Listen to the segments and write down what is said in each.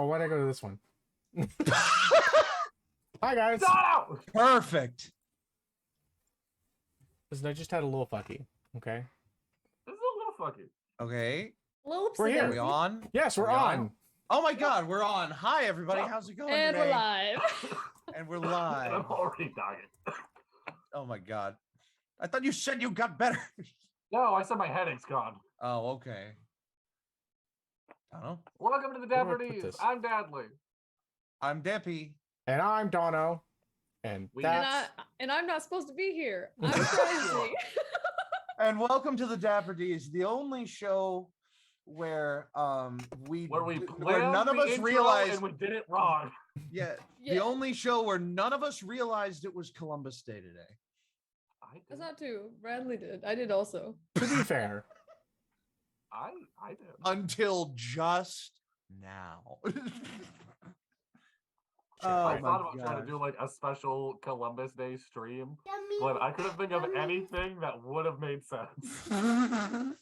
Oh, why'd I go to this one? Hi, guys. No! Perfect. Listen, I just had a little fucky. Okay. This is a little fucking. Okay. We're here. Are we on? Yes, we're on. Oh my God, we're on. Hi, everybody. How's it going And today? we're live. And we're I'm live. already dying. Oh my God. I thought you said you got better. No, I said my headache's gone. Oh, okay. I don't know. Welcome to the Where do I Dapper put D's. this? I'm Dadley. I'm Deppy. And I'm Dono. And that's... And I'm not supposed to be here. I'm Trazhie. And welcome to the Dapper D's, the only show where none of us realized and we did it wrong. Yeah, the only show where none of us realized it was Columbus Day today. That's not true. Bradley did. I did also. To be fair. I did. Until just now. I thought about trying to do like a special Columbus Day stream, but I couldn't think of anything that would have made sense. I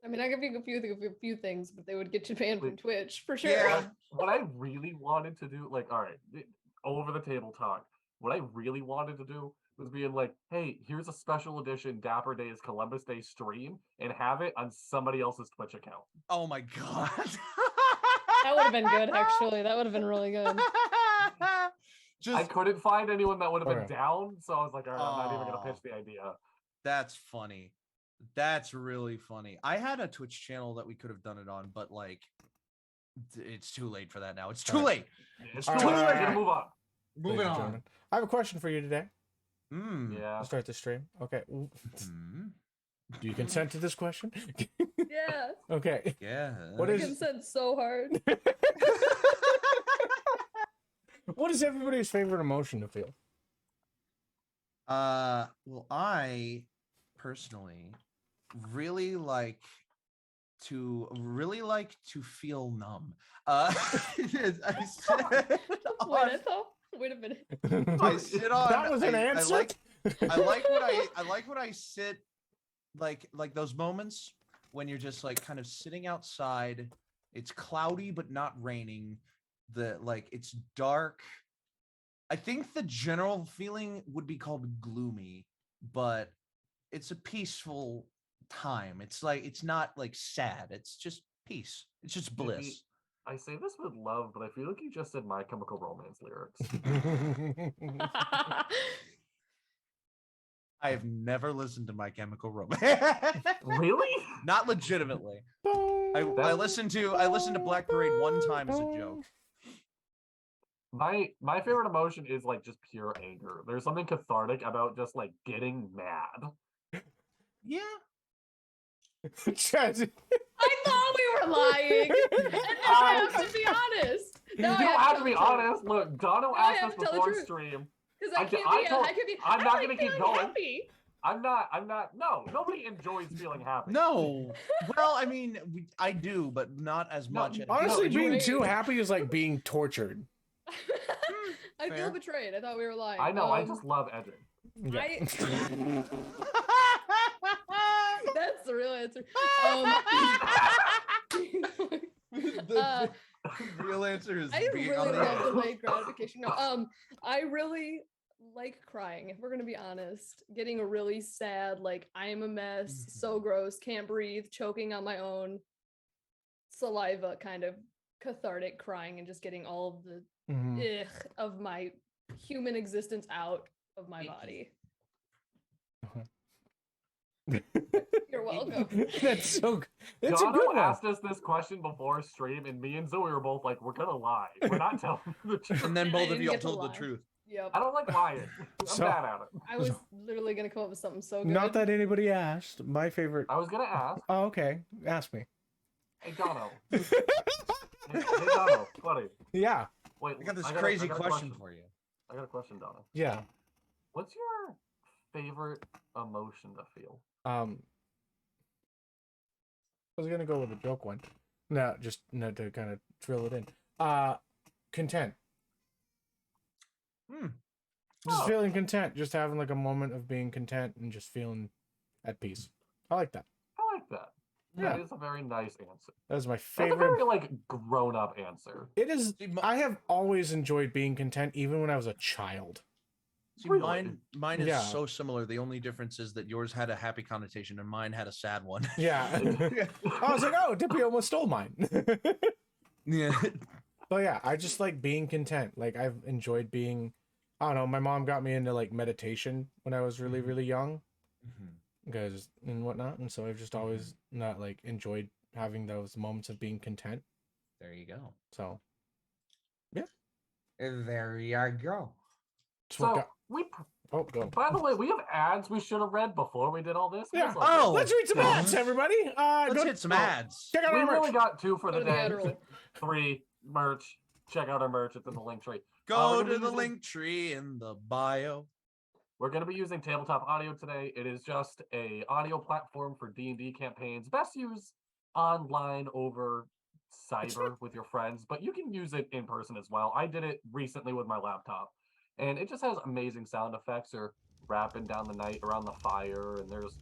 mean, I could think of a few things, but they would get you banned from Twitch for sure. Yeah. What I really wanted to do, like, all right, over the table talk. What I really wanted to do was being like, hey, here's a special edition Dapper Days Columbus Day stream, and have it on somebody else's Twitch account. Oh my God. That would have been good, actually. That would have been really good. I couldn't find anyone that would have been down, so I was like, all right, I'm not even gonna pitch the idea. That's funny. That's really funny. I had a Twitch channel that we could have done it on, but like, it's too late for that now. It's too late. It's too late. We're move on. Moving on. I have a question for you today. Yeah. I'll start the stream. Okay. Do you consent to this question? Yeah. Okay. Yeah. What I is consent so hard. What is everybody's favorite emotion to feel? Well, I personally really like to feel numb. I sit Wait a minute. I sit on. That was an answer. I like what I sit like those moments when you're just like kind of sitting outside. It's cloudy but not raining. It's dark. I think the general feeling would be called gloomy, but it's a peaceful time. It's like, it's not like sad. It's just peace. It's just bliss. I say this with love, but I feel like you just said My Chemical Romance lyrics. I have never listened to My Chemical Romance. Really? Not legitimately. I listened to Black Parade one time as a joke. My favorite emotion is like just pure anger. There's something cathartic about just like getting mad. Yeah. I thought we were lying. And now I have to be honest. You don't have to be honest. Look, Dono asked us before stream. Because I can't be. I'm not gonna keep going. Happy. I'm not. No, nobody enjoys feeling happy. No. Well, I mean, I do, but not as much. Honestly, being too happy is like being tortured. I feel betrayed. I thought we were lying. I know. I just love edging. Yeah. That's the real answer. The real answer is I being really on the love edge. delayed gratification. No, I really like crying. If we're gonna be honest, getting really sad, like I am a mess, so gross, can't breathe, choking on my own saliva, kind of cathartic crying, and just getting all of the of my human existence out of my body. You're welcome. That's so good. That's Dono a good one. asked us this question before stream, and me and Zoe were both like, we're gonna lie. We're not telling the truth. And then both of you all get to told the lie. truth. Yep. I don't like lying. I'm bad at it. I was literally gonna come up with something so good. Not that anybody asked. My favorite. I was gonna ask. Oh, okay. Ask me. Hey, Dono. Hey, Dono, buddy. Yeah. Wait, I got this crazy question for you. I got a question, Dono. Yeah. What's your favorite emotion to feel? I was gonna go with a joke one. No, just to kind of drill it in. Content. Just feeling content. Just having like a moment of being content and just feeling at peace. I like that. I like that. That is a very nice answer. That was my That's a favorite. very like grown-up answer. It is. See, I have always enjoyed being content, even when I was a child. See, Really? mine is Yeah. so similar. The only difference is that yours had a happy connotation and mine had a sad one. Yeah. I was like, oh, Dippy almost stole mine. Yeah. But yeah, I just like being content. Like I've enjoyed being. I don't know. My mom got me into like meditation when I was really, really young, because and whatnot, and so I've just always not like enjoyed having those moments of being content. There you go. So There you go. that's what So got- we. oh, go. By the way, we have ads we should have read before we did all this. Yeah. That's all Oh, Let's read some yeah. ads, everybody. Let's Go hit some go. ads. check out we our only merch. got 2 for Go the to the day. ad roll. 3 merch. Check out our merch. It's in the link tree. Go we're to gonna the be link tree in the bio. We're going to be using tabletop audio today. It is just a audio platform for D&D campaigns. Best used online over cyber with your friends, but you can use it in person as well. I did it recently with my laptop, and it just has amazing sound effects. Or rapping down the night around the fire, and there's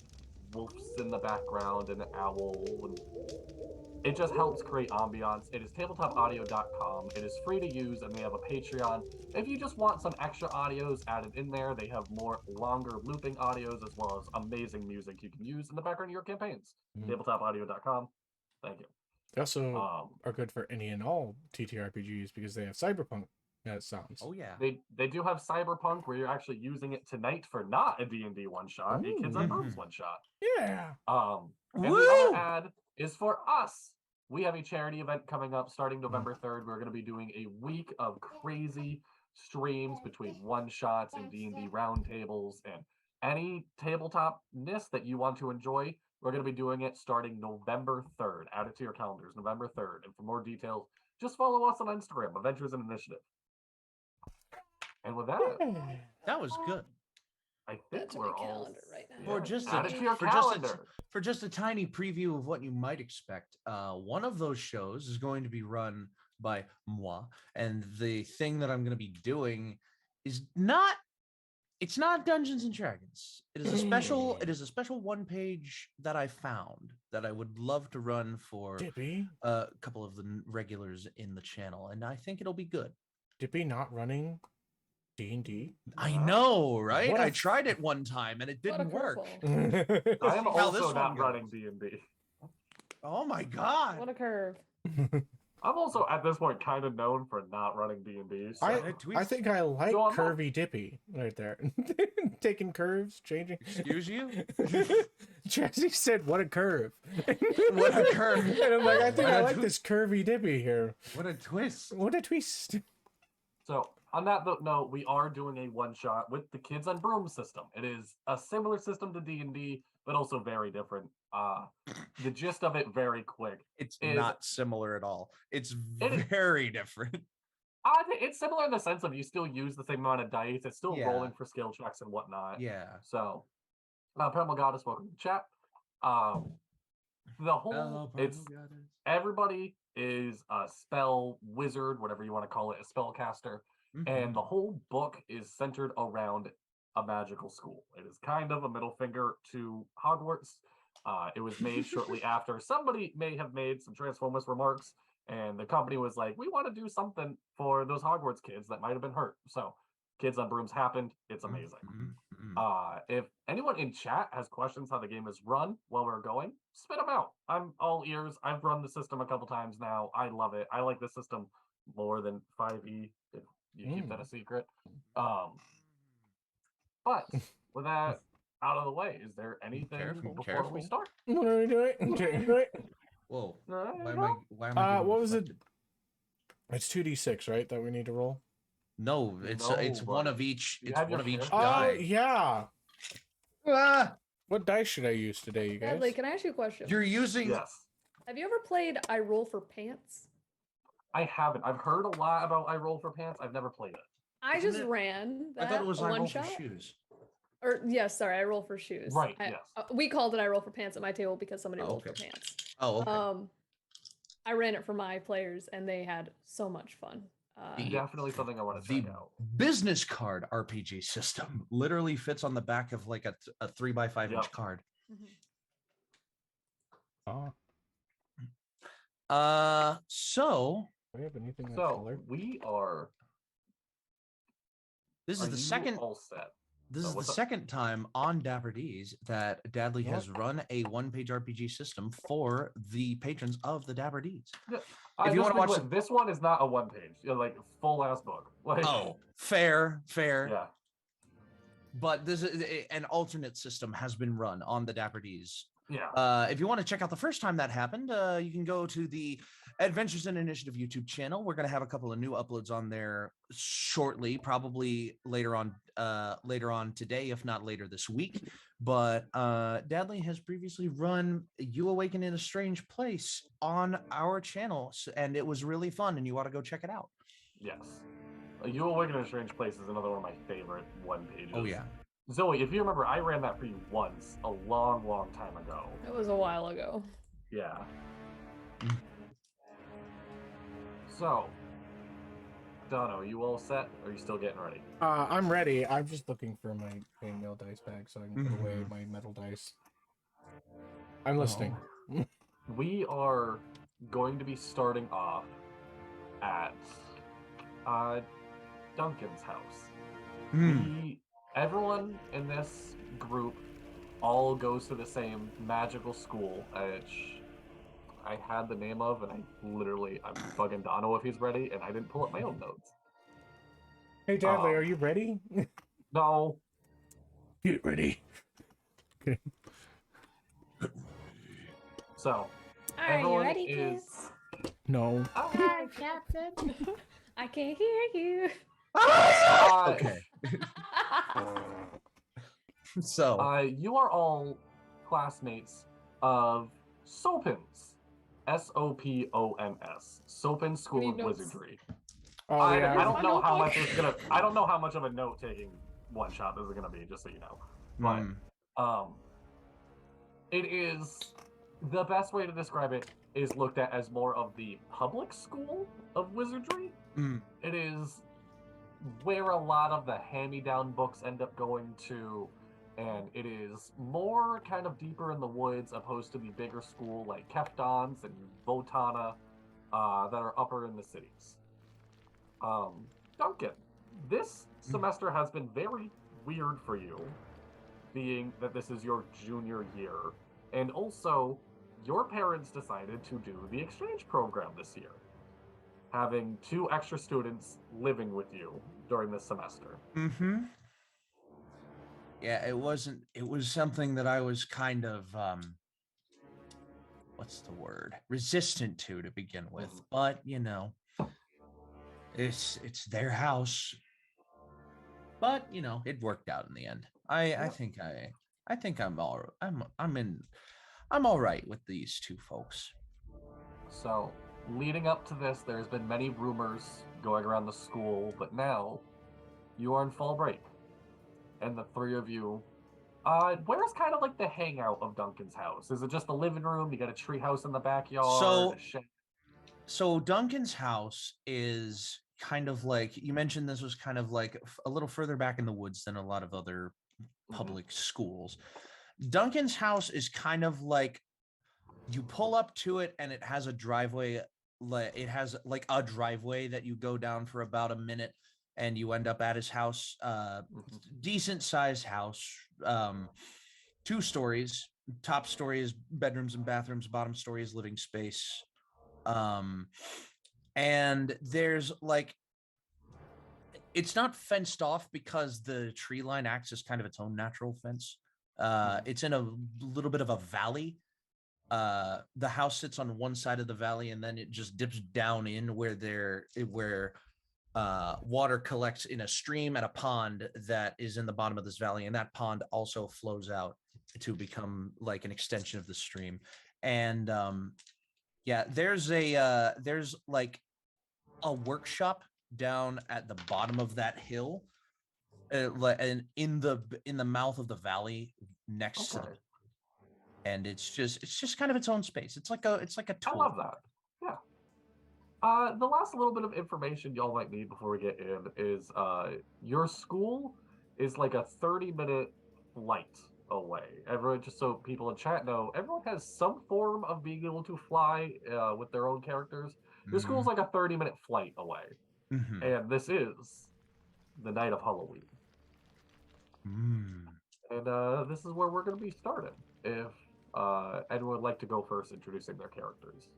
wolves in the background and an owl, and it just helps create ambiance. It is tabletopaudio.com. It is free to use, and they have a Patreon. If you just want some extra audios added in there, they have more longer looping audios as well as amazing music you can use in the background of your campaigns. Tabletopaudio.com. Thank you. They also Um, are good for any and all TTRPGs because they have cyberpunk sounds. Oh yeah. they do have Cyberpunk where you're actually using it tonight for not a D&D one shot, a Kids on Brooms one shot. Yeah. And the Woo! other ad is for us. We have a charity event coming up starting November 3rd. We're going to be doing a week of crazy streams between one shots and D&D roundtables and any tabletopness that you want to enjoy. We're going to be doing it starting November 3rd. Add it to your calendars, November 3rd. And for more details, just follow us on Instagram, Adventures and Initiative. And with that, That was good. I think That's we're my all calendar right now. For just add a, it to your for just a, calendar. for just a tiny preview of what you might expect, one of those shows is going to be run by moi, and the thing that I'm going to be doing is not. It's not Dungeons and Dragons. It is a special. It is a special one page that I found that I would love to run for Dippy, a couple of the regulars in the channel, and I think it'll be good. Dippy not running D&D. I know, right? What a I f- tried it one time and it What a didn't work. curveball. I am See how this also not one running goes. D&D. Oh my god! What a curve. I'm also at this point kind of known for not running D&D. So. I think I like So I'm not- curvy Dippy right there. Taking curves, changing. Excuse you? Trazhie said, "What a curve!" What a curve! And I'm like, I think What I a like tw- this curvy Dippy here. What a twist! What a twist! So on that note, we are doing a one-shot with the Kids on Brooms system. It is a similar system to D&D, but also very different. The gist of it, very quick. It's Is- not similar at all. It's It is- very different. I think it's similar in the sense of you still use the same amount of dice. It's still Yeah. rolling for skill checks and whatnot. Yeah. So, Primal Goddess, welcome to the chat. The whole it's everybody is a spell wizard, whatever you want to call it, a spellcaster, and the whole book is centered around a magical school. It is kind of a middle finger to Hogwarts. It was made shortly after. Somebody may have made some Transformers remarks, and the company was like, "We want to do something for those Hogwarts kids that might have been hurt." So, Kids on Brooms happened. It's amazing. If anyone in chat has questions how the game is run while we're going, spit them out. I'm all ears. I've run the system a couple times now. I love it. I like the system more than 5e, if you keep that a secret. But with that out of the way, is there anything Careful, before we careful. start? What are we doing? Whoa! No, Why am I? Why am I? getting What was it? reflected? It's 2d6, right? That we need to roll. No, it's No, one but of each. you It's have one your of each character. Oh die. yeah. Ah, What dice should I use today, you guys? Dadley, can I ask you a question? you're using. Yes. Have you ever played I Roll for Pants? I haven't. I've heard a lot about I Roll for Pants. I've never played it. I Isn't just it- ran I that thought it was I one roll for shot. shoes. Or yes, sorry, I roll for shoes. Right, I- yes. we called it I roll for pants at my table because somebody Oh, rolled for okay. pants. Oh, okay. I ran it for my players and they had so much fun. The- Definitely something I want to the check out. business card RPG system literally fits on the back of like a 3x5 Yep. inch card. Mhm. Oh, So do we have anything that So color? we are. this Are is the you second. all set? This So is the what's up? second time on Dapper D's that Dadley What? has run a one-page RPG system for the patrons of the Dapper D's. Yeah, If you just want to watch, clear, this one is not a one page, like full ass book. Like, oh, fair. yeah, But this is an alternate system has been run on the Dapper D's. yeah. If you want to check out the first time that happened, you can go to the Adventures in Initiative YouTube channel. We're going to have a couple of new uploads on there shortly, probably later on today, if not later this week. But Dadley has previously run You Awaken in a Strange Place on our channel, and it was really fun, and you ought to go check it out. Yes. You Awaken in a Strange Place is another one of my favorite one pages. Oh, yeah. Zoe, if you remember, I ran that for you once a long, long time ago. It was a while ago. Yeah. So, Dono, you all set? Or are you still getting ready? I'm ready. I'm just looking for my chainmail dice bag so I can put away my metal dice. I'm listening. We are going to be starting off at Duncan's house. Everyone in this group all goes to the same magical school, which I had the name of, and I'm bugging Dono if he's ready, and I didn't pull up my own notes. Hey, Dadley, are you ready? No. Get ready. Okay. So, Are you everyone ready, is. kids? No. Hi, Captain. I can't hear you. Okay. So you are all classmates of Sopins. Sopons. Sopin School of notes. Wizardry. Oh, I yeah. don't know how notebook. much it's gonna. I don't know how much of a note taking one shot this is gonna be, just so you know. But it is the best way to describe it is looked at as more of the public school of wizardry. It is where a lot of the hand-me-down books end up going to, and it is more kind of deeper in the woods opposed to the bigger school like Kefdon's and Votana that are upper in the cities. Duncan, this semester has been very weird for you, being that this is your junior year, and also your parents decided to do the exchange program this year, having 2 extra students living with you during this semester. Yeah, it was something that I was kind of what's the word? Resistant to begin with. But, you know, it's their house. But, you know, it worked out in the end. I think I'm all right with these 2 folks. So, leading up to this, there's been many rumors going around the school, but now you are in fall break. And the 3 of you, where's kind of like the hangout of Duncan's house? Is it just the living room? You got a tree house in the backyard? A shed? So Duncan's house is kind of like, you mentioned this was kind of like a little further back in the woods than a lot of other public schools. Duncan's house is kind of like, you pull up to it and it has a driveway. It has like a driveway that you go down for about a minute and you end up at his house. Decent sized house, 2 stories. Top story is bedrooms and bathrooms. Bottom story is living space. And there's like, it's not fenced off because the tree line acts as kind of its own natural fence. It's in a little bit of a valley. The house sits on one side of the valley and then it just dips down in where water collects in a stream at a pond that is in the bottom of this valley, and that pond also flows out to become like an extension of the stream. And there's like a workshop down at the bottom of that hill, and in the mouth of the valley next to it. And it's just kind of its own space. It's like a tool. I love that. Yeah. The last little bit of information y'all might need before we get in is your school is like a 30-minute flight away. Everyone, just so people in chat know, everyone has some form of being able to fly with their own characters. Your school's like a 30-minute flight away, Mm-hmm. and this is the night of Halloween. Mm. And this is where we're going to be starting. If anyone would like to go first, introducing their characters.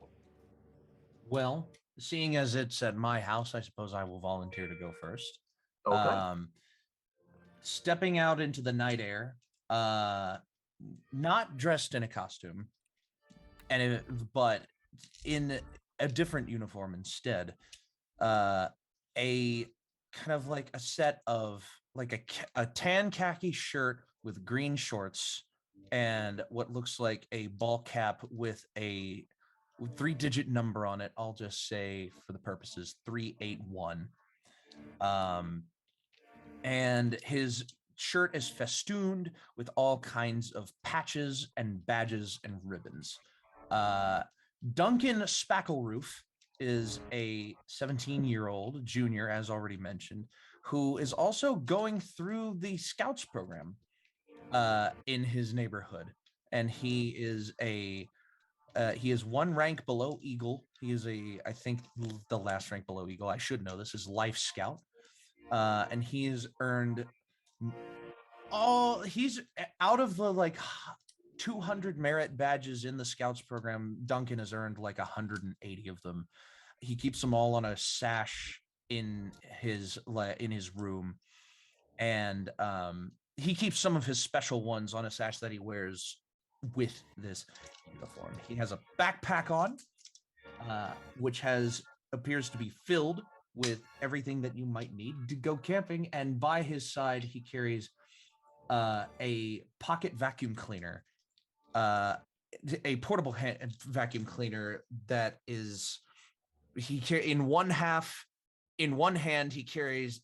Well, seeing as it's at my house, I suppose I will volunteer to go first. Okay. Stepping out into the night air, not dressed in a costume, but in a different uniform instead. A kind of like a set of like a tan khaki shirt with green shorts and what looks like a ball cap with a 3-digit number on it. I'll just say for the purposes 381. And his shirt is festooned with all kinds of patches and badges and ribbons. Duncan Spackleroof is a 17-year-old junior, as already mentioned, who is also going through the Scouts program in his neighborhood, and he is one rank below Eagle. He is I think the last rank below Eagle. I should know this is Life Scout, and he has earned he's out of the like 200 merit badges in the Scouts program. Duncan has earned like 180 of them. He keeps them all on a sash in his room, and he keeps some of his special ones on a sash that he wears with this uniform. He has a backpack on, which appears to be filled with everything that you might need to go camping, and by his side he carries a pocket vacuum cleaner, a portable vacuum cleaner that is in one hand he carries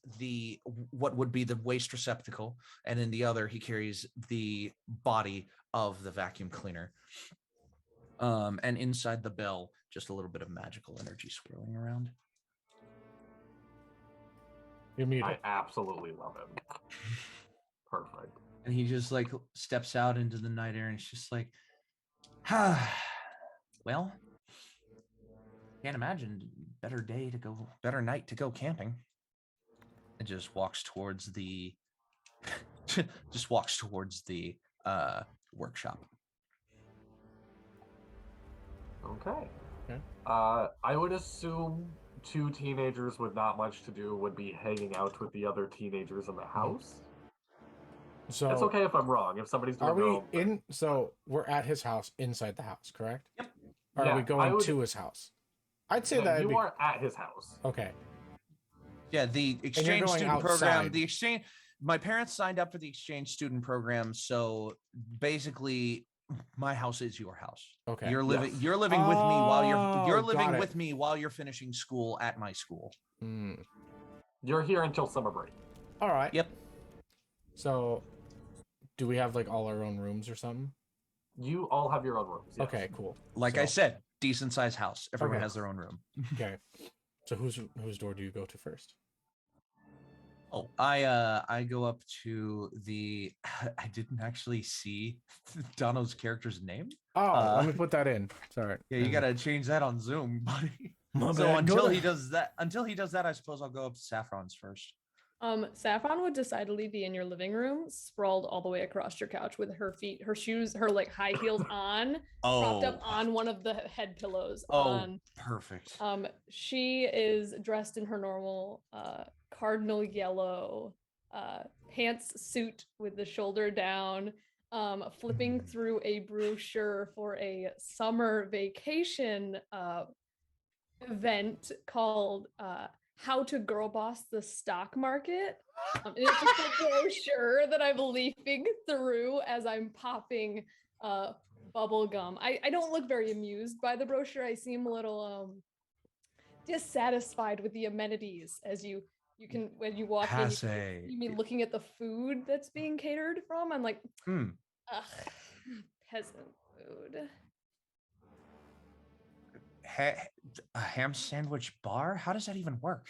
what would be the waste receptacle, and in the other he carries the body of the vacuum cleaner. And inside the bell, just a little bit of magical energy swirling around. You're muted. I absolutely love him. Perfect. And he just like steps out into the night air and it's just like, well, can't imagine better night to go camping. And just walks towards the workshop. Okay. I would assume two teenagers with not much to do would be hanging out with the other teenagers in the house. So it's okay if I'm wrong. If somebody's doing are we in? So we're at his house, inside the house, correct? Yep. Or are we going to his house? I'd say that you are at his house. Okay. Yeah, the exchange student program. The exchange. My parents signed up for the exchange student program, so basically, my house is your house. Okay. You're living with me while you're living with me while you're finishing school at my school. Mm. You're here until summer break. All right. Yep. So, do we have like all our own rooms or something? You all have your own rooms. Yes. Okay, cool. Like I said, decent sized house. Everyone has their own room. Okay. So whose door do you go to first? Oh, I go up to the. I didn't actually see Donald's character's name. Oh, let me put that in. Sorry. Yeah, you gotta change that on Zoom, buddy. Until he does that, I suppose I'll go up to Saffron's first. Saffron would decidedly be in your living room, sprawled all the way across your couch with her feet, her shoes, her like high heels on, propped up on one of the head pillows. Perfect. She is dressed in her normal cardinal yellow pantsuit with the shoulder down, flipping through a brochure for a summer vacation event called How to Girl Boss the Stock Market. And it's just a brochure that I'm leafing through as I'm popping bubble gum. I don't look very amused by the brochure. I seem a little dissatisfied with the amenities as you can when you walk in. You mean looking at the food that's being catered from? I'm like, ugh, peasant food. A ham sandwich bar? How does that even work?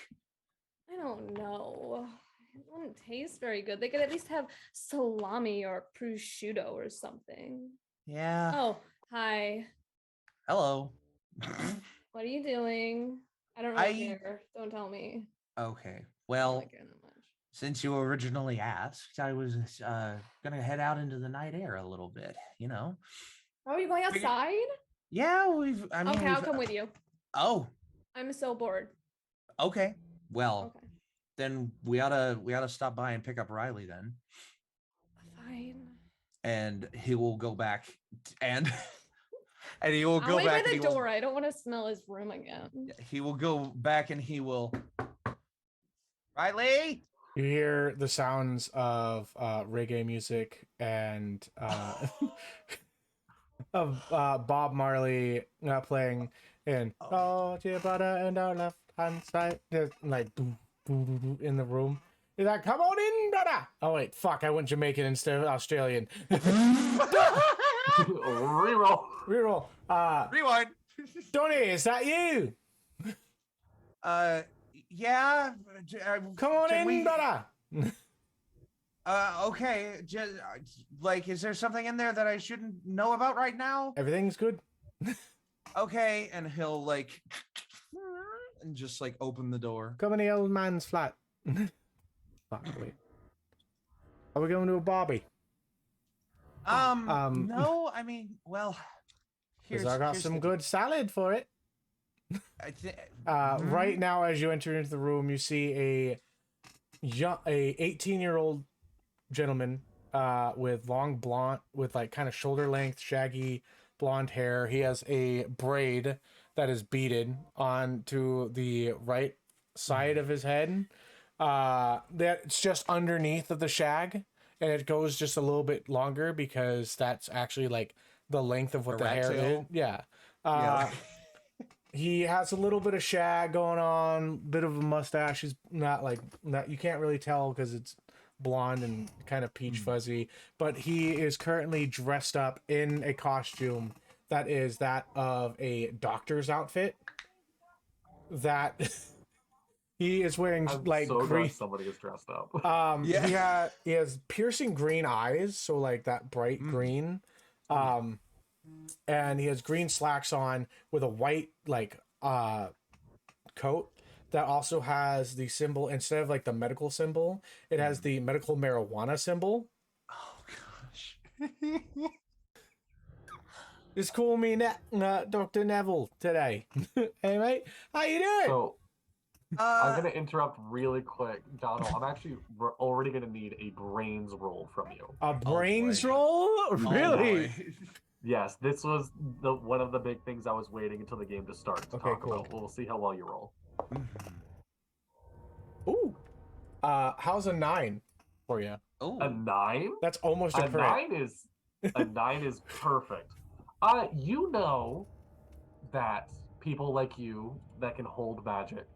I don't know. It wouldn't taste very good. They could at least have salami or prosciutto or something. Yeah. Oh, hi. Hello. What are you doing? I don't really care. Don't tell me. Okay. I don't Well, really care that much. since you originally asked, I was gonna head out into the night air a little bit. You know. Oh, are you going Figure- outside? Yeah, I mean, Okay, I'll come with you. Oh, I'm so bored. okay. Well, Okay. then we oughta stop by and pick up Riley then, Fine. and he will go back and and he will I'll go wait back by and the door. I don't want to smell his room again. he will go back and he will. Riley. You hear the sounds of reggae music and of Bob Marley playing in "Oh, dear butter and our left hand side," there's like boom, boom, boom, boom, in the room. He's like, "Come on in, brother." Oh wait, fuck! I went Jamaican instead of Australian. Reroll. Reroll. Rewind. Donnie, is that you? Yeah. Come on can in, we- brother. Okay. Just like, is there something in there that I shouldn't know about right now? Everything's good. Okay, and he'll like, and just like open the door. Come in the old man's flat. Fuck, wait. Are we going to a Barbie? No, I mean, well, Because I got here's some the- good salad for it. I thi- Right now, as you enter into the room, you see a 18-year-old gentleman with long blonde, with like kind of shoulder length, shaggy blonde hair. He has a braid that is beaded onto the right side of his head. That's just underneath of the shag, and it goes just a little bit longer because that's actually like the length of what A the hair rat is. tail? Yeah. Yeah. He has a little bit of shag going on, bit of a mustache. He's not you can't really tell because it's blonde and kind of peach fuzzy, but he is currently dressed up in a costume that is that of a doctor's outfit. That he is wearing I'm like so green. glad somebody is dressed up. Yeah. He has piercing green eyes, so like that bright green. And he has green slacks on with a white coat that also has the symbol, instead of like the medical symbol, it has the medical marijuana symbol. Oh gosh. Just call me Dr. Neville today. Hey mate, how you doing? So I'm gonna interrupt really quick, Donald. I'm actually already gonna need a brains roll from you. A brains boy. roll? Oh, Really? boy. Yes, this was one of the big things I was waiting until the game to start to Okay, talk cool. about. We'll see how well you roll. Ooh. How's a 9 for you? Oh. A 9? That's almost a A crit. 9 is perfect. You know that people like you that can hold magic,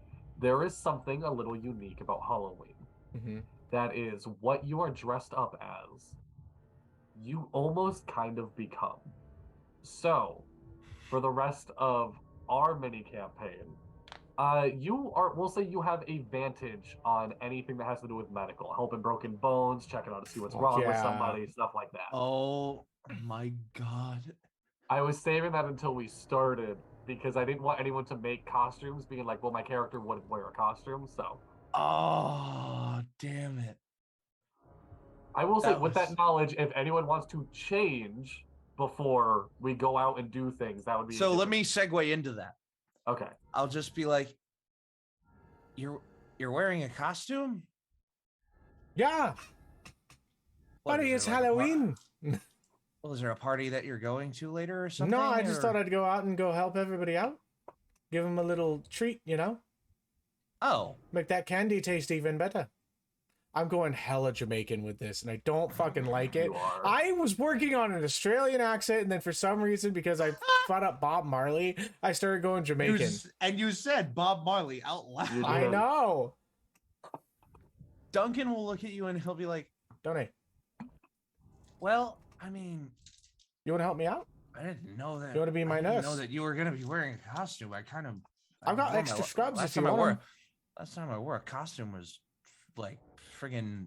there is something a little unique about Halloween. Mhm. That is what you are dressed up as. You almost kind of become. So, for the rest of our mini campaign, we'll say you have a vantage on anything that has to do with medical, helping broken bones, checking out to see what's Fuck wrong with yeah. somebody, stuff like that. Oh my god. I was saving that until we started because I didn't want anyone to make costumes being like, well, my character wouldn't wear a costume, so. Oh, damn it. I will say, That with was- that knowledge, if anyone wants to change before we go out and do things, that would be. So let me segue into that. Okay. I'll just be like, you're wearing a costume? Yeah. What, Buddy, is it's there like a par- Halloween. Well, is there a party that you're going to later or something? No, I just or- thought I'd go out and go help everybody out. Give them a little treat, you know? Oh. Make that candy taste even better. I'm going hella Jamaican with this, and I don't fucking like it. You are. I was working on an Australian accent, and then for some reason, because I fought up Bob Marley, I started going Jamaican. And you said Bob Marley out loud. You I did. know. Duncan will look at you and he'll be like, Don't I? well, I mean, You want to help me out? I didn't know that. You wanna be my I didn't nurse? know that you were going to be wearing a costume. I kind of. I've got extra scrubs if you want 'em. Last time I wore a costume was like friggin'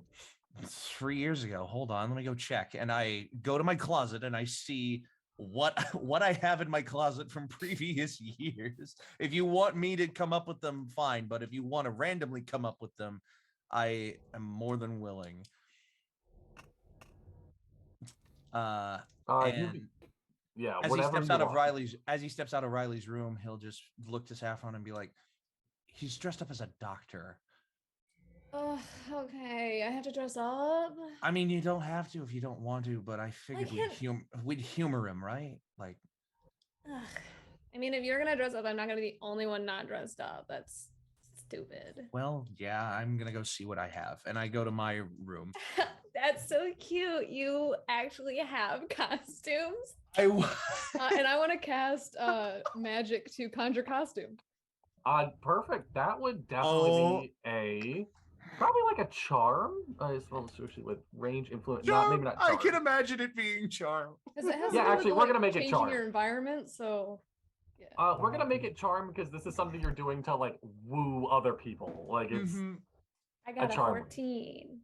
3 years ago. Hold on, let me go check. And I go to my closet and I see what I have in my closet from previous years. If you want me to come up with them, fine. But if you want to randomly come up with them, I am more than willing. And yeah, as he whatever steps you out of want. Riley's room, he'll just look to Saffron and be like, he's dressed up as a doctor. Oh, okay. I have to dress up. I mean, you don't have to if you don't want to, but I figured can't- we'd humor him, right? Like, Ugh. I mean, if you're gonna dress up, I'm not gonna be the only one not dressed up. That's stupid. well, yeah, I'm gonna go see what I have, and I go to my room. That's so cute. You actually have costumes. And I want to cast magic to conjure costume. Perfect. That would definitely be probably like a charm. I suppose especially with range influence. Maybe not charm. I can imagine it being charm. Because it has Yeah, to do actually, with, we're gonna make it changing charm. your environment. So yeah. We're gonna make it charm because this is something you're doing to like woo other people. Like it's I got a charm. 14.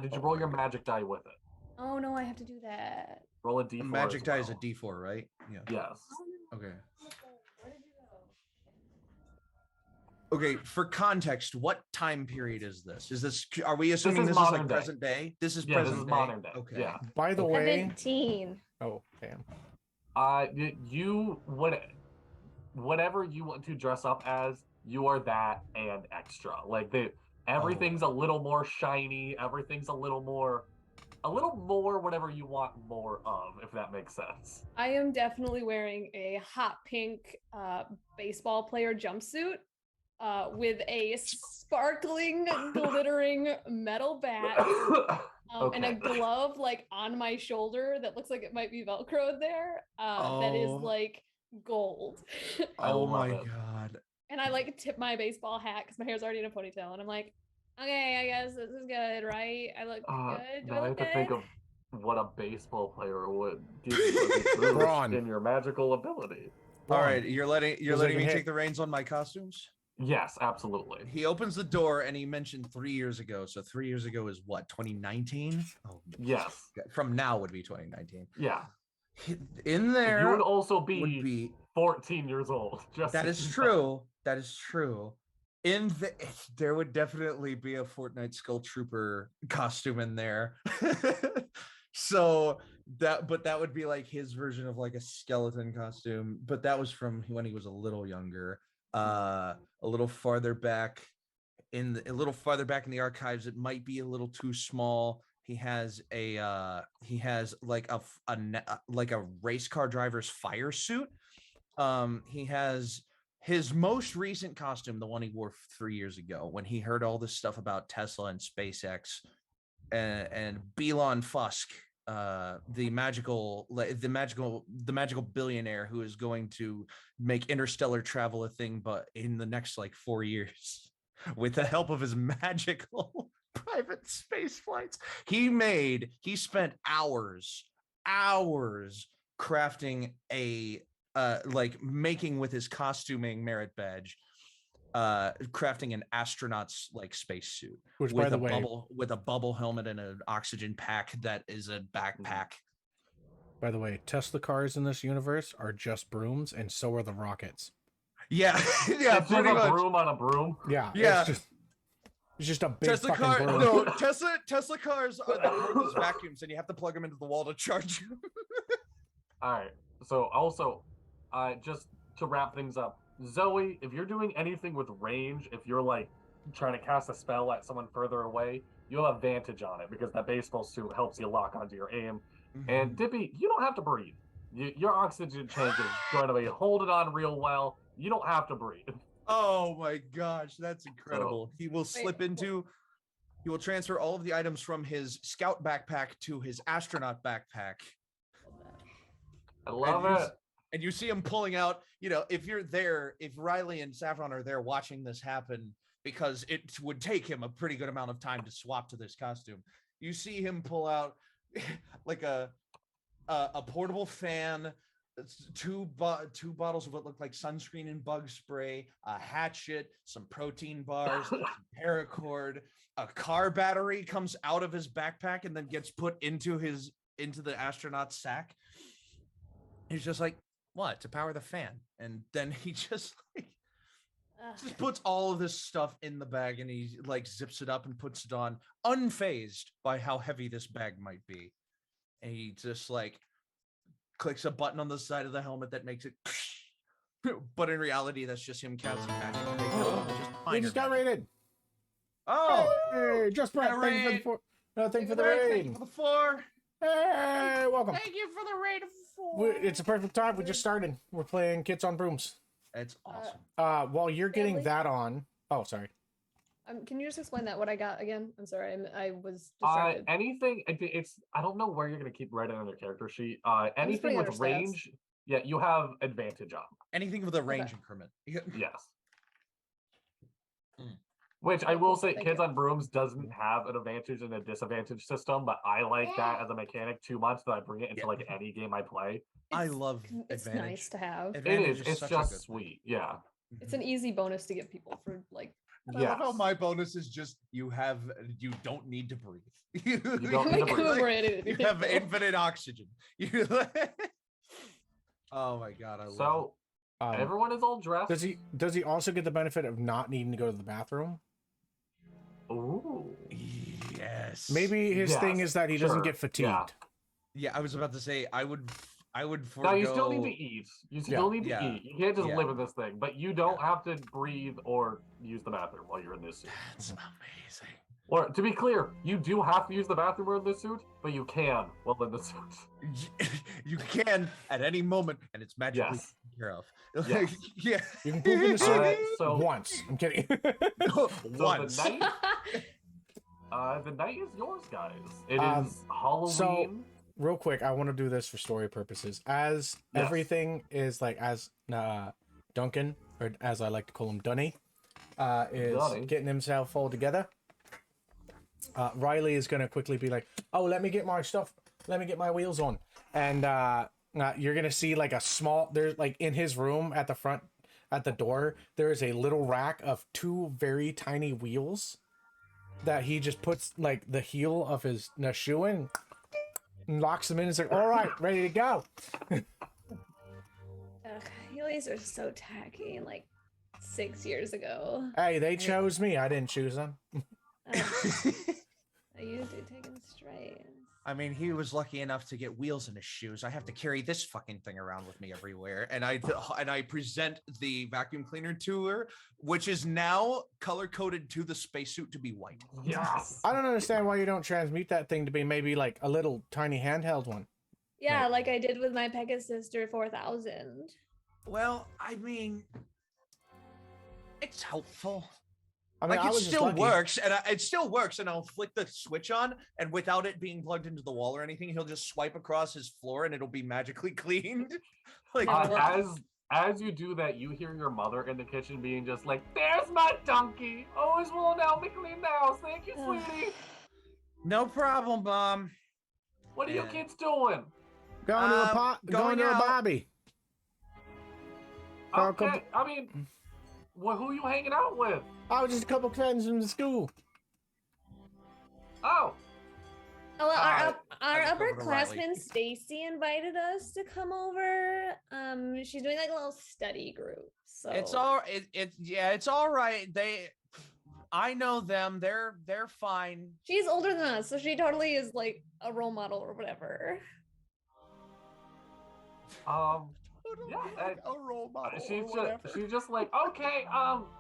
Did you roll your magic die with it? Oh no, I have to do that. Roll a d4. Magic die is a well. D4, right? Yeah. Yes. Okay. Where did you go? Okay, for context, what time period is this? Are we assuming is this is like modern day. present day? This is Yeah, present this is day. modern day. Okay. Yeah. By the way, 17. oh damn. You whatever you want to dress up as, you are that and extra. Like everything's a little more shiny. Everything's a little more whatever you want more of, if that makes sense. I am definitely wearing a hot pink baseball player jumpsuit with a sparkling, glittering metal bat and a glove like on my shoulder that looks like it might be Velcroed there. That is like gold. Oh my it. god. And I like tip my baseball hat because my hair's already in a ponytail, and I'm like, okay, I guess this is good, right? I look good. Do Now I look have to think good? of what a baseball player would give you as a boost Brawn. in your magical ability. All right, you're letting me hit. take the reins on my costumes? Yes, absolutely. He opens the door and he mentioned 3 years ago. So 3 years ago is what, 2019? Oh, Yes. from now would be 2019. Yeah. In there, You would also would be be 14 years old. Just that so is you know. true. That is true. There would definitely be a Fortnite Skull Trooper costume in there. So that would be like his version of like a skeleton costume, but that was from when he was a little younger. A little farther back in the archives, it might be a little too small. He has like a race car driver's fire suit. He has his most recent costume, the one he wore 3 years ago when he heard all this stuff about Tesla and SpaceX and Elon Musk, the magical billionaire who is going to make interstellar travel a thing, but in the next like 4 years, with the help of his magical private space flights. He spent hours crafting a like making with his costuming merit badge, crafting an astronaut's like spacesuit Which, with by the a way, bubble helmet and an oxygen pack that is a backpack. By the way, Tesla cars in this universe are just brooms, and so are the rockets. Yeah, yeah, It's just pretty a much. broom on a broom. Yeah, Yeah. It's just a big Tesla fucking car, broom. no, Tesla cars are the broom is vacuums, and you have to plug them into the wall to charge them. All right. So also, just to wrap things up, Zoe, if you're doing anything with range, if you're like trying to cast a spell at someone further away, you'll have advantage on it because that baseball suit helps you lock onto your aim. And Dippy, you don't have to breathe. Your oxygen tank is going to be holding on real well. You don't have to breathe. Oh my gosh, that's incredible. He will he will transfer all of the items from his scout backpack to his astronaut backpack. I love it. And you see him pulling out, if you're there, if Riley and Saffron are there watching this happen, because it would take him a pretty good amount of time to swap to this costume. You see him pull out like a portable fan, two bottles of what look like sunscreen and bug spray, a hatchet, some protein bars, some paracord, a car battery comes out of his backpack and then gets put into the astronaut sack. He's just like, what? To power the fan. And then he just puts all of this stuff in the bag and he like zips it up and puts it on, unfazed by how heavy this bag might be. And he just like clicks a button on the side of the helmet that makes it but in reality that's just him casting magic. We just got raided. Oh, hey, just Brett, thank you for the raid. Thank you for the 4. Hey, welcome. Thank you for the raid of 4. It's a perfect time. We just started. We're playing Kids on Brooms. It's awesome. While you're getting Dadley? that on. Oh, sorry. Can you just explain that what I got again? I'm sorry, I was distracted. Anything. I don't know where you're gonna keep writing on your character sheet. Anything putting with under stats. range. Yeah, you have advantage on. Anything with a range Okay. increment. Yes. Mm. Which I will say, Thank Kids you. on Brooms doesn't have an advantage and a disadvantage system, but I like that as a mechanic too much that I bring it into like any game I play. I It's- love It's advantage. nice to have. Advantage It is. It's such a good just thing. sweet. Yeah. It's an easy bonus to give people for like. I love how Yes. my bonus is just you don't need to breathe. You don't need to Like, breathe. overrated. you have infinite oxygen. Oh my god, I love So everyone is all dressed. Does he also get the benefit of not needing to go to the bathroom? Ooh. it. Yes. Maybe his thing Yes, is that he doesn't sure, get fatigued. yeah. Yeah, I was about to say I would forego. Now you still need to eat. You still need to yeah, eat. You can't just yeah. live in this thing, but you don't have to breathe or use the bathroom while you're in this suit. That's amazing. Or to be clear, you do have to use the bathroom while in this suit, but you can while in the suit. You can at any moment, and it's magically Yes. taken care of. Yes. Yeah. You can poop in the suit So once. I'm kidding. Once. The night is yours, guys. It Um, is Halloween. Real quick, I want to do this for story purposes. As Yes. everything is like, as Duncan, or as I like to call him, Dunny, is Dunny. getting himself all together. Riley is going to quickly be like, oh, let me get my stuff. Let me get my wheels on. And you're going to see like a small, there's like in his room at the front, at the door, there is a little rack of 2 very tiny wheels that he just puts like the heel of his shoe in and locks them in. And is like, all right, ready to go. Ugh, Heelys are so tacky. Like 6 years ago. Hey, they chose me. I didn't choose them. I usually take them straight. I mean, he was lucky enough to get wheels in his shoes. I have to carry this fucking thing around with me everywhere, and I present the vacuum cleaner to her, which is now color coded to the spacesuit to be white. Yes. I don't understand why you don't transmute that thing to be maybe like a little tiny handheld one. Yeah, Right. like I did with my Pegasus 4000. Well, I mean, it's helpful. I mean, Like I it was just still lucky. works, and it still works, and I'll flick the switch on, and without it being plugged into the wall or anything, he'll just swipe across his floor, and it'll be magically cleaned. Like, As you do that, you hear your mother in the kitchen being just like, "There's my donkey. Always will help me clean the house. Thank you, Ugh. sweetie. no problem, Mom. What are you Yeah. kids doing?" Going to a going going to a out. Bobby. For a Okay, couple- I mean, who are you hanging out with? I was just a couple friends from the school. Oh, Oh, I our just go over to Riley. upperclassman Stacy invited us to come over. She's doing like a little study group. So It's all it's all right. I know them. They're fine. she's older than us, so she totally is like a role model or whatever. Yeah, a role model. she's just like, okay,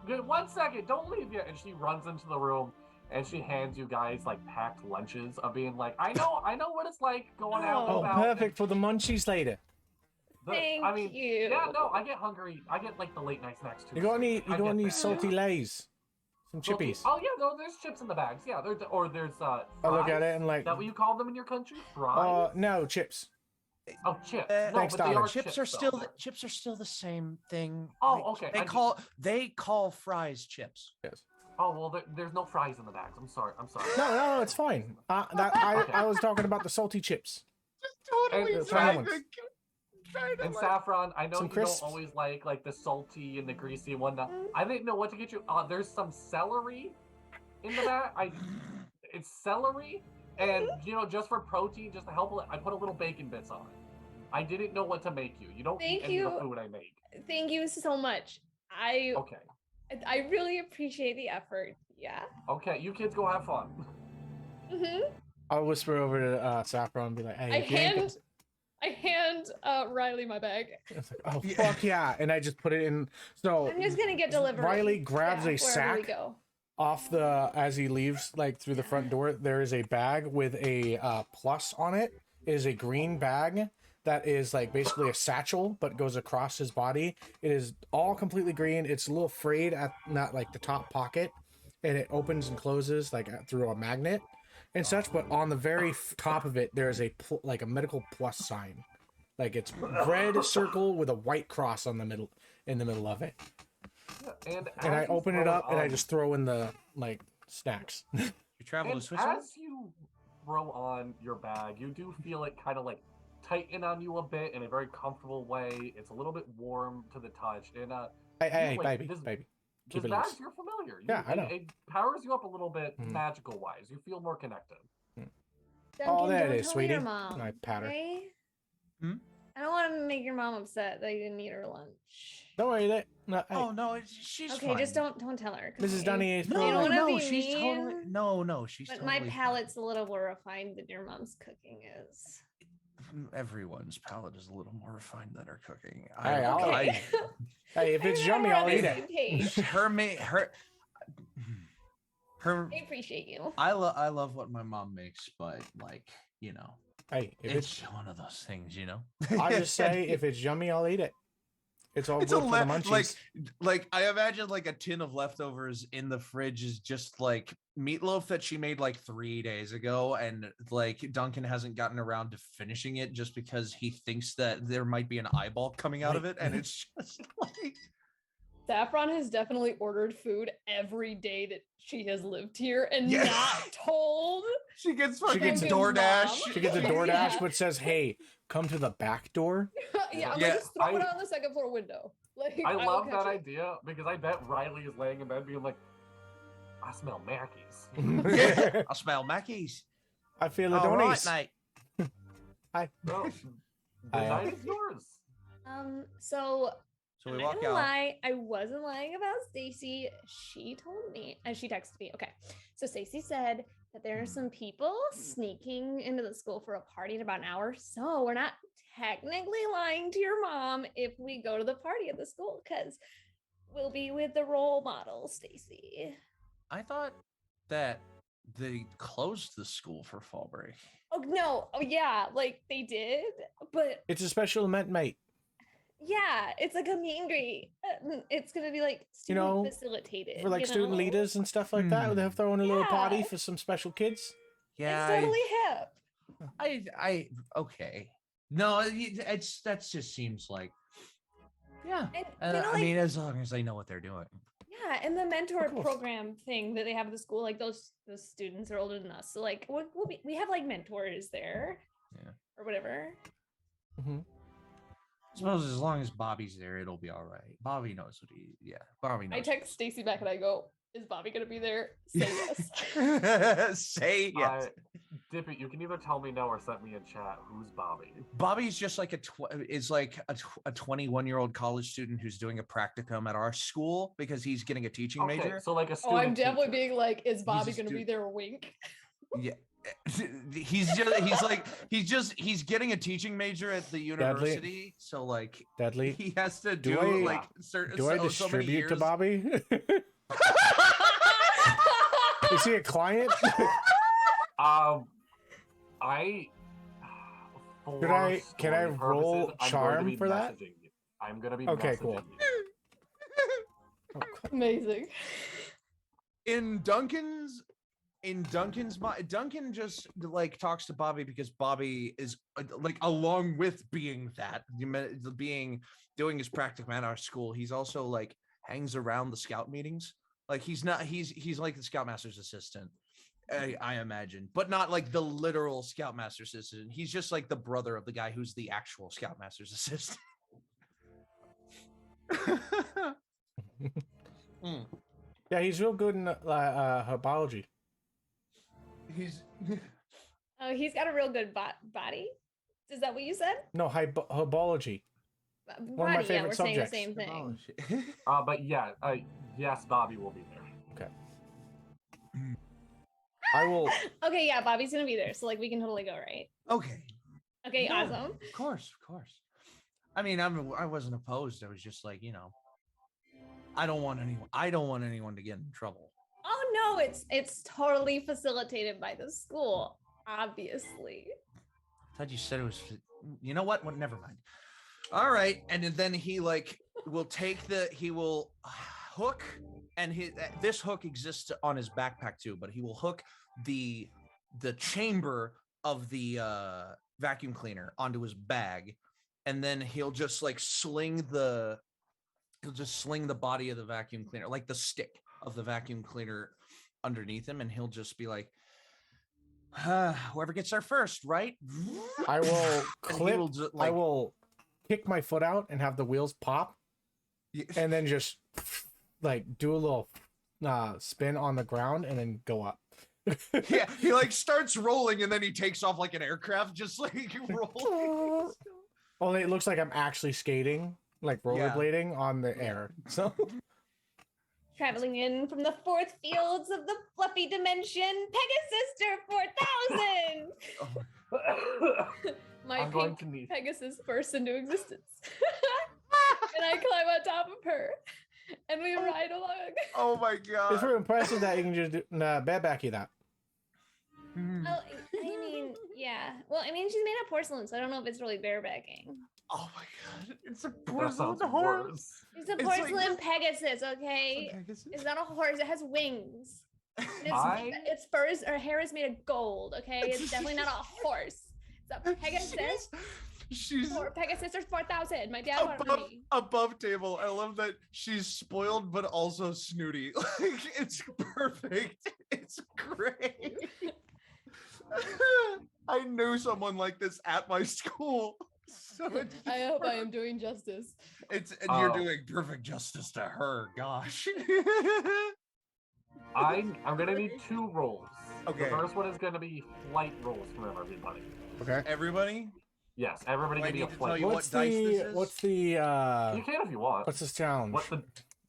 good, 1 second, don't leave yet. And she runs into the room and she hands you guys like packed lunches of being like, I know what it's like going out. Oh, about perfect for the munchies later. Thank you. Yeah, no, I get hungry. I get like the late night snacks too. You got any? I You got get any that. salty lays? Some Salty- chippies. Oh yeah, no, there's chips in the bags. Yeah, there's I look at fries. it and like, Is that what you call them in your country? Fries? no chips. Oh, chips. No, Thanks, but they darling. are chips chips are still though. chips are still the same thing. Oh, Like, okay, They I they call fries chips. Yes. Oh well, there's no fries in the bags. I'm sorry. No, it's fine. Okay. I was talking about the salty chips. Totally And trying to And Saffron, I know Some you crisps. don't always like the salty and the greasy and whatnot. I didn't know what to get you. There's some celery in the bag. It's celery, and just for protein, just to help. I put a little bacon bits on it. I didn't know what to make you. You don't eat any of the food I make. Thank you so much. Okay. I really appreciate the effort. Yeah. Okay, you kids go have fun. I'll whisper over to Saffron and be like, "Hey, I hand Riley my bag. It's like, oh fuck yeah! And I just put it in. So I'm just gonna get delivery. Riley grabs a wherever we sack go. off as he leaves, like through the front door. There is a bag with a plus on it. It is a green bag that is like basically a satchel, but goes across his body. It is all completely green. It's a little frayed at not like the top pocket, and it opens and closes like through a magnet and such. But on the very top of it, there is a like a medical plus sign, like it's red circle with a white cross on the middle in the middle of it. And I open it up and I just throw in the like snacks. You travel to Switzerland? As you throw on your bag, you do feel it kind of like tighten on you a bit in a very comfortable way. It's a little bit warm to the touch. And hey, like, baby. This Keep it bag, loose. you're familiar. Yeah, I know. It powers you up a little bit magical wise. You feel more connected. Duncan, there it don't is, tell sweetie. Your mom, And I pat her. okay? Hmm? I don't want to make your mom upset that you didn't eat her lunch. Don't worry, that no. Oh no, she's Okay, fine. just don't tell her. Mrs. Dunny is No, You don't wanna no, be she's mean, totally no, she's But totally my palate's a little more refined than your mom's cooking is. fine. Everyone's palate is a little more refined than her cooking. Hey, Okay. Hey, if it's yummy, I'll eat it. Her I appreciate you. I love what my mom makes, but like, Hey, if it's one of those things, I just say if it's yummy, I'll eat it. It's all It's good for the munchies. like I imagine like a tin of leftovers in the fridge is just like meatloaf that she made like 3 days ago, and like Duncan hasn't gotten around to finishing it just because he thinks that there might be an eyeball coming out of it, and it's just like Saffron has definitely ordered food every day that she has lived here and Yeah. not told. she gets gets DoorDash. mom. She gets a Yeah. DoorDash which says, "Hey, come to the back door." Yeah, I'm Yeah, like, just throw it I- out the second floor window. Like, I will love catch that it. idea because I bet Riley is laying in bed being like, I smell Mackey's. Yeah, I smell Mackey's. I feel a All right, Donnies. mate. Well, the night is yours. So So I'm we not walk gonna out. lie, I wasn't lying about Stacy. She told me, and she texted me. Okay, so Stacy said that there are some people sneaking into the school for a party in about an hour. So we're not technically lying to your mom if we go to the party at the school because we'll be with the role model, Stacy. I thought that they closed the school for fall break. Oh no! Oh yeah, like they did, but It's a special event, mate. yeah, it's like a meet and greet. It's gonna be like student know, facilitated For like student know? leaders and stuff like that. They're throwing a little party Yeah. for some special kids. Yeah, It's totally hip. I okay. No, it's that just seems like yeah. And you know, I like, mean, as long as they know what they're doing. yeah, and the mentor course. program thing that they have at the school, like those students are older than us, so like we have like mentors there, Yeah. or whatever. Mm-hmm. I suppose as long as Bobby's there, it'll be all right. Bobby knows what Bobby knows. I text Stacy back and I go, "Is Bobby gonna be there?" Say yes. Say yes. Dip it. You can either tell me no or send me in chat. Who's Bobby? Bobby's just like is like a 21-year-old college student who's doing a practicum at our school because he's getting a teaching Okay, major. so like a Oh, student. I'm definitely teacher. being like, "Is Bobby a gonna be stu- there?" Wink. Yeah. he's getting a teaching major at the university, so like Dadley, he has to Do do I- like certain do I so many distribute to years. Bobby? Is he a client? I. Can I story roll purposes, I'm going to charm be for that? messaging you. I'm gonna be Okay, messaging cool. you. Amazing. in Duncan's mind, Duncan just like talks to Bobby because Bobby is like along with being doing his practicum at our school, he's also like hangs around the scout meetings. Like he's like the scoutmaster's assistant, I imagine, but not like the literal Scoutmaster's assistant. He's just like the brother of the guy who's the actual Scoutmaster's assistant. Mm. Yeah, he's real good in herbology. He's Oh, he's got a real good body. Is that what you said? No, herbology. One of my favorite we're subjects. saying the same thing. But yeah, yes, Bobby will be there. Okay. I will. Okay, yeah, Bobby's gonna be there, so like we can totally go, right? okay. Okay, Yeah, awesome. Of course. I mean, I wasn't opposed. I was just like, I don't want anyone to get in trouble. Oh no, it's totally facilitated by the school, obviously. I thought you said it was. You know what? Well, never mind. All right, and then he will take he will hook, and this hook exists on his backpack too, but he will hook the chamber of the vacuum cleaner onto his bag, and then he'll just sling the body of the vacuum cleaner, like the stick of the vacuum cleaner underneath him, and he'll just be like, whoever gets there first, right? I will clip. I will kick my foot out and have the wheels pop, and then just do a little spin on the ground and then go up. Yeah, he starts rolling and then he takes off like an aircraft, just rolling. Only it looks like I'm actually skating, like rollerblading on the air. So Traveling in from the fourth fields of the fluffy dimension, Pegasus 4000. My I'm going pink to need. Pegasus bursts into existence. And I climb on top of her. And we ride along. Oh my it's god. very impressive that you can just barebacky that. Well, I mean, yeah. Well, I mean, she's made of porcelain, so I don't know if it's really barebacking. Oh my god. It's a That porcelain sounds horse. worse. It's a It's like porcelain Pegasus, okay? It's not a horse. It has wings. And its furs or hair is made of gold, okay? It's definitely not a horse. It's a Pegasus. She's Pegasus or 4000. My dad wanted me. above table. I love that she's spoiled but also snooty. It's perfect. It's great. I knew someone like this at my school. So I hope I am doing justice. You're doing perfect justice to her. Gosh. I'm gonna need 2 rolls. Okay. The first one is gonna be flight rolls from everybody. Okay. Everybody? Yes, everybody Do I can be a need to tell flight. you roll. what dice this is? What's the You can if you want. what's this challenge?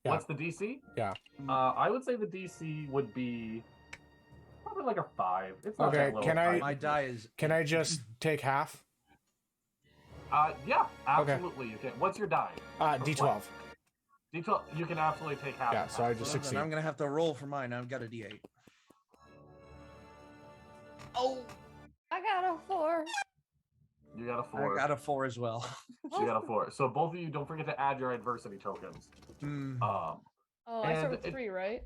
What's the DC? Yeah. I would say the DC would be probably like a 5. It's not Okay, that low. can I- My die is. Can I just take half? Yeah, absolutely. You can. What's your die? D12. D12. You can absolutely take half. Yeah, of so that. I just Then succeed. I'm gonna have to roll for mine. I've got a D8. Oh, I got a 4. You got a 4. I got a 4 as well. You got a 4. So both of you, don't forget to add your adversity tokens. Oh, I start with 3, right?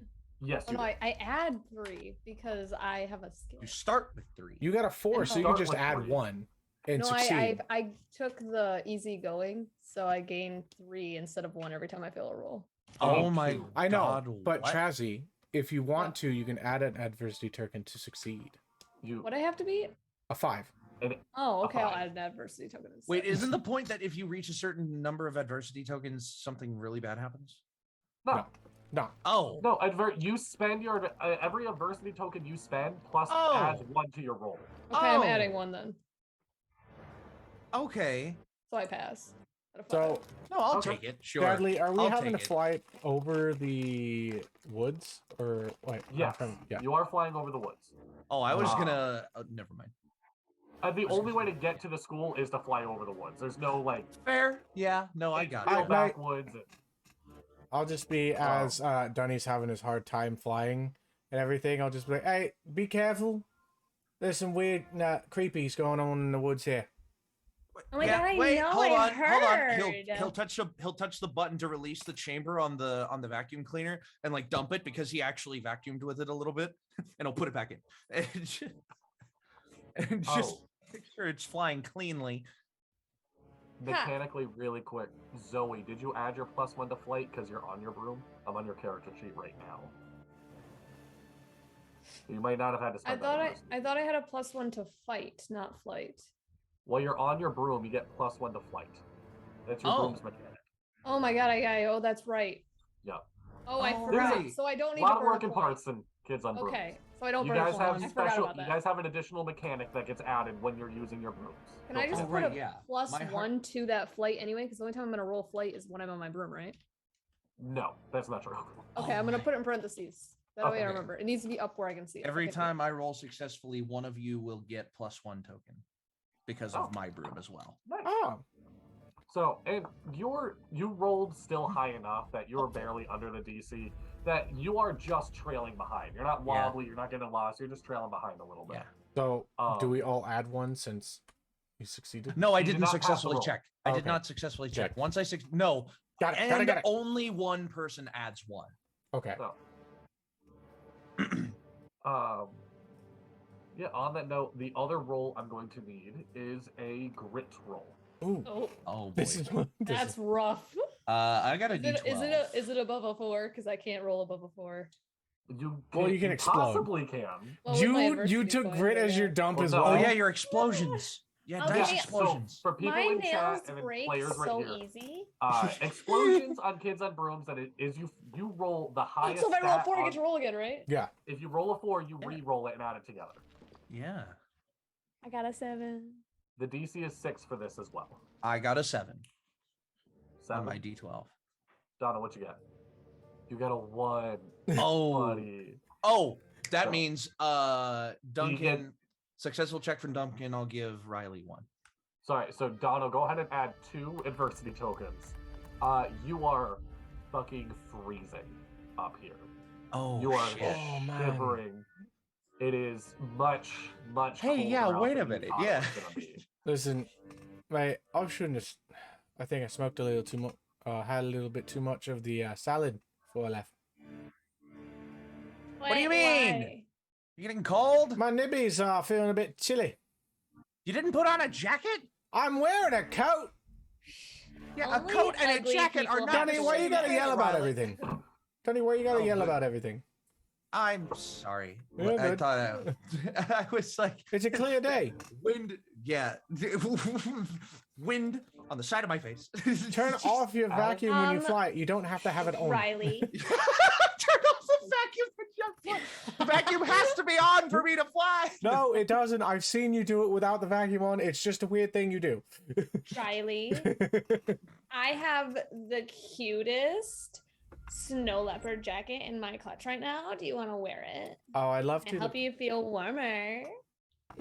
Yes. Oh, You no, do. I add 3 because I have a skill. You start with 3. You got a 4, so you can Start just with add 3. 1 and No, succeed. I took the easy going, so I gain 3 instead of 1 every time I fail a roll. Oh my I know, god. but what? Trazhie, if you want to, you can add an adversity token to succeed. What I have to be? A 5. Oh, okay. I'll 5. add an adversity token instead. Wait, isn't the point that if you reach a certain number of adversity tokens, something really bad happens? No. No. Oh. No, you spend your every adversity token you spend plus adds 1 to your roll. Okay, I'm Oh. adding 1 then. Okay. So I pass. At a 5. So, No, I'll Okay. take it. Sure. Dadley, are we I'll having to take it. fly over the woods or what? Yes. Yeah. You are flying over the woods. Oh, I was Ah. gonna. Never mind. The only way to get to the school is to fly over the woods. There's no like Fair. Yeah. No, I got real it. backwoods. I'll just be as Dunny's having his hard time flying and everything. I'll just be like, hey, be careful. There's some weird creepies going on in the woods here. Oh my god, I Wait, know, hold I on, heard. hold on. He'll touch the button to release the chamber on the vacuum cleaner and dump it because he actually vacuumed with it a little bit, and he'll put it back in and just make sure it's flying cleanly. Mechanically, really quick. Zoe, did you add your +1 to flight because you're on your broom? I'm on your character sheet right now. You might not have had to I spend thought that. I thought I had a +1 to fight, not flight. While you're on your broom, you get +1 to flight. That's your Oh. broom's mechanic. Oh my god, oh, that's right. Yeah. Oh, I Oh, forgot. right. So I don't A need lot to of burn a working point. parts in Kids on Brooms. Okay, so I don't You burn a guys point. have I forgot special. about You that. guys have an additional mechanic that gets added when you're using your brooms. Can I just Oh, put right, a yeah. plus My heart- 1 to that flight anyway? Because the only time I'm gonna roll flight is when I'm on my broom, right? No, that's not true. Okay, Oh I'm gonna my- put it in parentheses. That way I Okay. remember. It needs to be up where I can see it. Every Okay, cool. time I roll successfully, one of you will get +1 token because of Oh. my broom as well. Nice. Oh, So, and you rolled still high enough that you're barely under the DC, that you are just trailing behind. You're not Yeah. wobbly, you're not getting lost, you're just trailing behind a little bit. Yeah. so do Um, we all add one since you succeeded? No, I You did didn't not pass the successfully roll. check. I did Okay. not successfully check. Check. Once I no, Got it. and Got it. only one person adds one. Okay. So, yeah, on that note, the other roll I'm going to need is a grit roll. Ooh, Oh, Oh boy. this is this that's is- rough. I got a Is D12. it above a 4? Because I can't roll above a 4. Well, you can explode. Possibly can. Well, with my you adversity took point, grit but as your yeah. dump Well, as no. well. Oh yeah, your explosions. Yeah, Okay. nice Yeah, explosions. So for people My in nails chat and then break players right so here, easy. explosions on Kids on Brooms, that it is you roll the highest. So if I roll a stat 4, I on- get to roll again, right? Yeah. If you roll a 4, you Yeah. re-roll it and add it together. Yeah. I got a 7. The DC is 6 for this as well. I got a 7 on 7. my D12. Donna, what you got? You got a 1. Oh. Buddy. Oh, that So, means Duncan successful check from Duncan. I'll give Riley 1. Sorry, so Donna, go ahead and add 2 adversity tokens. You are fucking freezing up here. Oh, You are shit. Oh, man. shivering. It is much. Hey, yeah, colder out wait a than you minute, thought it yeah. was gonna be. Listen, I shouldn't have. I think I smoked a little too much. Had a little bit too much of the salad before I left. What do you mean? You getting cold? My nibbies are feeling a bit chilly. You didn't put on a jacket? I'm wearing a coat. Yeah, Only a coat and a ugly jacket are people not have Donnie, the why same you gotta thing, yell about Riley. everything? Donnie, why you gotta Oh, yell good. about everything? I'm sorry. You're I good. thought I was like It's a clear day. wind. Yeah, wind on the side of my face. Turn off your vacuum when you Um, fly. You don't have to have it on. Riley. Turn off the vacuum when you fly. The vacuum has to be on for me to fly. No, it doesn't. I've seen you do it without the vacuum on. It's just a weird thing you do. Riley. I have the cutest snow leopard jacket in my clutch right now. Do you want to wear it? Oh, I love And to. help you feel warmer.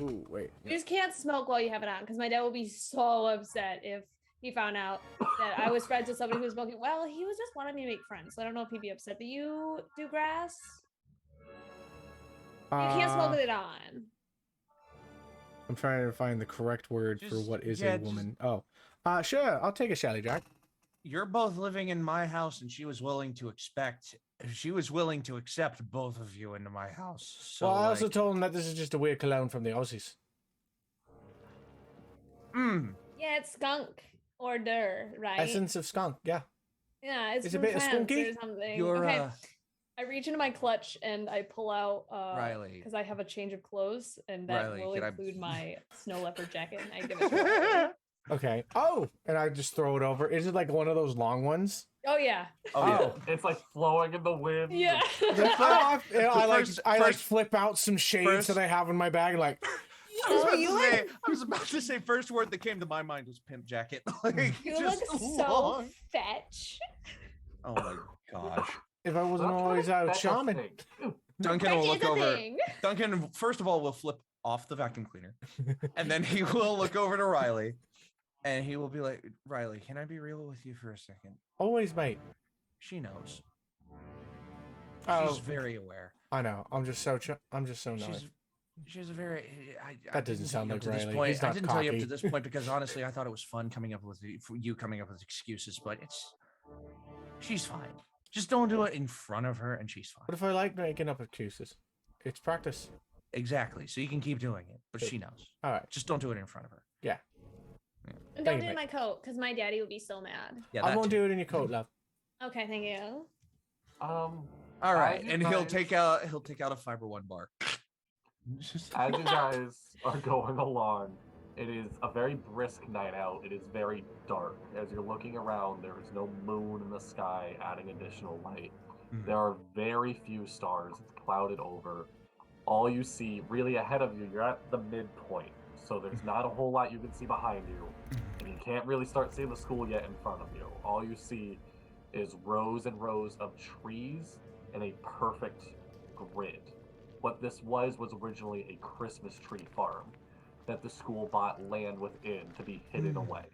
Ooh, wait. You just can't smoke while you have it on because my dad would be so upset if he found out that I was friends with somebody who was smoking. Well, he was just wanting me to make friends. So I don't know if he'd be upset that you do grass. You can't smoke with it on. I'm trying to find the correct word for Just- what is yeah, a woman. Oh, sure. I'll take a Shelly Jack. You're both living in my house, and she was willing to accept both of you into my house. So Well, I also like, told him that this is just a weird cologne from the Aussies. Yeah, it's skunk or dir, right? Essence of skunk. Yeah. Yeah, it's It's a from bit of France skunky. or something. you're Okay, I reach into my clutch and I pull out Riley. because I have a change of clothes and that Riley, will can I- include my snow leopard jacket and I give it to her. Okay. Oh, and I just throw it over. Is it like one of those long ones? Oh yeah. Oh, yeah. Oh. It's like flowing in the wind. Yeah. I like First- flip out some shades first- that I have in my bag, like Oh, you look, I was about to say first word that came to my mind was pimp jacket. Like, you look just so long. fetch. Oh my gosh. if I wasn't Stop trying always to out fetch a charming. thing. Duncan Fetch will is look a over. thing. Duncan, first of all, will flip off the vacuum cleaner, and then he will look over to Riley, and he will be like, "Riley, can I be real with you for a second?" Always, mate. She knows. Oh, She's very aware. I know. I'm just so nice. She's a very. That doesn't sound like to this Riley. point. He's I not didn't tell you up to cocky. this point because honestly, I thought it was fun coming up with you coming up with excuses. But she's fine. Just don't do it in front of her, and she's fine. What if I like making up excuses? It's practice. Exactly. So you can keep doing it, but Good. she knows. All right. Just don't do it in front of her. Yeah. And Thank don't you, do it in mate. my coat because my daddy would be so mad. Yeah, I that won't too. do it in your coat, love. Okay, thank you. All right, you and he'll guys- take out a fiber one bar. As you guys are going along, it is a very brisk night out. It is very dark. As you're looking around, there is no moon in the sky adding additional light. There are very few stars. It's clouded over. All you see really ahead of you, you're at the midpoint. So there's not a whole lot you can see behind you. And you can't really start seeing the school yet in front of you. All you see is rows and rows of trees and a perfect grid. What this was originally a Christmas tree farm that the school bought land within to be hidden away.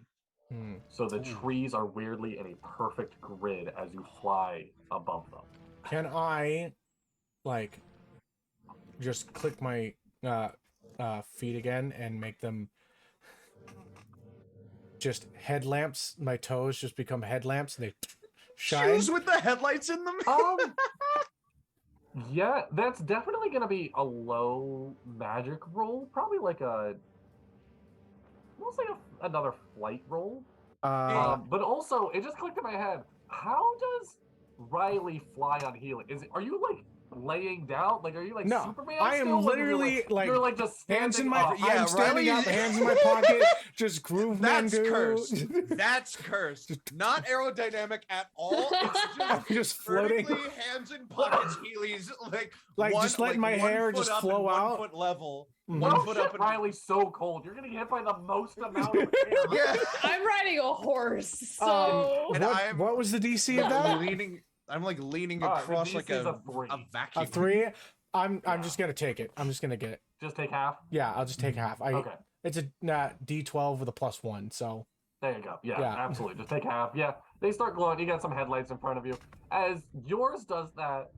So the trees are weirdly in a perfect grid as you fly above them. Can I, like, just click my feet again and make them just headlamps? My toes just become headlamps and they shine. Shoes with the headlights in them. Yeah, that's definitely going to be a low magic roll. Probably like almost like another flight roll. But also, it just clicked in my head. How does Riley fly on healing? Are you like laying down? Like, are you like No, Superman? I am still? literally like you're like just hands in standing my up. I'm standing Riley- up, hands in my pocket, just groove man. That's cursed. That's cursed. Not aerodynamic at all. I'm It's just floating. vertically, hands in pockets, Heelys, Like, one, just letting my 1 hair foot just up flow and out. 1 foot level. Mhm. 1 Oh foot shit, up and Riley's so cold. You're gonna get hit by the most amount of air. yeah. I'm riding a horse, so And what was the DC of that? I'm like leaning The across DC like is a a 3. vacuum. A 3. I'm just gonna take it. I'm just gonna get it. Just take half. Yeah, I'll just take half. Okay. It's a D12 with a +1, so There you go. Yeah, Yeah. absolutely. Just take half. Yeah, they start glowing. You got some headlights in front of you. As yours does that,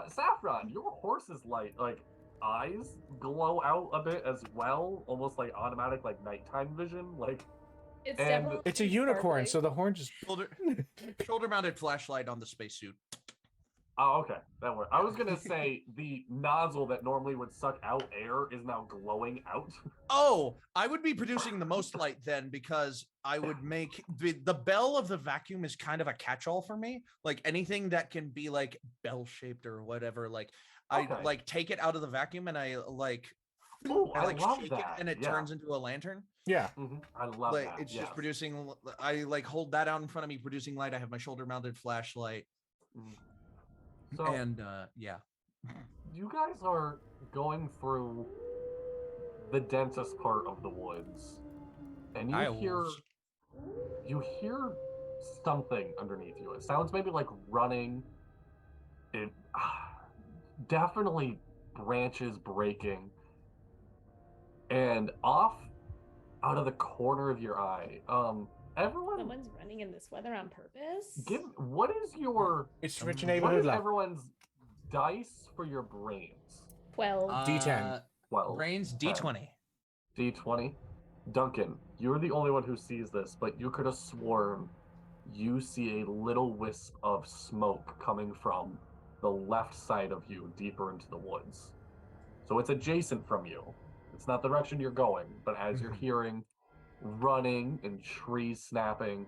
Saffron, your horse's light, like eyes glow out a bit as well, almost like automatic, like nighttime vision. Like, it's And- definitely it's a unicorn, sparkly. so the horn just Shoulder-mounted flashlight on the spacesuit. oh, okay, that worked. I was gonna say the nozzle that normally would suck out air is now glowing out. Oh, I would be producing the most light then because I would make the bell of the vacuum is kind of a catch-all for me. Like anything that can be like bell-shaped or whatever. Like I Okay. like take it out of the vacuum and I like Ooh, I I like love shake that. it and it Yeah. turns into a lantern. yeah. I love Like that. it's yes. just producing. I like hold that out in front of me, producing light. I have my shoulder-mounted flashlight, Mhm. So and yeah. you guys are going through the densest part of the woods, and you hear something underneath you. It sounds maybe like running. It definitely branches breaking, and off out of the corner of your eye, everyone, Someone's running in this weather on purpose. what is your It's rich what neighborhood is love. everyone's dice for your brains? 12. D10. Well, Brains 10. D20. D20. Duncan, you're the only one who sees this, but you could have sworn you see a little wisp of smoke coming from the left side of you, deeper into the woods. So it's adjacent from you. It's not the direction you're going, but as you're hearing running and trees snapping,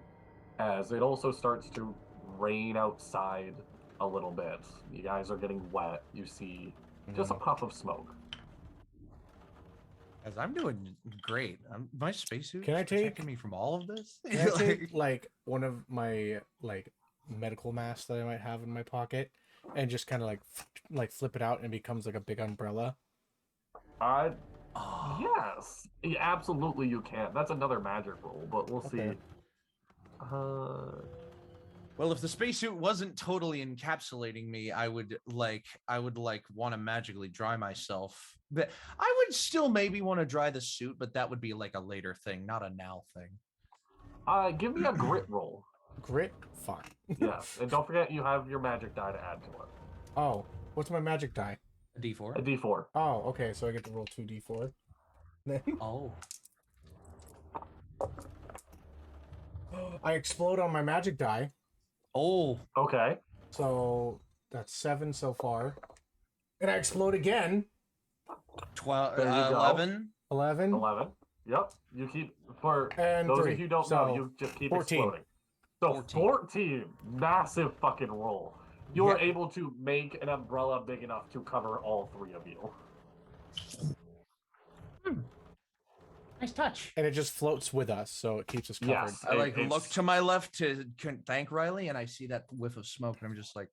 as it also starts to rain outside a little bit. You guys are getting wet. You see just a puff of smoke. As I'm doing great. My spacesuit Can I is protecting take- me from all of this. Can I take like one of my like medical masks that I might have in my pocket and just kind of like flip it out and it becomes like a big umbrella? Oh. Yes, yeah, absolutely you can. That's another magic roll, but we'll see. Okay. Well, if the spacesuit wasn't totally encapsulating me, I would want to magically dry myself. But I would still maybe want to dry the suit, but that would be like a later thing, not a now thing. Give me a grit roll. Grit? Fine. Yes, and don't forget you have your magic die to add to it. Oh, what's my magic die? A D4. A D4. Oh, okay, so I get to roll 2d4. Oh. I explode on my magic die, Oh. Okay. so that's 7 so far. And I explode again. 12. There you go. 11. 11. 11. Yep. You keep, for And those 3. of you who don't So, know, you just keep 14. exploding. So 14. 14. Massive fucking roll. You are Yeah. able to make an umbrella big enough to cover all three of you. Nice touch. And it just floats with us, so it keeps us covered. Yes. I like It's- look to my left to thank Riley, and I see that whiff of smoke, and I'm just like,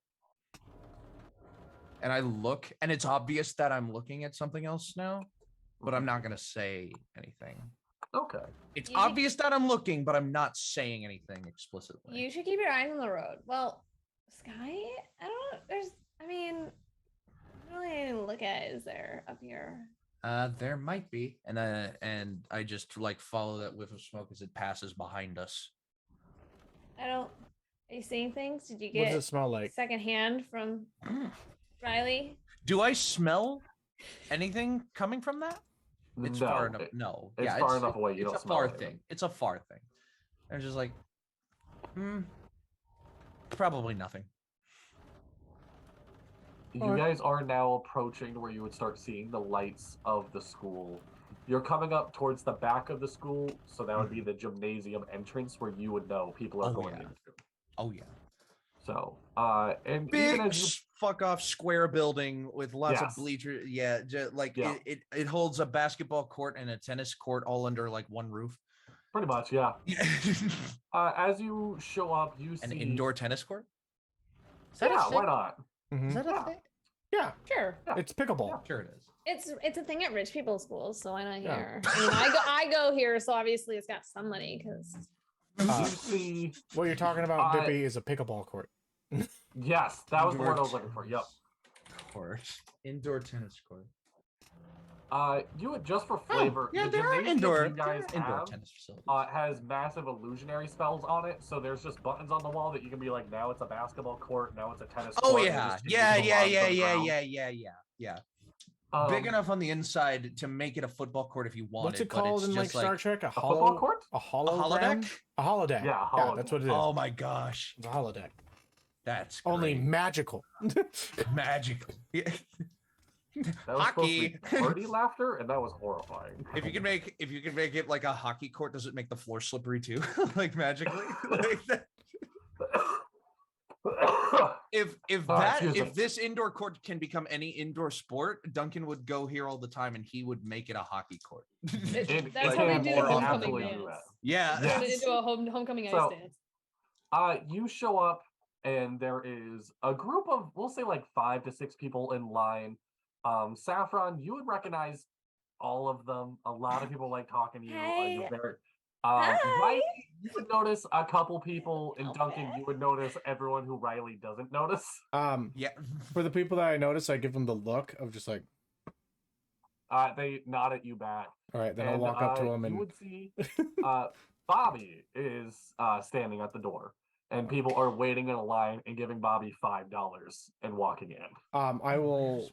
and I look, and it's obvious that I'm looking at something else now, but I'm not gonna say anything. Okay. It's You should- obvious that I'm looking, but I'm not saying anything explicitly. You should keep your eyes on the road. Well, Sky, I mean, really anything to look at, is there up here? There might be, and I just like follow that whiff of smoke as it passes behind us. Are you seeing things? Did you What does get it smell like? secondhand from Riley? Do I smell anything coming from that? It's No, far enough. it- No, it's far enough away, you it's don't a smell far anything. thing. It's a far thing. I'm just like, probably nothing. You Alright. guys are now approaching where you would start seeing the lights of the school. You're coming up towards the back of the school, so that would be the gymnasium entrance where you would know people are Oh, going yeah. into. Oh yeah, So, and big even as you fuck off square building with lots Yes. of bleachers. Yeah, like Yeah. it holds a basketball court and a tennis court all under like one roof. pretty much, yeah. As you show up, you see An indoor tennis court. Is Yeah, a thing? why not? Mhm. Is that a Yeah. thing? Yeah, Sure. it's pickleball. Sure, it is. It's a thing at rich people's schools, so why not Yeah. here? I mean, I go here, so obviously it's got some money because You Uh, see, what you're talking about, Uh, Dippy, is a pickleball court. yes, that was the word I was looking for. Yep. Court. Indoor tennis court. You would just for flavor. yeah, the there are gymnasium indoor, you guys indoor have, tennis facilities. has massive illusionary spells on it, so there's just buttons on the wall that you can be like, now it's a basketball court, now it's a tennis Oh court. and it yeah, just changes yeah, the yeah, lines yeah, on the yeah, ground. yeah. Um, Big enough on the inside to make it a football court if you want What's it but called it's in like just Star Trek? A football hollow court? A a hologram? holodeck. A holodeck. Yeah, a Yeah, that's what it is. Oh my gosh, It's a holodeck. that's Only great. magical. magical. Yeah. That was supposed to be Hockey. party laughter, and that was horrifying. If you can make it like a hockey court, does it make the floor slippery too? Like magically? Like that- if excuse me. if this indoor court can become any indoor sport, Duncan would go here all the time and he would make it a hockey court. that's Like, how they more do the often homecoming absolutely dance. do that. Yeah. Yeah. Turn it into a homecoming So- ice dance. You show up, and there is a group of, we'll say, like 5 to 6 people in line. Saffron, you would recognize all of them. A lot of people like talking to you. Hey. You're very, Hi. Riley, you would notice a couple people, and Duncan, Okay. you would notice everyone who Riley doesn't notice. Yeah. For the people that I notice, I give them the look of just like, They nod at you back. all right, then I'll And, walk up to them you and would see Bobby is standing at the door, and people are waiting in a line and giving Bobby $5 and walking in. I will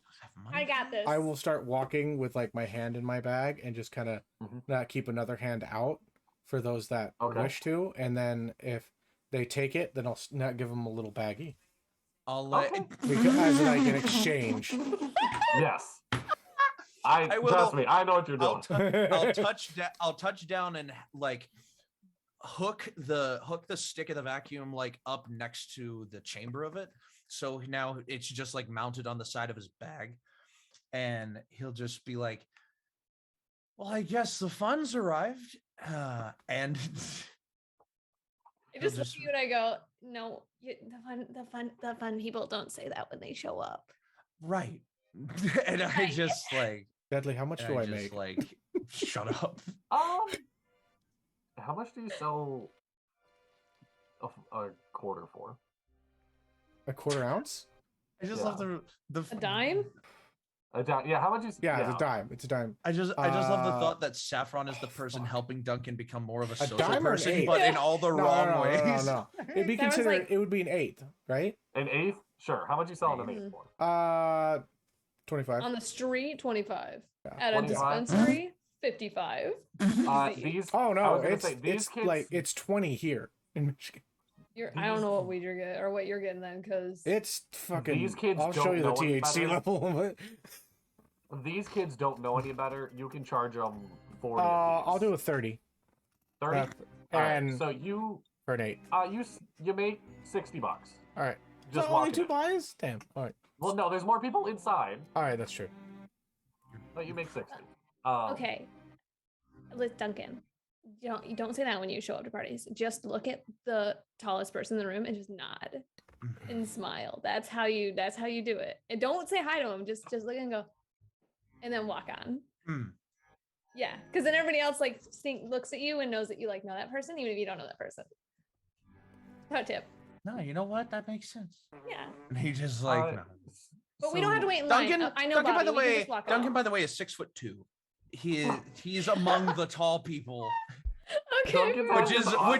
I got this. I will start walking with like my hand in my bag and just kind of Mhm. not keep another hand out for those that Okay. wish to, and then if they take it, then I'll not give them a little baggie I'll let Okay. because as like an exchange. Yes. I will- trust me, I know what you're I'll doing. I'll touch down and like hook the stick of the vacuum like up next to the chamber of it. So now it's just like mounted on the side of his bag. And he'll just be like, well, I guess the funds arrived. And I just he'll look at you and I go, no, the fun people don't say that when they show up. right. And I Right. just like Deadly, how much and do I just make? like shut up. How much do you sell a quarter for? A quarter ounce? I just Yeah. love the A dime? A dime? Yeah, how much is Yeah, it's a dime. It's a dime. I just love the Uh, thought that Saffron is the person fuck. helping Duncan become more of a A social dime or an person, eighth? but in all the wrong no, ways. No. It'd be That was considered. like- it would be an eighth, right? An eighth? Sure. How much you selling an Mhm. eighth for? 25. On the street, 25. Yeah. At a 25? dispensary, 55. Easy. These. Oh I no, was gonna it's say, these it's kids, like it's 20 here in Michigan. I don't know what weed you're getting or what you're getting then, because It's fucking. These kids I'll show don't you the know any THC better. level of it. These kids don't know any better. You can charge them 40. I'll do a 30. 30. Uh, All right, and so you for an 8. you make $60. All right. Just so only walking 2 in. buys? Damn. All right. Well, no, there's more people inside. All right, that's true. No, you make 60. Okay. Duncan, you don't say that when you show up to parties. Just look at the tallest person in the room and just nod and smile. That's how you do it. And don't say hi to him. Just look and go, and then walk on. Yeah, because then everybody else like looks at you and knows that you like know that person, even if you don't know that person. Pro tip. No, you know what? That makes sense. Yeah. And he just like. no. But we don't have to wait in line. Duncan, I know. Duncan, Bobby, by the we can way, just walk Duncan, off. by the way, is 6'2". He's among the tall people, Okay. which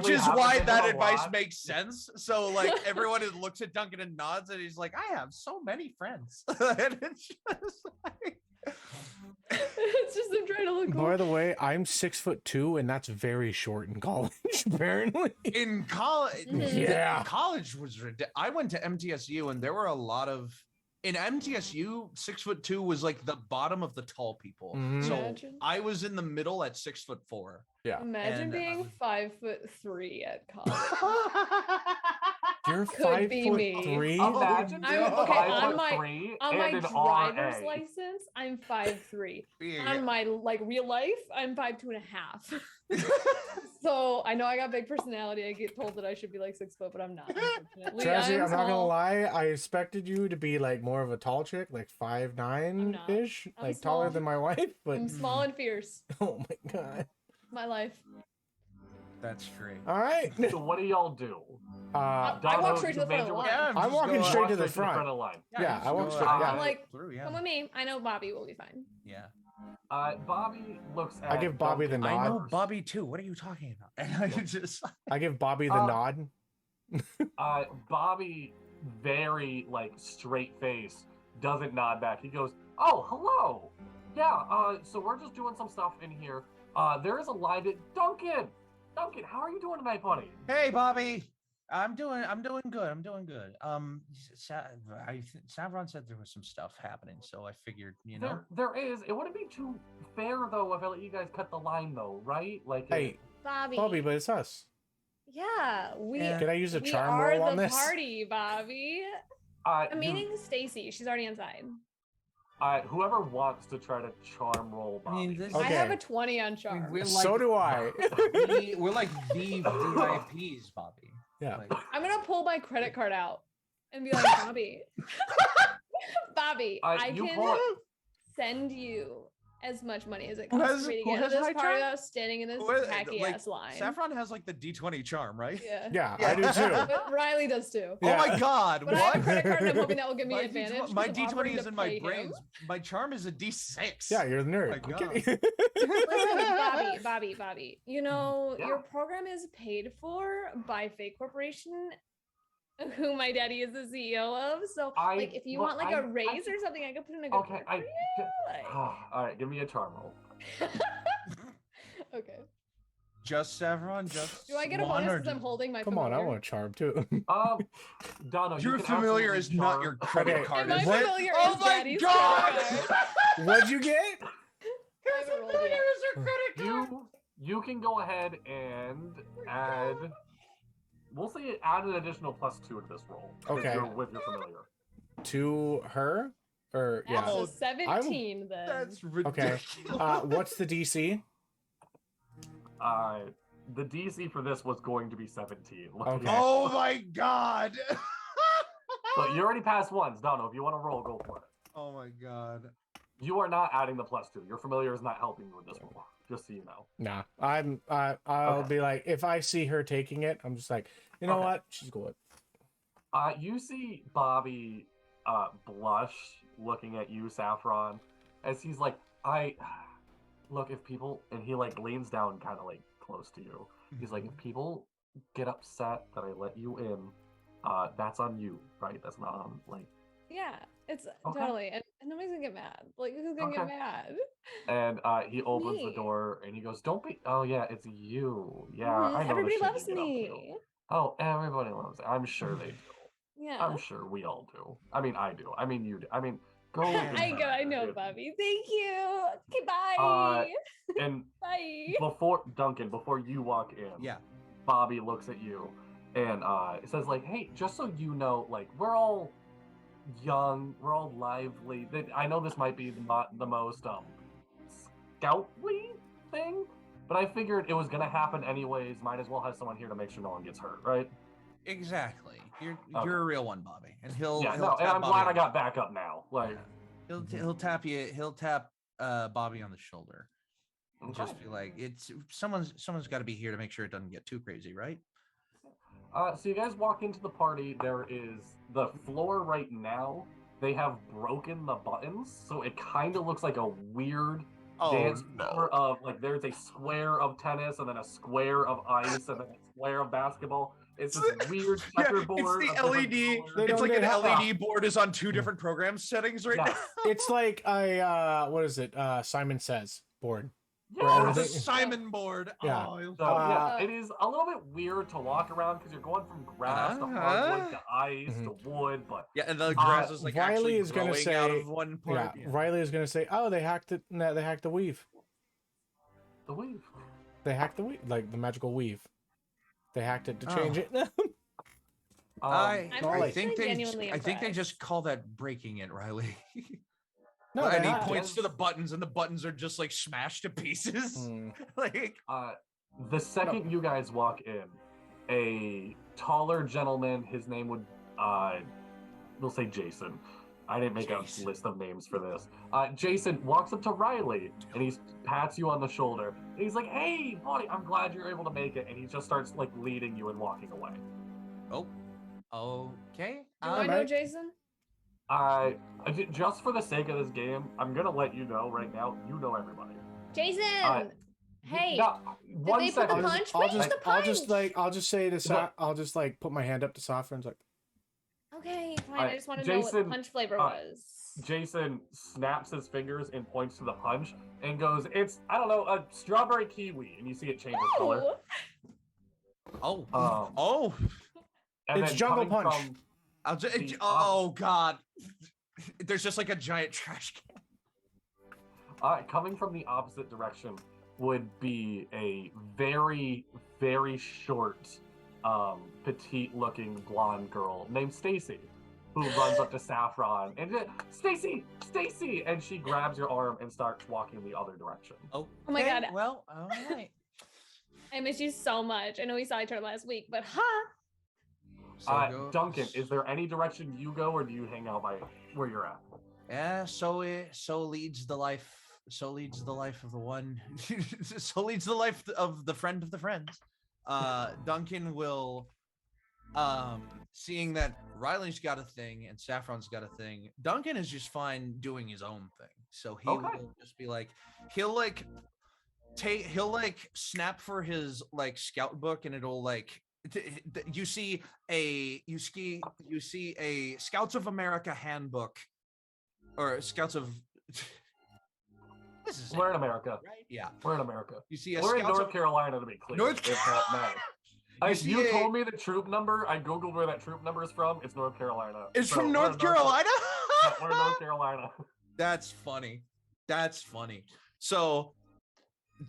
is why that advice makes sense. So like everyone looks at Duncan and nods, and he's like, "I have so many friends," and it's just like. It's just I'm trying to look cool. By the way, I'm 6'2", and that's very short in college, apparently. In college, Yeah. college was ridiculous. I went to MTSU, and there were a lot of. In MTSU, 6'2" was like the bottom of the tall people. So Imagine. I was in the middle at 6'4". Yeah. Imagine And, being 5'3" at college. You're Could be me. 5'3". Imagine I'm- being okay, 5'3" On my and an driver's RA. license, I'm 5'3". Yeah. On my like real life, I'm 5'2.5". So I know I got big personality. I get told that I should be like 6 foot, but I'm not. Unfortunately, Trazhie, I'm I'm not gonna small. lie. I expected you to be like more of a tall chick, like 5'9" ish, I'm like taller small. than my wife. But I'm small and fierce. oh my god! My life. That's great. All right. So what do y'all do? I Dono, walk straight to you the front of made the your- line. Yeah, I'm just walking go- straight Walk to the straight front. of the line. Yeah, just I walk go, straight- yeah. I'm like, through, yeah. come with me. I know Bobby will be fine. Yeah. Bobby looks at I give Bobby the Duncan I know first. Bobby too. What are you talking about? And I just I give Bobby the Uh, nod. Bobby, very like straight face, doesn't nod back. He goes, "Oh, hello. Yeah. So we're just doing some stuff in here. There is a line to Duncan. Duncan, how are you doing tonight, buddy? Hey, Bobby. I'm doing good. I'm doing good. Savron said there was some stuff happening, so I figured, you know. There is. It wouldn't be too fair though if I let you guys cut the line though, right? Like, Hey, Bobby. Bobby, but it's us. Yeah, we Yeah. Can I use a We charm are roll on the this? party, Bobby. I'm meeting Stacy. She's already inside. Whoever wants to try to charm roll I Bobby. mean, this- I have Okay. a 20 on charm. We're So do I. we're like the VIPs, Bobby. Yeah. Like, I'm gonna pull my credit card out and be like, Bobby, Bobby, I you can pull it. send you as much money as it Who costs has- for me to who get to has this high party charm? without standing in this Who has- tacky like, ass line. Saffron has like the D20 charm, right? Yeah. Yeah, Yeah. I do too. But Riley does too. Yeah. Oh my God! But I have a What? credit card and I'm hoping that will give me My advantage. my because I'm D20 offering is to in my pay him. brains. My charm is a D6. Yeah, you're the nerd. My I'm God. kidding. Listen, Bobby, you know, Yeah. your program is paid for by Fake Corporation, who my daddy is the CEO of. So, like, if you want like a raise or something, I could put in a good Okay, word for you. Like- All right, give me a charm roll. okay. Just Saffron. Just. Do I get a one bonus or because I'm just- holding my Come on, I familiar? want a charm too. Dono, you Your can familiar absolutely is not charm- your credit Okay. card. And my is it? familiar Oh is my daddy's God! credit card. What'd you get? I haven't rolled yet. your credit card. You can go ahead and add. We'll say add an additional +2 to this roll. 'cause Okay. You're with your familiar. To her? Or yeah. That's Oh, a 17 then. That's Okay. ridiculous. What's the DC? The DC for this was going to be 17. Look at Okay. that. Oh my God. So you already passed once. Dono, if you want to roll, go for it. Oh my God. You are not adding the +2. Your familiar is not helping you with this roll. Just so you know. Nah. I'll be like, if I see her taking it, I'm just like, you know Okay. what? She's good. You see Bobby blush looking at you, Saffron, as he's like, look, if people, and he like leans down kind of like close to you. He's like, if people get upset that I let you in, that's on you, right? That's not on, like, Yeah, it's Okay. totally. And nobody's gonna get mad. Like, who's gonna get Okay. mad? and he opens the Me. door and he goes, don't be, oh yeah, it's you. Yeah, Mhm, I know the everybody shit you loves get up to." me. Oh, everybody loves it. I'm sure they do. Yeah. I'm sure we all do. I mean, I do. I mean, you do. I mean, go. I know, dude. Bobby. Thank you. Okay, bye. And Bye. Duncan, before you walk in, Yeah. Bobby looks at you and it says like, hey, just so you know, like, we're all young, we're all lively. I know this might be the most scoutly thing, but I figured it was gonna happen anyways. Might as well have someone here to make sure no one gets hurt, right? Exactly. You're Okay. a real one, Bobby, and he'll Yeah, he'll no, and tap I'm Bobby glad I on- got back up now. Like, he'll tap you. He'll tap Bobby on the shoulder. And okay. just be like, it's someone's got to be here to make sure it doesn't get too crazy, right? So you guys walk into the party. There is the floor right now. They have broken the buttons, so it kind of looks like a weird dance floor of like there's a square of tennis and then a square of ice and then a square of basketball. It's this weird checkerboard. it's the of different LED. colors. It's like an have- LED board is on two different program settings right Yes. It's like a what is it? Simon Says board. now. Or Oh, the everything- Simon board. Yeah. Oh, So yeah, it is a little bit weird to walk around because you're going from grass to hardwood to ice to wood, but yeah, and the grass is like Riley actually is gonna growing out say- of one Yeah, part. Riley is gonna say, "Oh, they hacked it. No, they hacked the weave. the weave. They hacked the weave, like the magical weave. They hacked it to change it." I Golly. think actually they genuinely I think they impressed. just call that breaking it, Riley. No, and they he hacked it. points to the buttons, and the buttons are just like smashed to pieces. Mm. Like, The second you guys walk in, a taller gentleman, his name would, we'll say Jason. I didn't make Jason. a list of names for this. Jason walks up to Riley and he pats you on the shoulder. And he's like, "Hey, buddy, I'm glad you're able to make it." And he just starts like leading you and walking away. oh, okay. Do I know mate. Jason? Just for the sake of this game, I'm gonna let you know right now. You know everybody. Jason. Hey. Now, one they put second. the punch? I'll Where's just, the punch? I'll just say this. I'll just like put my hand up to Safra and it's like, Okay, fine. Alright, I just want to know what Jason, the punch flavor was. Jason snaps his fingers and points to the punch and goes, "It's, I don't know, a strawberry kiwi." And you see it change its color. Ooh. Oh, And It's then Jungle coming Punch. from- I'll just, The oh God. There's just like a giant trash can. coming from the opposite direction would be a very, very short, petite-looking blonde girl named Stacy, who runs up to Saffron and Stacy, and she grabs your arm and starts walking the other direction. Oh my God. Well, all right. I miss you so much. I know we saw each other last week, but Duncan, is there any direction you go, or do you hang out by where you're at? Yeah, so leads the life. So leads the life of the one. So leads the life of the friend of the friends. Duncan will, seeing that Riley's got a thing and Saffron's got a thing, Duncan is just fine doing his own thing. So he Okay. will just be like, he'll snap for his like scout book, and it'll like you see a Scouts of America handbook, or Scouts of this is We're in America. right? Yeah. We're in America. You see a We're in Scouts North of Carolina, to be clear. North if that matters. see You a- told me the troop number. I googled where that troop number is from. It's North Carolina. It's So from we're in North Carolina. Yeah, we're in North Carolina. That's funny. That's funny. So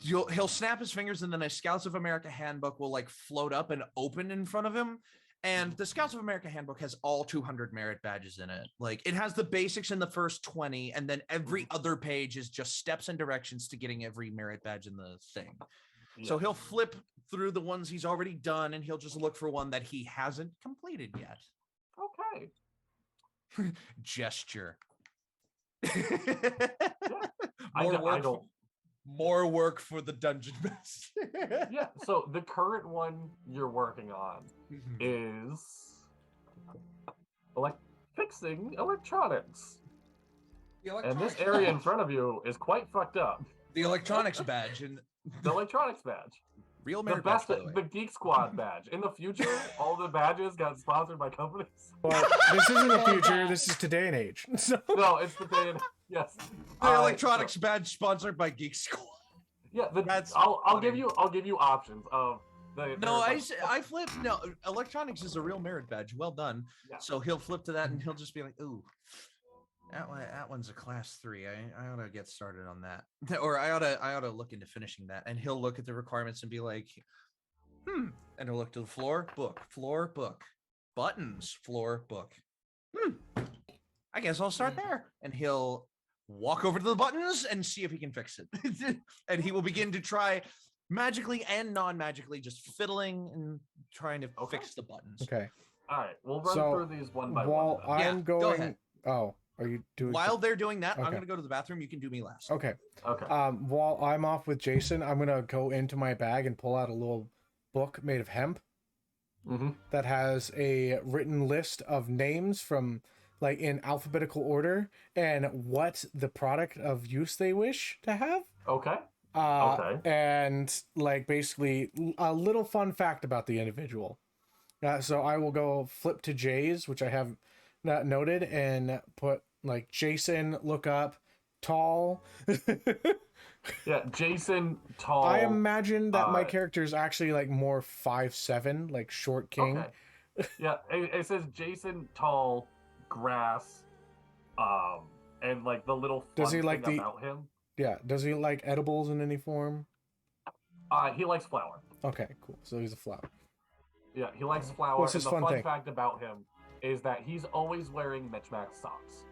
he'll snap his fingers, and then a Scouts of America handbook will like float up and open in front of him. And the Scouts of America handbook has all 200 merit badges in it. Like, it has the basics in the first 20, and then every other page is just steps and directions to getting every merit badge in the thing. So Yeah. he'll flip through the ones he's already done, and he'll just look for one that he hasn't completed yet. Okay. Gesture. More work for the dungeon master. Yeah. So the current one you're working on Mhm. is fixing electronics. And this area in front of you is quite fucked up. The electronics badge and The electronics badge. real The merit best, badge, by the way. the Geek Squad badge. In the future, all the badges got sponsored by companies. "But this isn't the future. This is today and age." So, No, it's the day. Yes. The electronics badge sponsored by Geek Squad. Yeah, That's I'll give funny. you options of the. No, there's, I flip. No, electronics is a real merit badge. Well done. Yeah. So he'll flip to that, and he'll just be like, "Ooh, that one's a class 3. I ought to get started on that, or I ought to look into finishing that." And he'll look at the requirements and be like, and he'll look to the floor book, buttons, floor book. I guess I'll start there. And he'll walk over to the buttons and see if he can fix it. And he will begin to try magically and non-magically, just fiddling and trying to fix the buttons. Okay. All right, we'll run So, through these one by while one. Yeah, I'm go going, ahead. oh, are you doing? While they're doing that, I'm Okay. going to go to the bathroom. You can do me last. Okay. Okay. While I'm off with Jason, I'm gonna go into my bag and pull out a little book made of hemp Mm-hmm. that has a written list of names from like in alphabetical order and what the product of use they wish to have. Okay. Okay. And like basically a little fun fact about the individual. So I will go flip to Jay's, which I have not noted, and put like Jason, look up, tall. Yeah, Jason, tall. I imagine that my character is actually like more 5'7", like short king. Okay. Yeah, it says Jason, tall, grass, and like the little fun Does he like thing the- about him. Yeah. Does he like edibles in any form? He likes flour. Okay, cool. So he's a flower. Yeah, he likes flour. What's and his the fun fun thing? fact about him is that he's always wearing mismatched socks,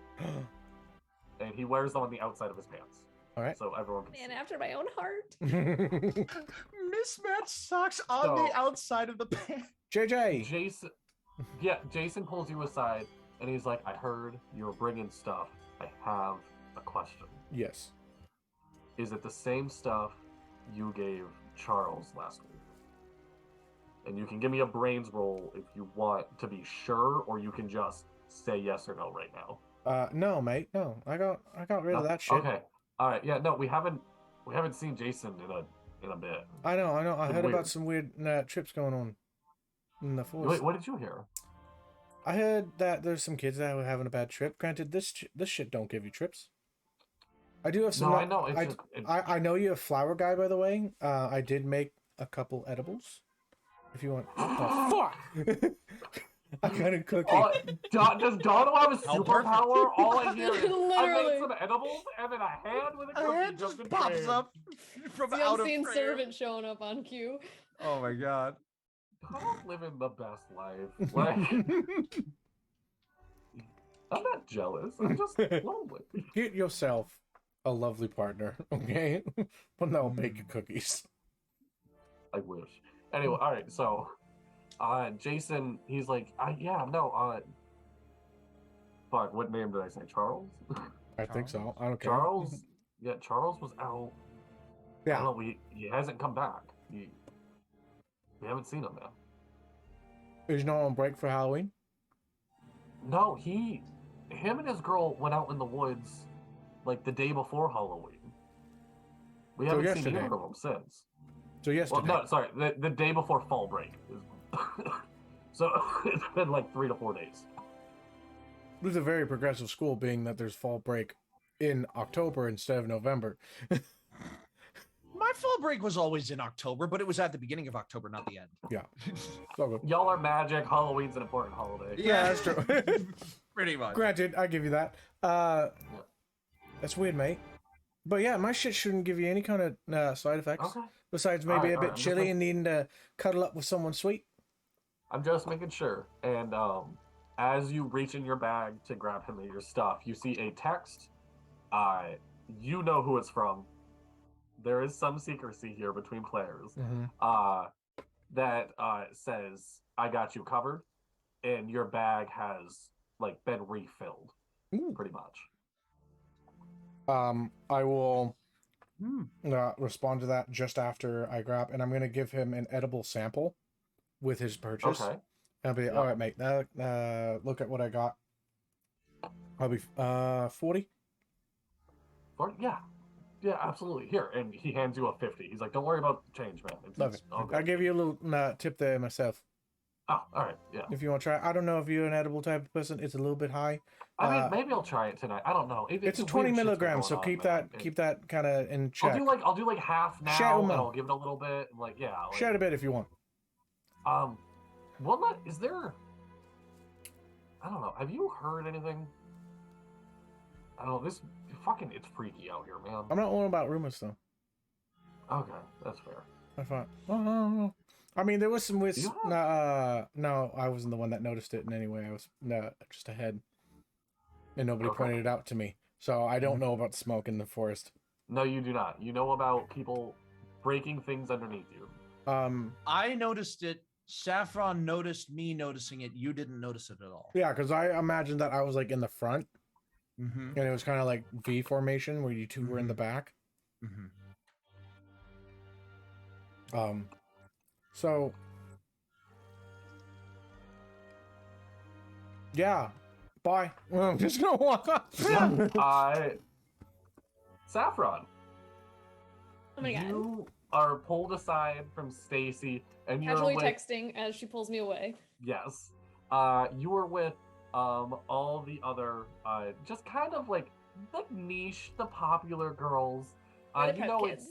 and he wears them on the outside of his pants. All right. So everyone can Man see. after my own heart. Mismatched socks on So- the outside of the pants. JJ. Jason, yeah, Jason pulls you aside, and he's like, "I heard you were bringing stuff. I have a question. Yes. Is it the same stuff you gave Charles last week? And you can give me a brains roll if you want to be sure, or you can just say yes or no right now. No, mate. No, I got rid of No? that shit. Okay. All right. Yeah. No, we haven't seen Jason in a bit. I know. I Been heard weird. about some weird trips going on in the forest. Wait, what did you hear? I heard that there's some kids that were having a bad trip. Granted, this shit don't give you trips. I do have some. No, I know. It's I, just, I know you're a flower guy, by the way. I did make a couple edibles. If you want. Oh, fuck! I got a cookie. Does Dono have a How perfect. superpower? All I hear is I Literally. made some edibles, and then a hand with a cookie A hand just just pops appeared. up from The out of unseen frame. servant showing up on cue. Oh my god. Dono's living the best life. Like, I'm not jealous. I'm just lonely. Get yourself a lovely partner, okay? But no, bake your cookies. I wish. Anyway, all right. So, Jason, he's like, yeah, no, fuck, what name did I say? Charles? I think so. I don't care. Charles? Yeah, Charles was out. I Yeah. don't know, he hasn't come back. We haven't seen him now. Is not on break for Halloween? No, him and his girl went out in the woods like the day before Halloween. We So haven't seen yesterday. either of them since. So yesterday. Well, no, sorry, the day before fall break. So it's been like 3 to 4 days. This is a very progressive school, being that there's fall break in October instead of November. My fall break was always in October, but it was at the beginning of October, not the end. Yeah. So good. Y'all are magic. Halloween's an important holiday. Yeah, that's true. Pretty much. Granted, I give you that. That's weird, mate. But yeah, my shit shouldn't give you any kind of side effects. Okay. Besides maybe Alright, a bit alright, I'm just chilly like- and needing to cuddle up with someone sweet. I'm just making sure. And as you reach in your bag to grab him your stuff, you see a text. You know who it's from. There is some secrecy here between players. That says, "I got you covered," and your bag has like been refilled, Ooh. pretty much. I will respond to that just after I grab, and I'm gonna give him an edible sample with his purchase. Okay. I'll be Yeah. all right, mate. Look at what I got. I'll be 40. Or, yeah, absolutely. Here, and he hands you a 50. He's like, "Don't worry about the change, man. Love It's it. all good." I'll give you a little tip there myself. Oh, all right, yeah. If you want to try, I don't know if you're an edible type of person. It's a little bit high. I mean, maybe I'll try it tonight. I don't know. It's a weird 20 shit's been milligrams, so going keep on, that man. keep that kind of in check. I'll do like half now, Share 'em and out. I'll give it a little bit. And like, yeah. Like, Share it a bit if you want. Is there? I don't know. Have you heard anything? I don't know. It's freaky out here, man. I'm not worried about rumors though. Okay, that's fair. I thought, oh. I mean, there was some weird. Do you No, I wasn't the one that noticed it in any way. I was just ahead, and nobody Okay. pointed it out to me. So I don't know about smoke in the forest. No, you do not. You know about people breaking things underneath you. I noticed it. Saffron noticed me noticing it. You didn't notice it at all. Yeah, because I imagined that I was like in the front, Mm-hmm. and it was kind of like V formation where you two were in the back. Mm-hmm. So yeah, bye. I'm just gonna walk off. Saffron. Oh my god. You are pulled aside from Stacy, and you're Casually with texting as she pulls me away. yes. You were with all the other just kind of like the niche, the popular girls. We're the You prep know kids.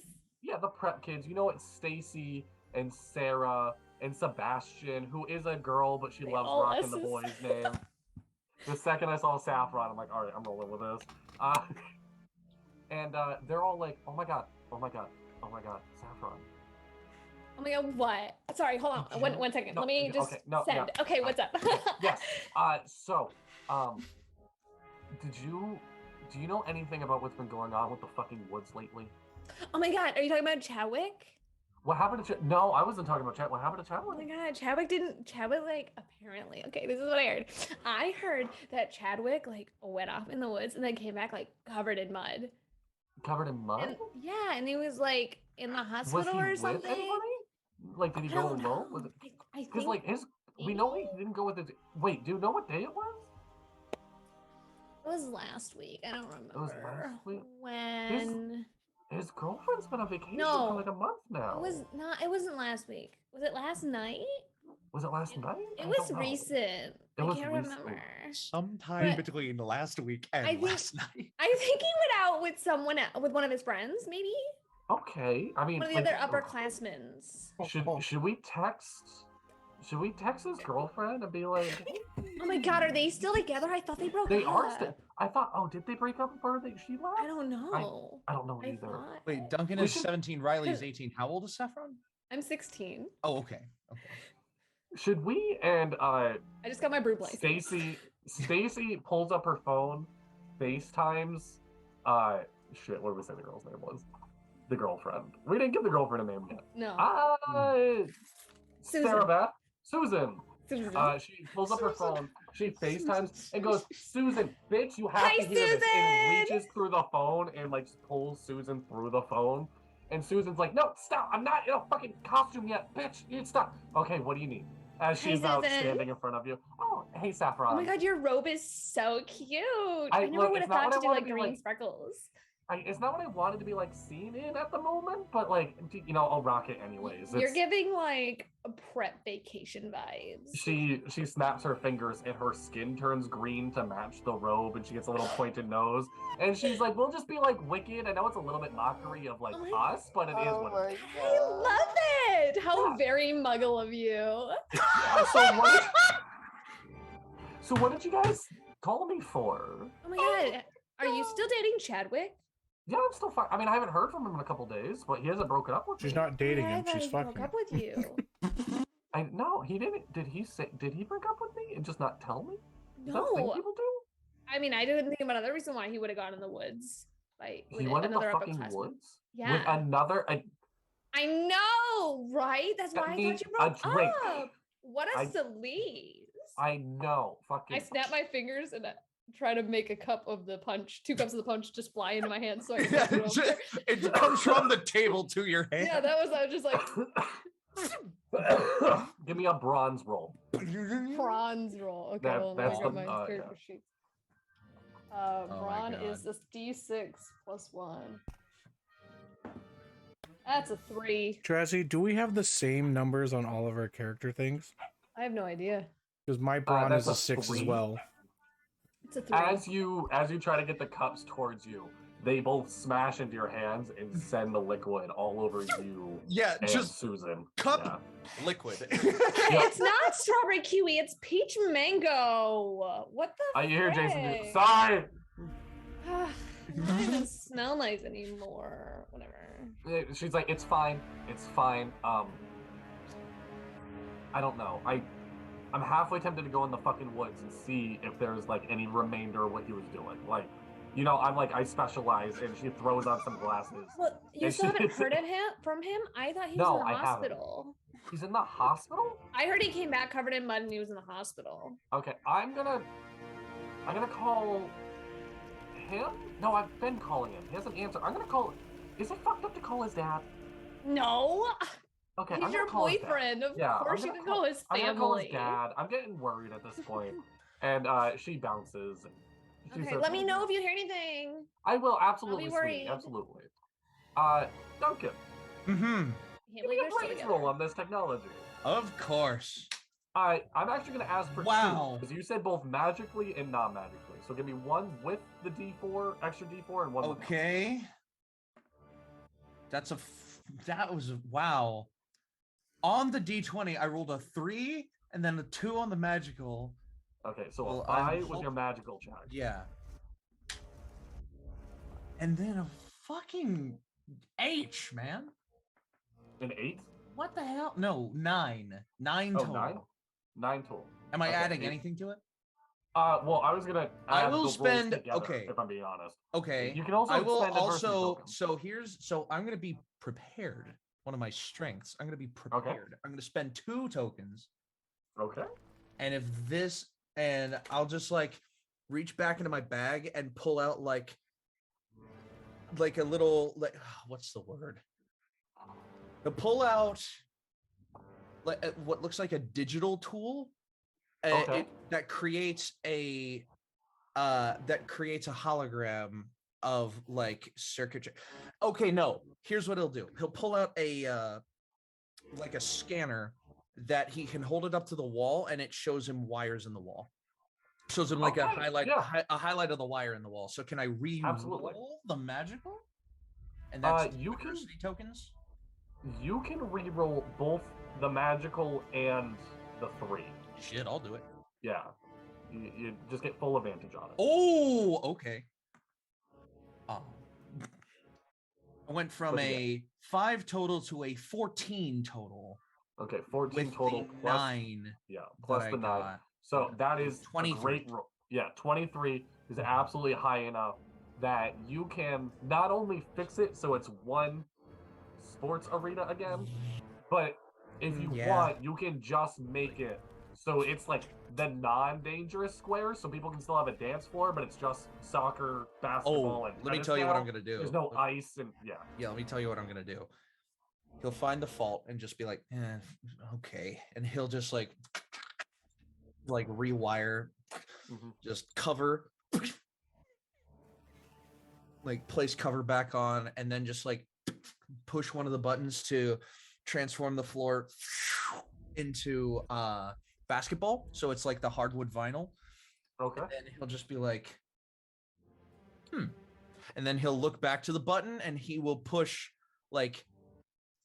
it's the prep kids. You know it's Stacy and Sarah and Sebastian, who is a girl, but she They loves all rocking the S's. boys' name. The second I saw Saffron, I'm like, all right, I'm rolling with this. And they're all like, oh my god, oh my god, oh my god, Saffron. Oh my god, what? Sorry, hold on. One second. No, Let me just okay, no, send. yeah. Okay, what's up? Yes. So, do you know anything about what's been going on with the fucking woods lately? Oh my god, are you talking about Chadwick? What happened to No, I wasn't talking about Chad. What happened to Oh my Chadwick? god, Chadwick like apparently, okay, this is what I heard that Chadwick like went off in the woods and then came back like covered in mud. Covered in mud? And yeah, and he was like in the Was hospital he or with something. anybody? Like, did he I go don't alone? know. I Because think like we know he didn't go with his. Wait, do you know what day it was? it was last week. I don't remember. was last week? When His girlfriend's been on vacation No. for like a month now. it was not. It wasn't last week. Was it last night? Was it last night? It I was don't know. recent. It I was can't recent. remember. Sometime But between last week and I think- last night. I think he went out with someone, with one of his friends, maybe Okay, I mean, one of the like, other upperclassmen. Should we text? Should we text his girlfriend and be like, Oh my god, are they still together? I thought they broke they up. are still? I thought, oh, did they break up before she left? I don't know. I don't know I either. thought. Wait, Duncan We is should- 17, Riley is 18. How old is Saffron? I'm 16. Oh, okay. Okay. Should we and I just got my brew license. Stacy pulls up her phone, FaceTimes. Shit, what did we say the girl's name was? The girlfriend. We didn't give the girlfriend a name yet. No. Susan. Sarah Beth. Susan. Susan. She pulls up her Susan. phone. She FaceTimes and goes, Susan, bitch, you have Hi, to hear this. And Susan! reaches through the phone and like pulls Susan through the phone. And Susan's like, no, stop. I'm not in a fucking costume yet, bitch. You stop. Okay, what do you need? As Hi, she's out Susan. standing in front of you. Oh, hey, Saffron. Oh my god, your robe is so cute. I never look, would it's have not thought what to I do wanted like to be green like. sparkles. It's not what I wanted to be like seen in at the moment, but like, you know, I'll rock it anyways. You're It's- giving like a prep vacation vibes. She snaps her fingers and her skin turns green to match the robe, and she gets a little pointed nose. And she's like, "We'll just be like Wicked." I know it's a little bit mockery of like Oh my- us, but it is what it is. I love it. How Yeah. very muggle of you. So what did you guys call me for? Oh my god. Are you still dating Chadwick? Yeah, I'm still fine. I mean, I haven't heard from him in a couple days, but he hasn't broken up with me. She's not dating I him. thought She's he broke fucking. up with you. No, he didn't. Did he break up with me and just not tell me? Is that a thing No. people do? I mean, I didn't think of another reason why he would have gone in the woods. Like He with went in the another fucking upperclassman. woods Yeah. with another. I know, right? That's That why I means thought you broke a drink. up. What a I- sleaze. I know, fucking. I snap my fingers and I try to make a cup of the punch. 2 cups of the punch just fly into my hand so I can pass it over. It comes from the table to your hand. Yeah, I was just like Give me a bronze roll. bronze roll. Okay, That- well, that's let me grab the- my yeah. character sheet. my Brawn is God. this D6 plus 1. That's a 3. Trazhie, do we have the same numbers on all of our character things? I have no idea. Because my brawn that's is a a 6 as 3. well. It's a 3. As you try to get the cups towards you, they both smash into your hands and send the liquid all over you Yeah, and just Susan. cup Yeah. liquid. It's not strawberry kiwi, it's peach mango. What the I hear Jason. frick? Sorry. It doesn't even smell nice anymore. Whatever. She's like, it's fine. It's fine. I don't know. I'm halfway tempted to go in the fucking woods and see if there's like any remainder of what he was doing. Like, you know, I'm like, I specialize, and she throws on some glasses. Well, you And still haven't she- heard of him from him? I thought he was No, in the I haven't. hospital. He's in the hospital? I heard he came back covered in mud and he was in the hospital. Okay, I'm gonna call him? No, I've been calling him. He hasn't answered. I'm gonna call. Is it fucked up to call his dad? No. Okay, He's I'm your gonna call his dad. boyfriend. Of Yeah, course I'm you gonna can call his I'm gonna call his family. dad. I'm getting worried at this point. And she bounces. And she Okay, says, let me know if you hear anything. I will, absolutely, sweetie, worried. absolutely. Duncan, Mm-hmm. I can't give believe me a they're still brains together. roll on this technology. Of course. I'm actually going to ask for Wow. two, because you said both magically and non-magically. So give me one with the D4, extra D4, and one without. Okay. That was wow. On the D20, I rolled a 3 and then a 2 on the magical. Okay, so Well, a I'm 5 was your magical check. Yeah. And then a fucking H, man. An 8? What the hell? No, 9. 9 Oh, total. 9? 9 total. Am I Okay, adding 8. anything to it? Well, I was gonna. I add will the rolls spend- together, okay. If I'm being honest. Okay. You can also I will spend adversity also tokens. so I'm gonna be prepared. One of my strengths. I'm gonna be prepared. I'm gonna spend 2 tokens. Okay. And if this and I'll just like reach back into my bag and pull out like a little what's the word? To pull out like what looks like a digital tool Okay. that creates a hologram of like circuitry. Okay, no. Here's what he'll do. He'll pull out a like a scanner that he can hold it up to the wall and it shows him wires in the wall. Shows him like a Okay, highlight yeah. a highlight of the wire in the wall. So can I Absolutely. re-roll the magical? And that's You can- diversity tokens? You can reroll both the magical and the 3. Shit, I'll do it. Yeah. You just get full advantage on it. Oh, okay. I went from What'd you a 5 total to a 14 total. Okay, 14 With total the plus 9 yeah, plus that I the 9. got. So that is 23. a great roll. Yeah, 23 is absolutely high enough that you can not only fix it so it's one sports arena again, but if you Yeah. want, you can just make it so it's like the non-dangerous square, so people can still have a dance floor, but it's just soccer, basketball, Oh, and let me tennis tell you what now. I'm gonna do. There's no ice and yeah. Yeah, let me tell you what I'm gonna do. He'll find the fault and just be like, okay, and he'll just like rewire, Mhm. just cover, like place cover back on, and then just like push one of the buttons to transform the floor into basketball. So it's like the hardwood vinyl. Okay. And then he'll just be like, and then he'll look back to the button and he will push like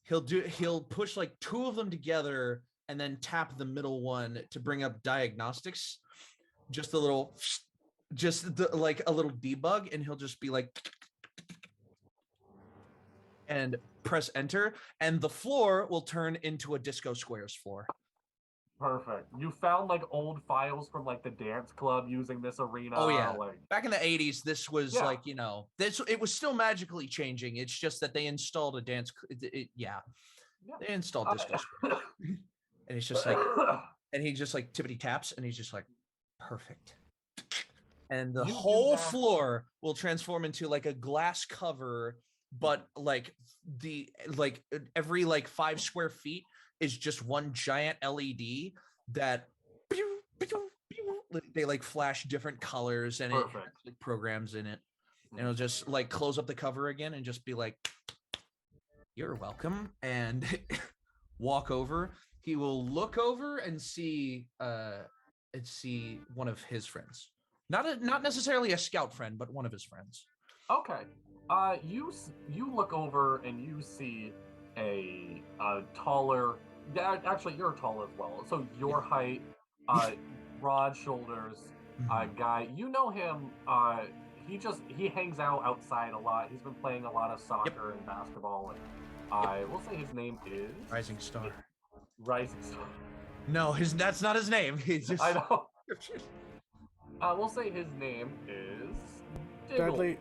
he'll push like 2 of them together and then tap the middle one to bring up diagnostics. Just a little like a little debug, and he'll just be like and press enter, and the floor will turn into a Disco Squares floor. Perfect. You found like old files from like the dance club using this arena. Oh, yeah. Like Back in the 80s, this was Yeah. like, it was still magically changing. It's just that they installed a dance. Yeah. They installed Disco Squares. And it's just like, and he just like tippity taps, and he's just like, perfect. And the You do whole that- floor will transform into like a glass cover, but like every like 5 square feet is just one giant LED that they like flash different colors, and it has Perfect. like programs in it. And it'll just like close up the cover again and just be like, you're welcome, and walk over. He will look over and see one of his friends. Not necessarily a scout friend, but one of his friends. Okay. You look over and you see a taller. Actually, you're tall as well. So your height, broad shoulders, guy. You know him. He hangs out outside a lot. He's been playing a lot of soccer and basketball. And I will say his name is Rising Star. Rising Star. No, that's not his name. He's just. I know. We'll say his name is Diggle. Dadley,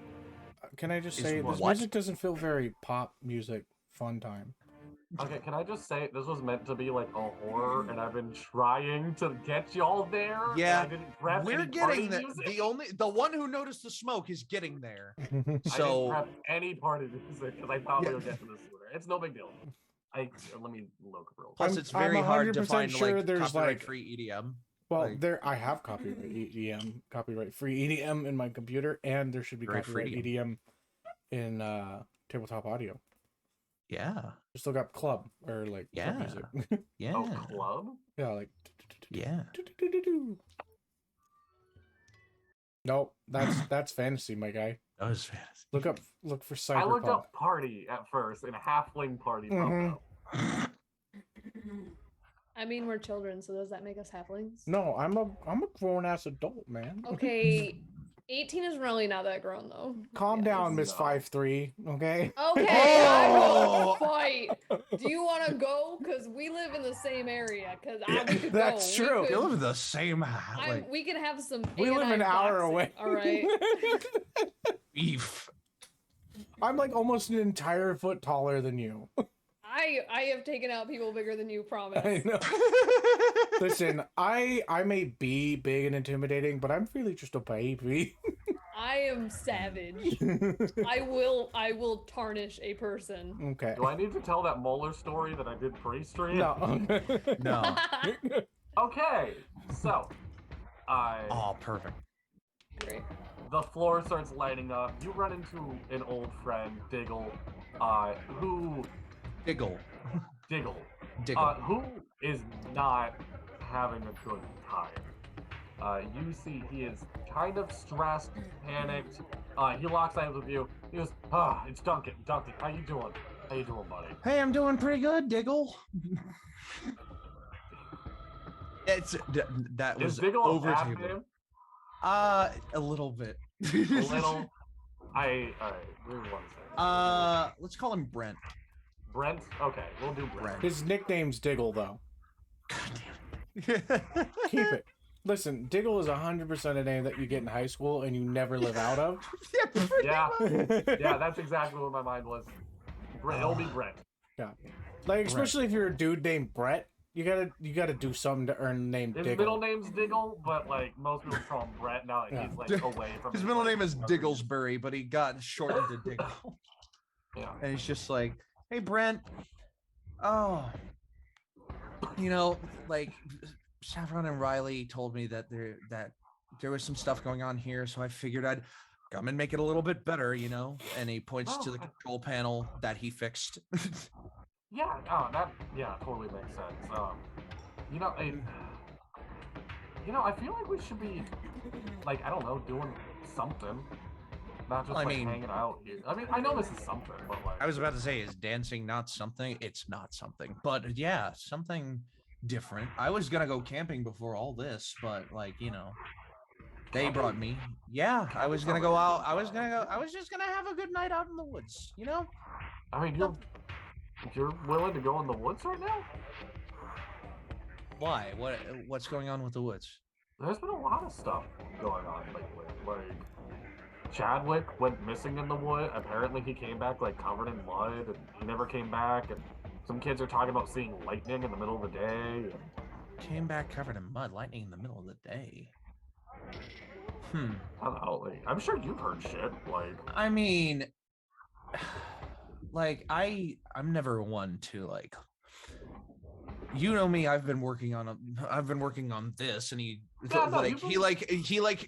can I just Is say this what? music doesn't feel very pop music fun time. Okay, can I just say this was meant to be like a horror, and I've been trying to get y'all there. and Yeah, I didn't prep We're any party getting music. the one who noticed the smoke is getting there. I didn't So prep any party music because I thought Yeah. we would get to this sooner. It's no big deal. Let me look real quick. plus I'm- it's very I'm hard to 100% find sure like there's, like- copyright-free EDM. Well, Like- there I have copyright free EDM in my computer, and there should be Very copyright free. EDM in tabletop audio. Yeah, You still got club or like club Yeah. music. yeah, Oh, club? Yeah, like yeah. Nope, that's fantasy, my guy. That was fantasy. Look for I looked cyberpunk. up party at first, and halfling party popped Mhm. up. I mean, we're children, so does that make us halflings? No, I'm a grown ass adult, man. Okay, 18 is really not that grown though. Calm Yeah, down, it's- Miss No. 5'3", okay? Okay, I Oh! will fight. Do you want to go? Cause we live in the same area. Cause we could That's go. true. We, They could, live in the same we can have some. We live A&I an hour boxing, away. All right. beef. I'm like almost an entire foot taller than you. I have taken out people bigger than you. Promise. I know. Listen, I may be big and intimidating, but I'm really just a baby. I am savage. I will tarnish a person. Okay. Do I need to tell that Molar story that I did pre-stream? No. No. Okay, so Oh, perfect. Great. the floor starts lighting up. You run into an old friend, Diggle, who Diggle. Diggle, Diggle. who is not having a good time. You see he is kind of stressed, panicked. He locks eyes with you. He goes, it's Duncan. Duncan, how you doing? How you doing, buddy? Hey, I'm doing pretty good, Diggle. That Is was Diggle a over bad table. name? A little bit. A little. All right, give me 1 second. Let's call him Brent. Brent? Okay, we'll do Brent. Brent. His nickname's Diggle, though. God damn. Keep it. Listen, Diggle is 100% a name that you get in high school and you never live out of. Yeah, pretty Yeah. much. Yeah, that's exactly what my mind was. It'll be Brent. Like, especially if you're a dude named Brett, you gotta do something to earn the name His Diggle. middle name's Diggle, but like most people call him Brett now that he's like away from His middle like, name is other- Digglesbury, but he got shortened to Diggle. Yeah. And he's just like, hey, Brent. Oh, you know, like Saffron and Riley told me that there was some stuff going on here, so I figured I'd come and make it a little bit better, you know. And he points to the control panel that he fixed. Yeah, that totally makes sense. I feel like we should be like, I don't know, doing something. Not just I like mean- hanging out here. I mean, I know this is something, but like I was about to say, is dancing not something? It's not something, but yeah, something different. I was gonna go camping before all this, but like, you know, they brought me. Yeah, I was gonna go out. I was just gonna have a good night out in the woods, you know? I mean, you're willing to go in the woods right now? Why? What's going on with the woods? There's been a lot of stuff going on lately. Like Chadwick went missing in the wood. Apparently he came back like covered in mud and he never came back, and some kids are talking about seeing lightning in the middle of the day. And Came back covered in mud, lightning in the middle of the day. I don't know, like, I'm sure you've heard shit. Like, I mean, like I'm never one to like. You know me. I've been working on this, and he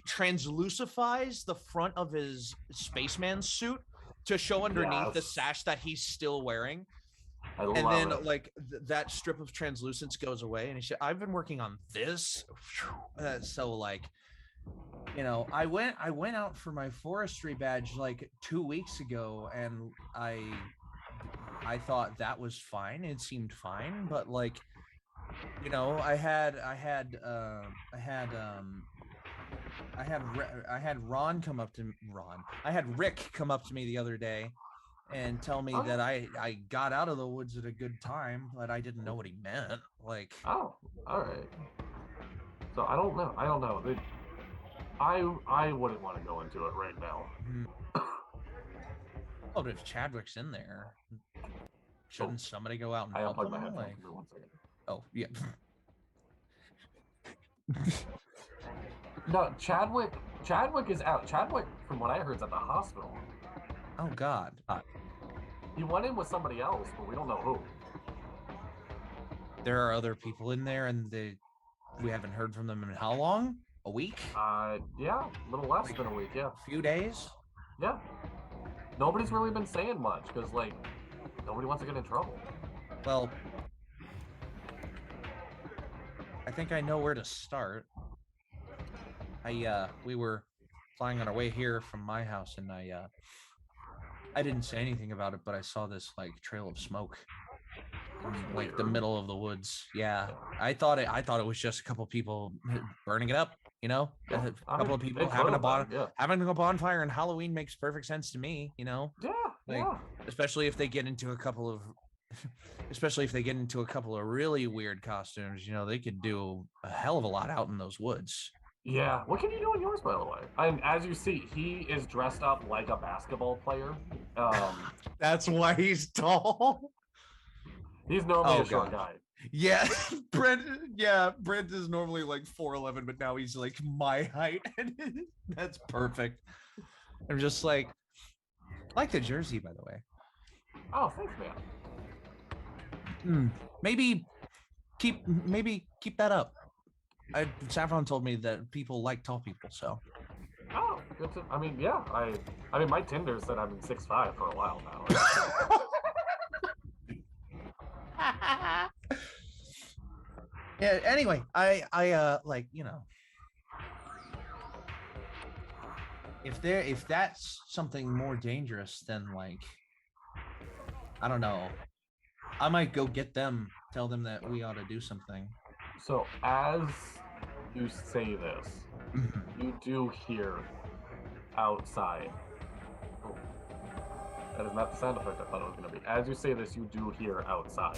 translucifies the front of his spaceman suit to show underneath the Yes. sash that he's still wearing. I And love then it. like that strip of translucence goes away, and he said, "I've been working on this." So like, you know, I went out for my forestry badge like 2 weeks ago, and I thought that was fine. It seemed fine, but like, you know, I had Ron come up to Ron. I had Rick come up to me the other day and tell me that I got out of the woods at a good time, but I didn't know what he meant. Like, Oh, all right. So I don't know. I wouldn't want to go into it right now. Oh, but if Chadwick's in there, shouldn't somebody go out and I help unplugged him? my headphones. Like, Give me 1 second. oh, yeah. No, Chadwick is out. Chadwick, from what I heard, is at the hospital. Oh, God. He went in with somebody else, but we don't know who. There are other people in there, and we haven't heard from them in how long? A week? Yeah, a little less than a week, yeah. A few days? Yeah. Nobody's really been saying much, because, like, nobody wants to get in trouble. Well, I think I know where to start. We were flying on our way here from my house, and I didn't say anything about it, but I saw this like trail of smoke in like the middle of the woods. Yeah, I thought it was just a couple people burning it up. You know, Yeah, a couple of people having a bonfire, and Halloween makes perfect sense to me. You know, Yeah, like yeah. especially if they get into a couple of really weird costumes. You know, they could do a hell of a lot out in those woods. Yeah. What can you do in yours, by the way? And as you see, he is dressed up like a basketball player. That's why he's tall. He's normally a short guy. Yeah, Brent is normally like 4'11", but now he's like my height, and that's perfect. I'm just like the jersey, by the way. Oh, thanks, man. Maybe keep that up. Saffron told me that people like tall people, so. Oh, good to. I mean, yeah. I mean, my Tinder said I'm 6'5" for a while now. Yeah. Anyway, I like, you know, if that's something more dangerous, then like, I don't know, I might go get them, tell them that we ought to do something. So as you say this, you do hear outside. Oh, that is not the sound effect I thought it was going to be. As you say this, you do hear outside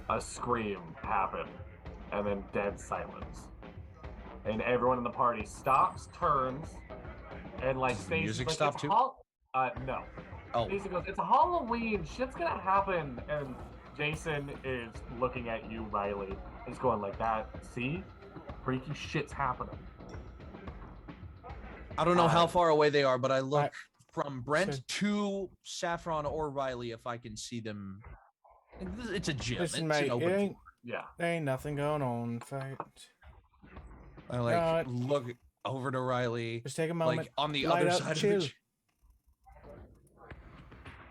a scream happen, and then dead silence. And everyone in the party stops, turns, and like Stacey, music like, stop too? No. Oh. Stacey goes, "It's a Halloween. Shit's gonna happen." And Jason is looking at you, Riley. He's going like that. See, freaky shit's happening. I don't know how far away they are, but I look from Brent to Saffron or Riley if I can see them. It's a gym. Listen, it's mate, an open Yeah. there ain't nothing going on. Fight. I like look over to Riley. Just take a moment. Like on the light other up, side chill.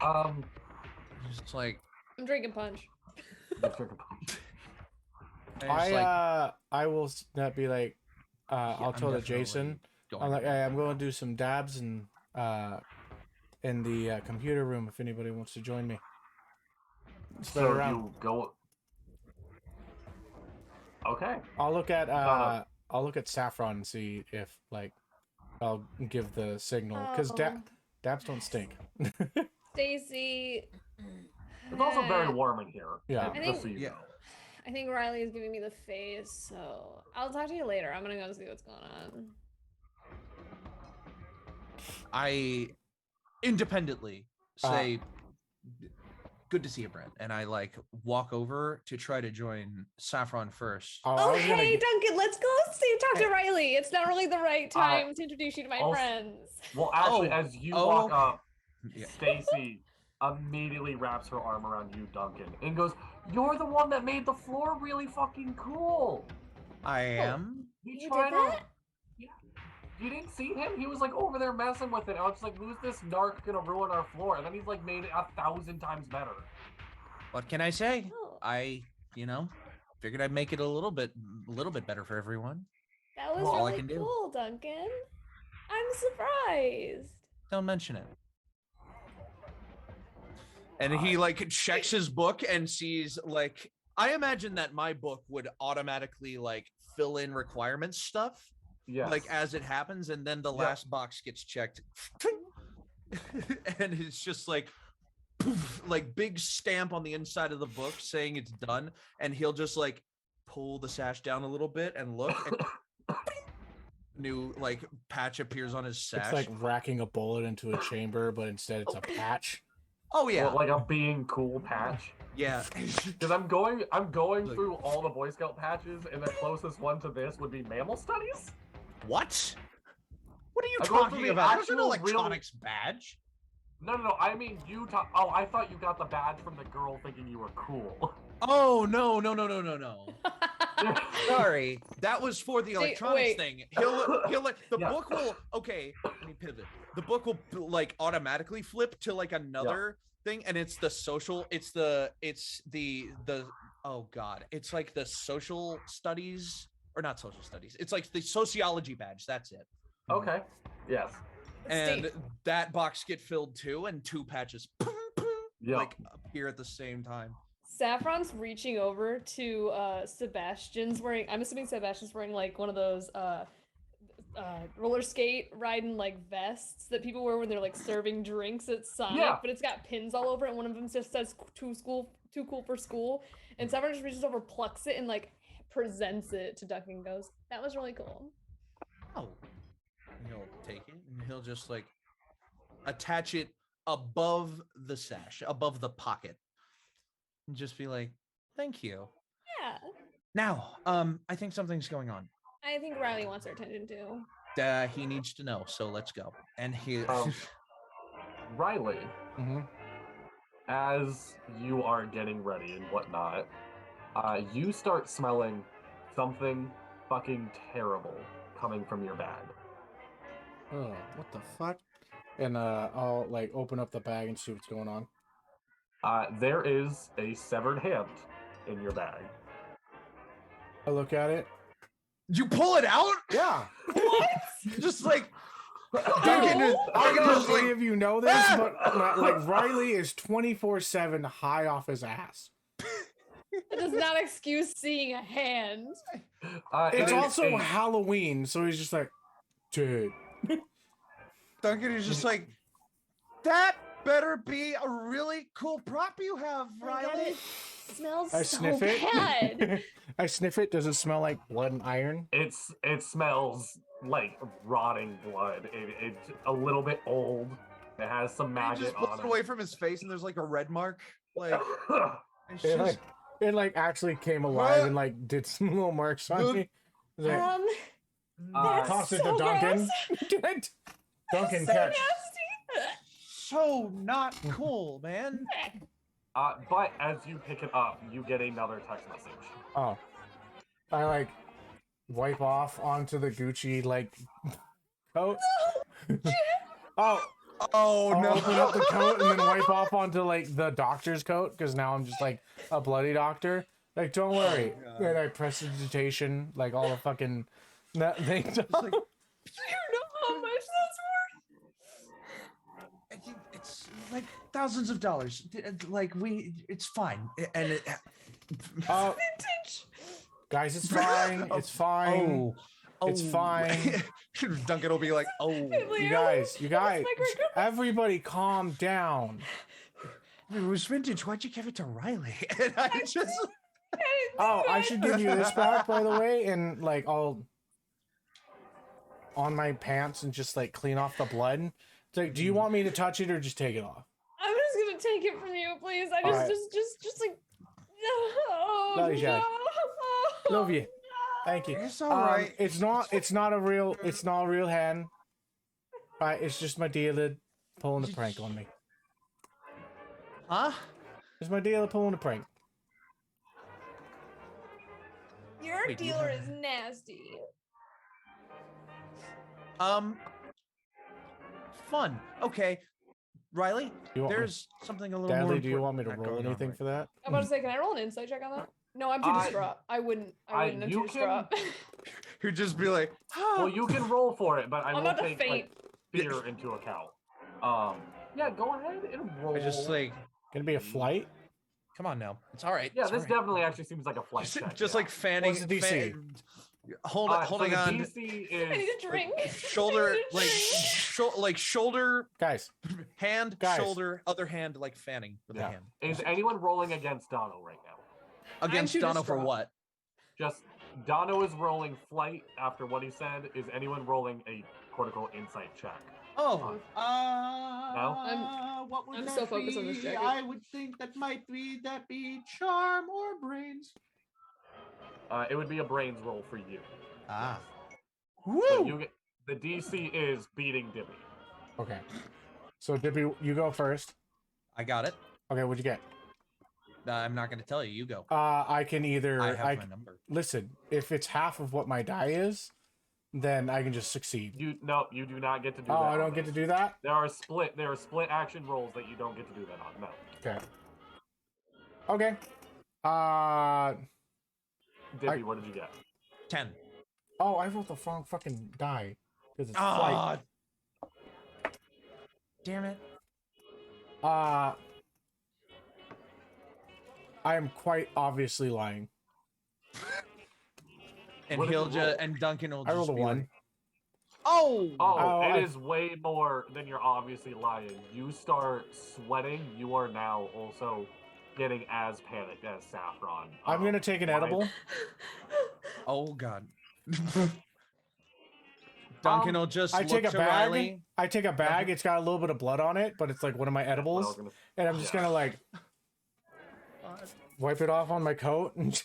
of the just like I'm drinking punch. I will not be like I'll tell the Jason. I'm like, hey, I'm going to do some dabs and in the computer room if anybody wants to join me. So you go. Okay. I'll look at Saffron and see if like I'll give the signal because dabs don't stink. Stacy. It's also very warm in here. Yeah. I think Riley is giving me the face, so I'll talk to you later. I'm gonna go see what's going on. I independently say, good to see you, Brent. And I like walk over to try to join Saffron first. Hey, Duncan, let's go talk to Riley. It's not really the right time to introduce you to my friends. Well, actually, as you walk up, Stacy immediately wraps her arm around you, Duncan, and goes, "You're the one that made the floor really fucking cool." I am. You did that? Yeah. You didn't see him? He was like over there messing with it. I was just like, who's this narc gonna ruin our floor? And then he's like made it 1,000 times better. What can I say? I, figured I'd make it a little bit better for everyone. That was really cool, Duncan. I'm surprised. Don't mention it. And he like checks his book and sees like, I imagine that my book would automatically like fill in requirements stuff. Yeah. Like as it happens, and then the last box gets checked. And it's just like poof, like big stamp on the inside of the book saying it's done. And he'll just like pull the sash down a little bit and look. And new like patch appears on his sash. It's like racking a bullet into a chamber, but instead it's a patch. Oh yeah, Well, like a being cool patch. yeah. Because I'm going through all the Boy Scout patches, and the closest one to this would be mammal studies. What? What are you I'm going for talking the about? There's an actual real- electronics badge. No. I mean, Oh, I thought you got the badge from the girl thinking you were cool. Oh no. Sorry, that was for the See, electronics wait. thing. He'll like the Yeah. book will okay. Let me pivot. The book will like automatically flip to like another thing, and it's the social. It's the oh god. It's like the social studies or not social studies. It's like the sociology badge. That's it. Okay. Yes. And Steve, that box get filled too, and two patches Yeah. like appear at the same time. Saffron's reaching over to Sebastian's wearing. I'm assuming Sebastian's wearing like one of those roller skate riding like vests that people wear when they're like serving drinks at Sonic, Yeah. but it's got pins all over it, and one of them just says too cool for school. And Saffron just reaches over, plucks it, and like presents it to Duck and goes, "That was really cool." Oh. And he'll take it and he'll just like attach it above the sash, above the pocket. And just be like, thank you. Yeah. Now, I think something's going on. I think Riley wants our attention too. He needs to know, so let's go. And he Riley, Mm-hmm. as you are getting ready and whatnot, you start smelling something fucking terrible coming from your bag. Oh, what the fuck? And I'll like open up the bag and see what's going on. There is a severed hand in your bag. I look at it. you pull it out? Yeah. What? Just like Duncan, Duncan I don't know just if any like, of you know this, but like Riley is 24/7 high off his ass. That does not excuse seeing a hand. It's it is also a- Halloween, so he's just like, dude. Duncan is just like, that better be a really cool prop you have, Oh my God, Riley. it smells I so sniff it. bad. I sniff it. Does it smell like blood and iron? It smells like rotting blood. It's a little bit old. It has some He maggot just pulls on it away from his face and there's like a red mark. Like it's It just like actually came alive and like did some little marks on me. It's like, That's toss it so to Duncan. gross. Duncan So catch. nasty. so not cool, man. but as you pick it up, you get another text message. Oh, I like wipe off onto the Gucci like coat. Oh, Oh I'll no. open up the coat and then wipe off onto like the doctor's coat because now I'm just like a bloody doctor. Like, don't worry. God. And I press the digitation, like all the fucking things. It's like, You know how much that's worth? I think it's like thousands of dollars. Like it's fine. And it, Oh, Vintage. guys, it's fine. It's fine. oh, It's fine. Duncan will be like, oh, You guys, everybody calm down. it was vintage. Why'd you give it to Riley? And I just Oh, I should give you this back, by the way, and like I'll on my pants and just like clean off the blood. It's like, do you want me to touch it or just take it off? I'm just gonna take it from you, please. I All right. just like no. Love you, Jack. No. Love you. Thank you. It's all right. It's not a real hand. Right, it's just my dealer pulling a prank on me. Huh? It's my dealer pulling a prank. Your Wait, do you dealer have- is nasty. Fun. Okay, Riley. You want me- There's something a little more. Dadley, do you want me to important roll going on anything right for that? I'm about to say, can I roll an insight check on that? No, I'm too distraught. I wouldn't. I wouldn't. I'm you too distraught. He'd just be like, Well, you can roll for it, but I I'm will about to take faint. like, fear into account. Yeah, go ahead and roll. I just like, Gonna be a flight? come on now. It's all right. Yeah, it's this all right. definitely actually seems like a flight check. Just yeah. like fanning. What's the DC? Holding so the on. DC I need is a drink. Shoulder, I need a drink. like shoulder, Guys, hand, Guys. shoulder, other hand, like fanning with the yeah. hand. Is anyone rolling against Dono right now? Against too Dono for distraught. what? Just Dono is rolling flight after what he said. Is anyone rolling a quizzical insight check? Oh, I'm- what would I'm that so focused on this be? jacket. I would think that be charm or brains. It would be a brains roll for you. Ah. So Woo! you get the DC is beating Dippy. Okay. So Dippy, you go first. I got it. Okay, what'd you get? I'm not going to tell you. You go. I can either I have my number. listen, if it's half of what my die is, then I can just succeed. You do not get to do that. Oh, I on don't get this. to do that? There are split action rolls that you don't get to do that on. No. Okay. Okay. Dippy, what did you get? 10. Oh, I rolled the wrong fucking die. Because it's flight. Damn it. I am quite obviously lying. And What did he'll you roll? just and Duncan will I rolled a just be 1. like, oh! Oh, I- it is way more than you're obviously lying. You start sweating. You are now also getting as panicked as Saffron. I'm gonna take an edible. Oh god. Duncan will just I look take a to bag. Riley. I take a bag. It's got a little bit of blood on it, but it's like one of my edibles, and I'm just yeah. gonna like wipe it off on my coat and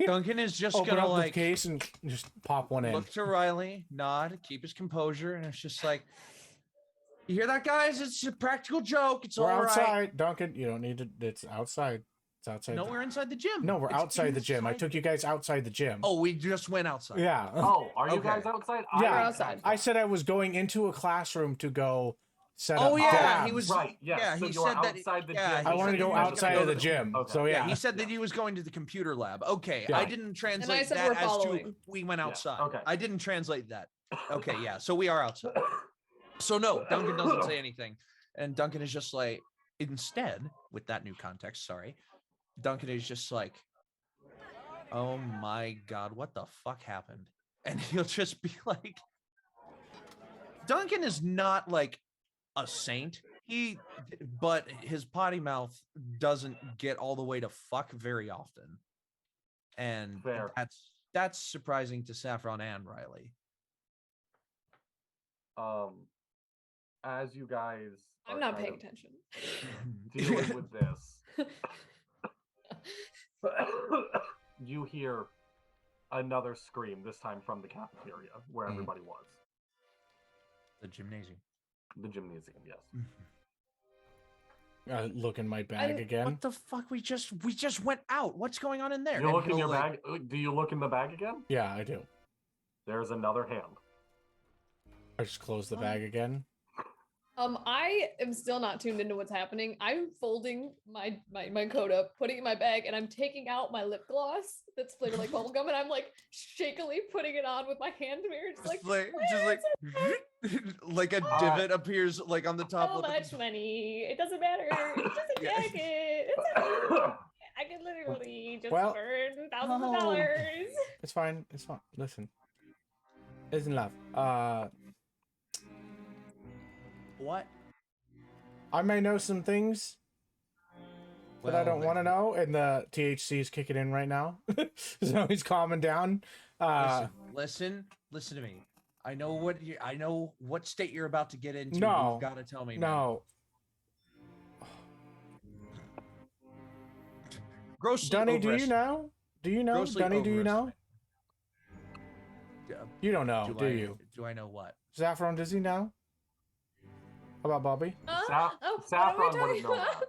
Duncan is just open gonna up the like case and just pop one in. look to Riley, nod, keep his composure, and it's just like, you hear that, guys? It's a practical joke. It's We're all outside, right. Duncan. You don't need to. It's outside. It's outside. No, we're inside the gym. No, we're It's outside the gym. I inside took you guys outside the gym. Oh, we just went outside. Yeah. Oh, are you Okay. guys outside? Yeah. I'm We're outside. I said I was going into a classroom to go set up. Oh yeah, dabs. he was Right, yes, Yeah, so he you're said that. outside the yeah, gym. I he wanted to said go that he was outside gonna of the go to gym. Okay. So Yeah, yeah. he said that he was going to the computer lab. Okay, Yeah. I didn't translate said that we're as to following. we went Yeah, outside. okay. I didn't translate that. Okay, yeah, so we are outside. So no, Duncan doesn't say anything, and Duncan is just like, instead, with that new context, sorry, Duncan is just like, oh my god, what the fuck happened? And he'll just be like, Duncan is not like a saint. But his potty mouth doesn't get all the way to fuck very often, and Fair. that's surprising to Saffron and Riley. As you guys I'm are not kind paying of attention. dealing with this, you hear another scream, this time from the cafeteria where everybody was. The gymnasium. The gymnasium, yes. Look in my bag again. What the fuck? We just went out. What's going on in there? You And look in he'll, your like, bag. Do you look in the bag again? Yeah, I do. There's another hand. I just close the bag again. I am still not tuned into what's happening. I'm folding my coat up, putting it in my bag, and I'm taking out my lip gloss that's flavored like bubblegum, and I'm like shakily putting it on with my hand mirror. It's like, like a divot appears like on the top. So of the- much money. It doesn't matter. It's just a Yeah. jacket. It's okay. I could literally just Well- burn thousands Oh. of dollars. It's fine. It's fine. Listen. Isn't love. What? I may know some things that I don't want to know, and the THC is kicking in right now, so he's calming down. Listen to me. I know what state you're about to get into. No. You've got to tell me. man. No, Grossly Dunny, do you overestimated. know? Do you know, Grossly Dunny? Do you know? overestimated. You don't know, do you? Do I know what? Saffron, does he know about Bobby? Saffron what are we wouldn't know talking that.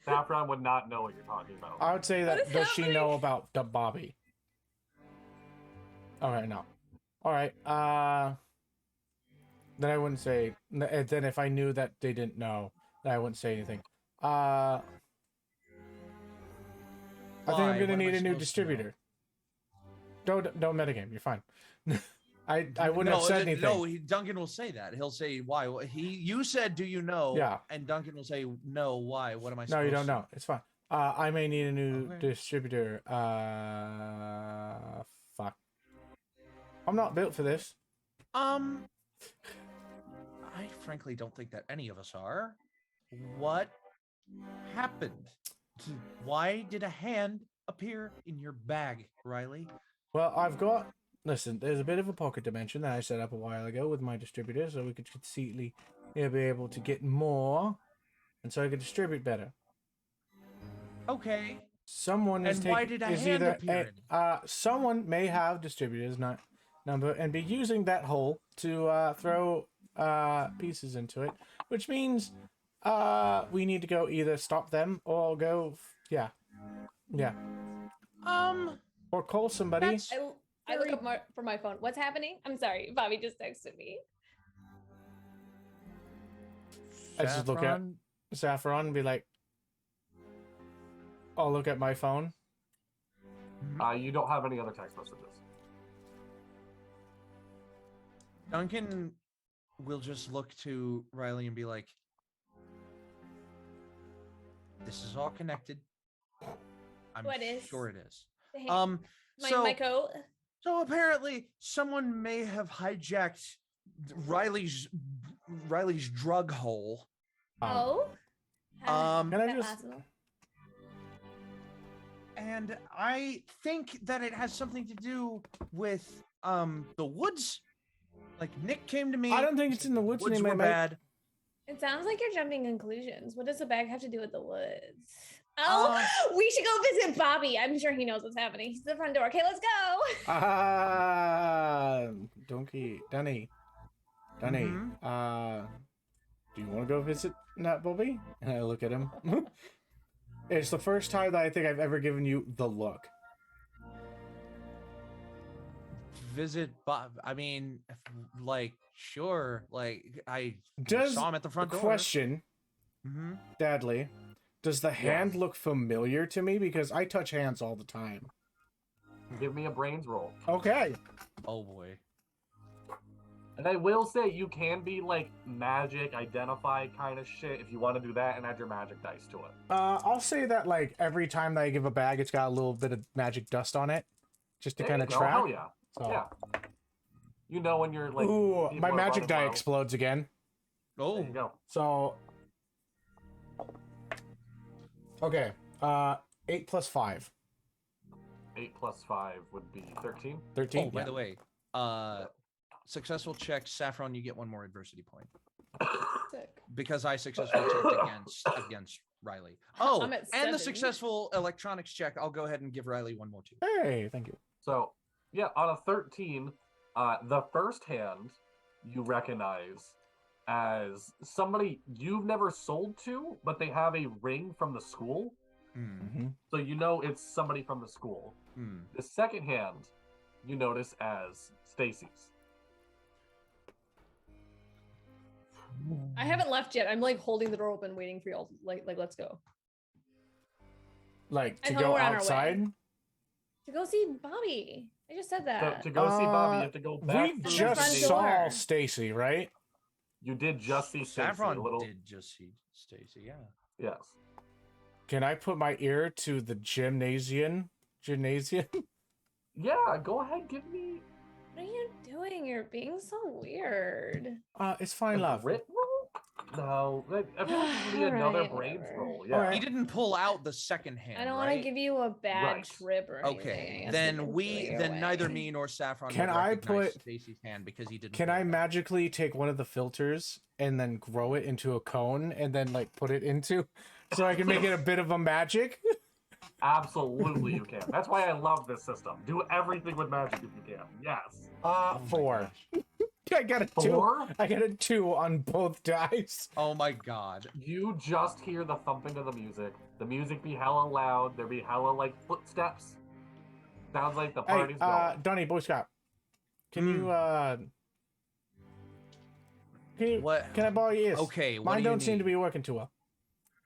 Saffron would not know what you're talking about. I would say What that is does she know happening? about the Bobby? Okay, no. All right. Then I wouldn't say. Then if I knew that they didn't know, then I wouldn't say anything. I think Why? I'm gonna What am I need a new supposed to know? distributor. Don't metagame. You're fine. I wouldn't have said anything. No, Duncan will say that. He'll say why. You said, "Do you know?" Yeah. And Duncan will say, "No, why? What am I?" No, supposed you don't to know. It's fine. I may need a new Okay. distributor. Fuck. I'm not built for this. I frankly don't think that any of us are. What happened? Why did a hand appear in your bag, Riley? Well, I've got. Listen, there's a bit of a pocket dimension that I set up a while ago with my distributor, so we could conceitedly be able to get more, and so I could distribute better. Okay. Someone is And why taking did a is hand either appear someone may have distributors not number and be using that hole to throw pieces into it, which means we need to go either stop them or go yeah. Or call somebody. That's I look up for my phone. What's happening? I'm sorry. Bobby just texted me. I just look at Saffron and be like, I'll look at my phone. You don't have any other text messages. Duncan will just look to Riley and be like, this is all connected. I'm What is? sure it is. My coat. So apparently someone may have hijacked Riley's drug hole. Oh. Can I Is that just- possible? And I think that it has something to do with the woods. Like Nick came to me. I don't think it's in the woods Woods anymore, were mate. bad. It sounds like you're jumping conclusions. What does the bag have to do with the woods? Oh, we should go visit Bobby. I'm sure he knows what's happening. He's at the front door. Okay, let's go. Danny. Mhm. Do you want to go visit Nat Bobby? And I look at him. It's the first time that I think I've ever given you the look. Visit Bob. I mean, like, sure. Like, I Does saw him at the front door. question, Mhm. Dadley, does the hand look familiar to me? Because I touch hands all the time. Give me a brains roll. Okay. Oh boy. And I will say you can be like magic identified kind of shit if you want to do that and add your magic dice to it. I'll say that like every time that I give a bag, it's got a little bit of magic dust on it, just to There kind you of go. track. Hell yeah. So. Yeah. You know when you're like. Ooh, people my are magic running die low. explodes again. Oh. There you go. So. Okay. 8 plus 5. 8 plus 5 would be 13. 13. Oh, by the way, successful check, Saffron, you get one more adversity point Sick. because I successfully checked against Riley. Oh, I'm at and the 7. successful electronics check. I'll go ahead and give Riley one more too. Hey, thank you. So, yeah, on a 13, the first hand you recognize as somebody you've never sold to, but they have a ring from the school. Mm-hmm. So you know it's somebody from the school. The second hand you notice as Stacy's. I haven't left yet. I'm like holding the door open, waiting for y'all. Like let's go. Like I to thought go we're on our way. outside. To go see Bobby. I just said So that. to go see Bobby, you have to go back. We through just front the- saw door. Stacy, right? You did just see Stacy. Saffron A little. did just see Stacy, yeah. Yes. Can I put my ear to the gymnasium? Yeah, go ahead. Give me What are you doing? You're being so weird. It's fine, a love. grit roll. No, I feel like you need another Alright, brains whatever. roll. Yeah. Alright. He didn't pull out the second hand. I don't want right? to give you a bad Right. trip or anything. Okay, I guess then can we throw you then away. neither me nor Saffron Can would I recognize put- Stacy's hand because he didn't. Can pull I it out. magically take one of the filters and then grow it into a cone and then like put it into so I can make it a bit of a magic? Absolutely, you can. That's why I love this system. Do everything with magic if you can. Yes. Oh my 4. gosh. I got a 2. 4. I got a 2 on both dice. Oh my god. You just hear the thumping of the music. The music be hella loud. There be hella like footsteps. Sounds like the Hey, party's going. Donnie, Boy Scout. Can you What? can I borrow your ears? Okay, what Mine do you don't seem to need? be working too well.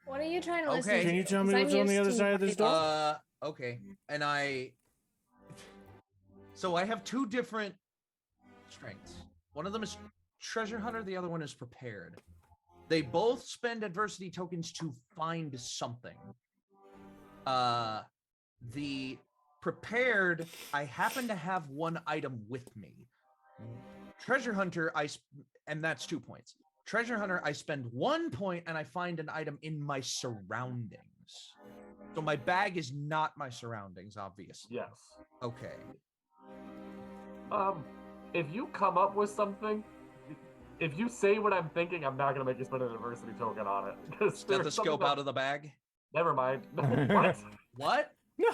What are you trying to listen Okay. to? Can you tell me 'Cause what's I'm on the used other to side of this door? Okay. And so I have two different strengths. One of them is treasure hunter, the other one is prepared. They both spend adversity tokens to find something. The prepared, I happen to have one item with me. Treasure hunter, and that's 2 points. Treasure hunter, I spend 1 point and I find an item in my surroundings. So my bag is not my surroundings, obviously. Yes. Okay. If you come up with something, if you say what I'm thinking, I'm not gonna make you spend an adversity token on it. Stethoscope out of the bag. Never mind. What? What? No.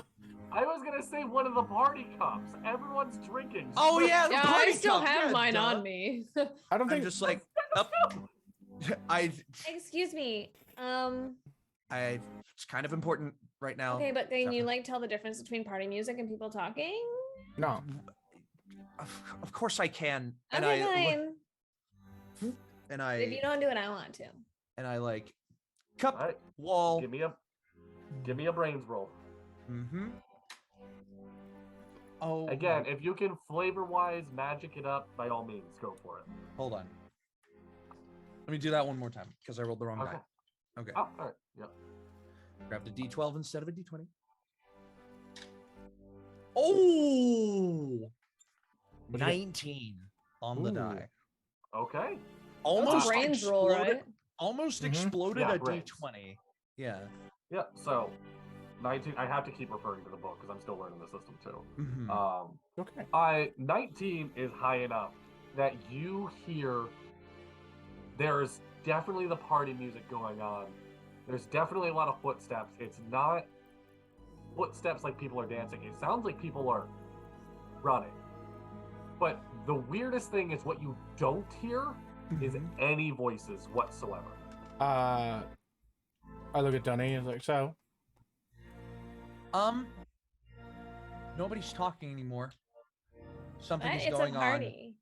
I was gonna say one of the party cups. Everyone's drinking. Oh yeah, the Yeah, I party still cup. have Yeah, mine duh. on me. I don't I'm think just like, up. Excuse me. It's kind of important right now. Okay, but can you Saffron. like tell the difference between party music and people talking? no. Of course I can. And Okay, I fine. and If you I don't do it, I want to. and I like cup Alright, wall. give me a brains roll. Mm-hmm. Oh, Again, if you can flavor-wise magic it up, by all means, go for it. hold on. Let me do that one more time because I rolled the wrong Okay. die. Okay. Oh, all right. Yep. Grab the D12 instead of a D20. Oh, What do you get? 19 on the Ooh. die. Okay. That's Almost a brains roll, exploded. right? Almost Mhm. exploded Yeah, a brains. D20. Yeah. Yep. So, 19. I have to keep referring to the book because I'm still learning the system too. Mhm. Okay. 19 is high enough that you hear there's definitely the party music going on. There's definitely a lot of footsteps. It's not footsteps like people are dancing. It sounds like people are running. But the weirdest thing is what you don't hear is Mhm. any voices whatsoever. I look at Dunny and like, so Nobody's talking anymore. Something But is it's a going on. party.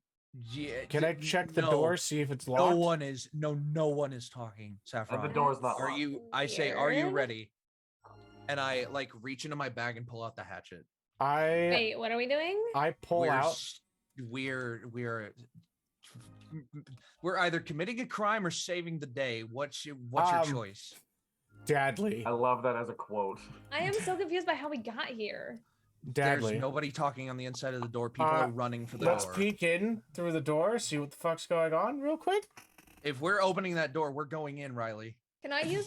Yeah, can I check the no, door, see if it's No locked? one is. No one is talking. Saffron. And the door's not Are locked. you? I say, are you Weird. ready? And I like reach into my bag and pull out the hatchet. I Wait, what are we doing? pull out. We're either committing a crime or saving the day. What's your choice? Dadley. I love that as a quote. I am so confused by how we got here. There's Dadley. nobody talking on the inside of the door. People are running for the Let's door. peek in through the door, see what the fuck's going on, real quick. If we're opening that door, we're going in, Riley. Can I Don't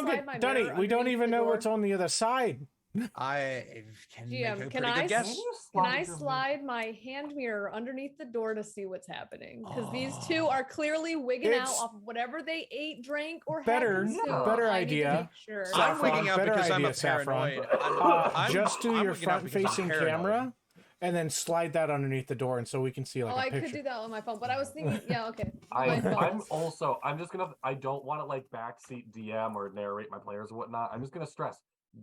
slide my get Dunny. mirror We don't underneath even the know door? what's on the other side. I can make GM, a can pretty I good guess. Can I slide my hand mirror underneath the door to see what's happening? Because these two are clearly wigging out It's off of whatever they ate, drank, or better- had consumed. better I need to idea. make sure. Saffron, I'm wigging out better because I'm a idea, Saffron. paranoid. Just do I'm your wigging out because I'm front-facing paranoid. camera, and then slide that underneath the door, and so we can see like Oh, a I picture. could do that on my phone, but I was thinking, yeah, okay. I'm fault. just gonna, I don't want to like backseat DM or narrate my players or whatnot. I'm just gonna stress,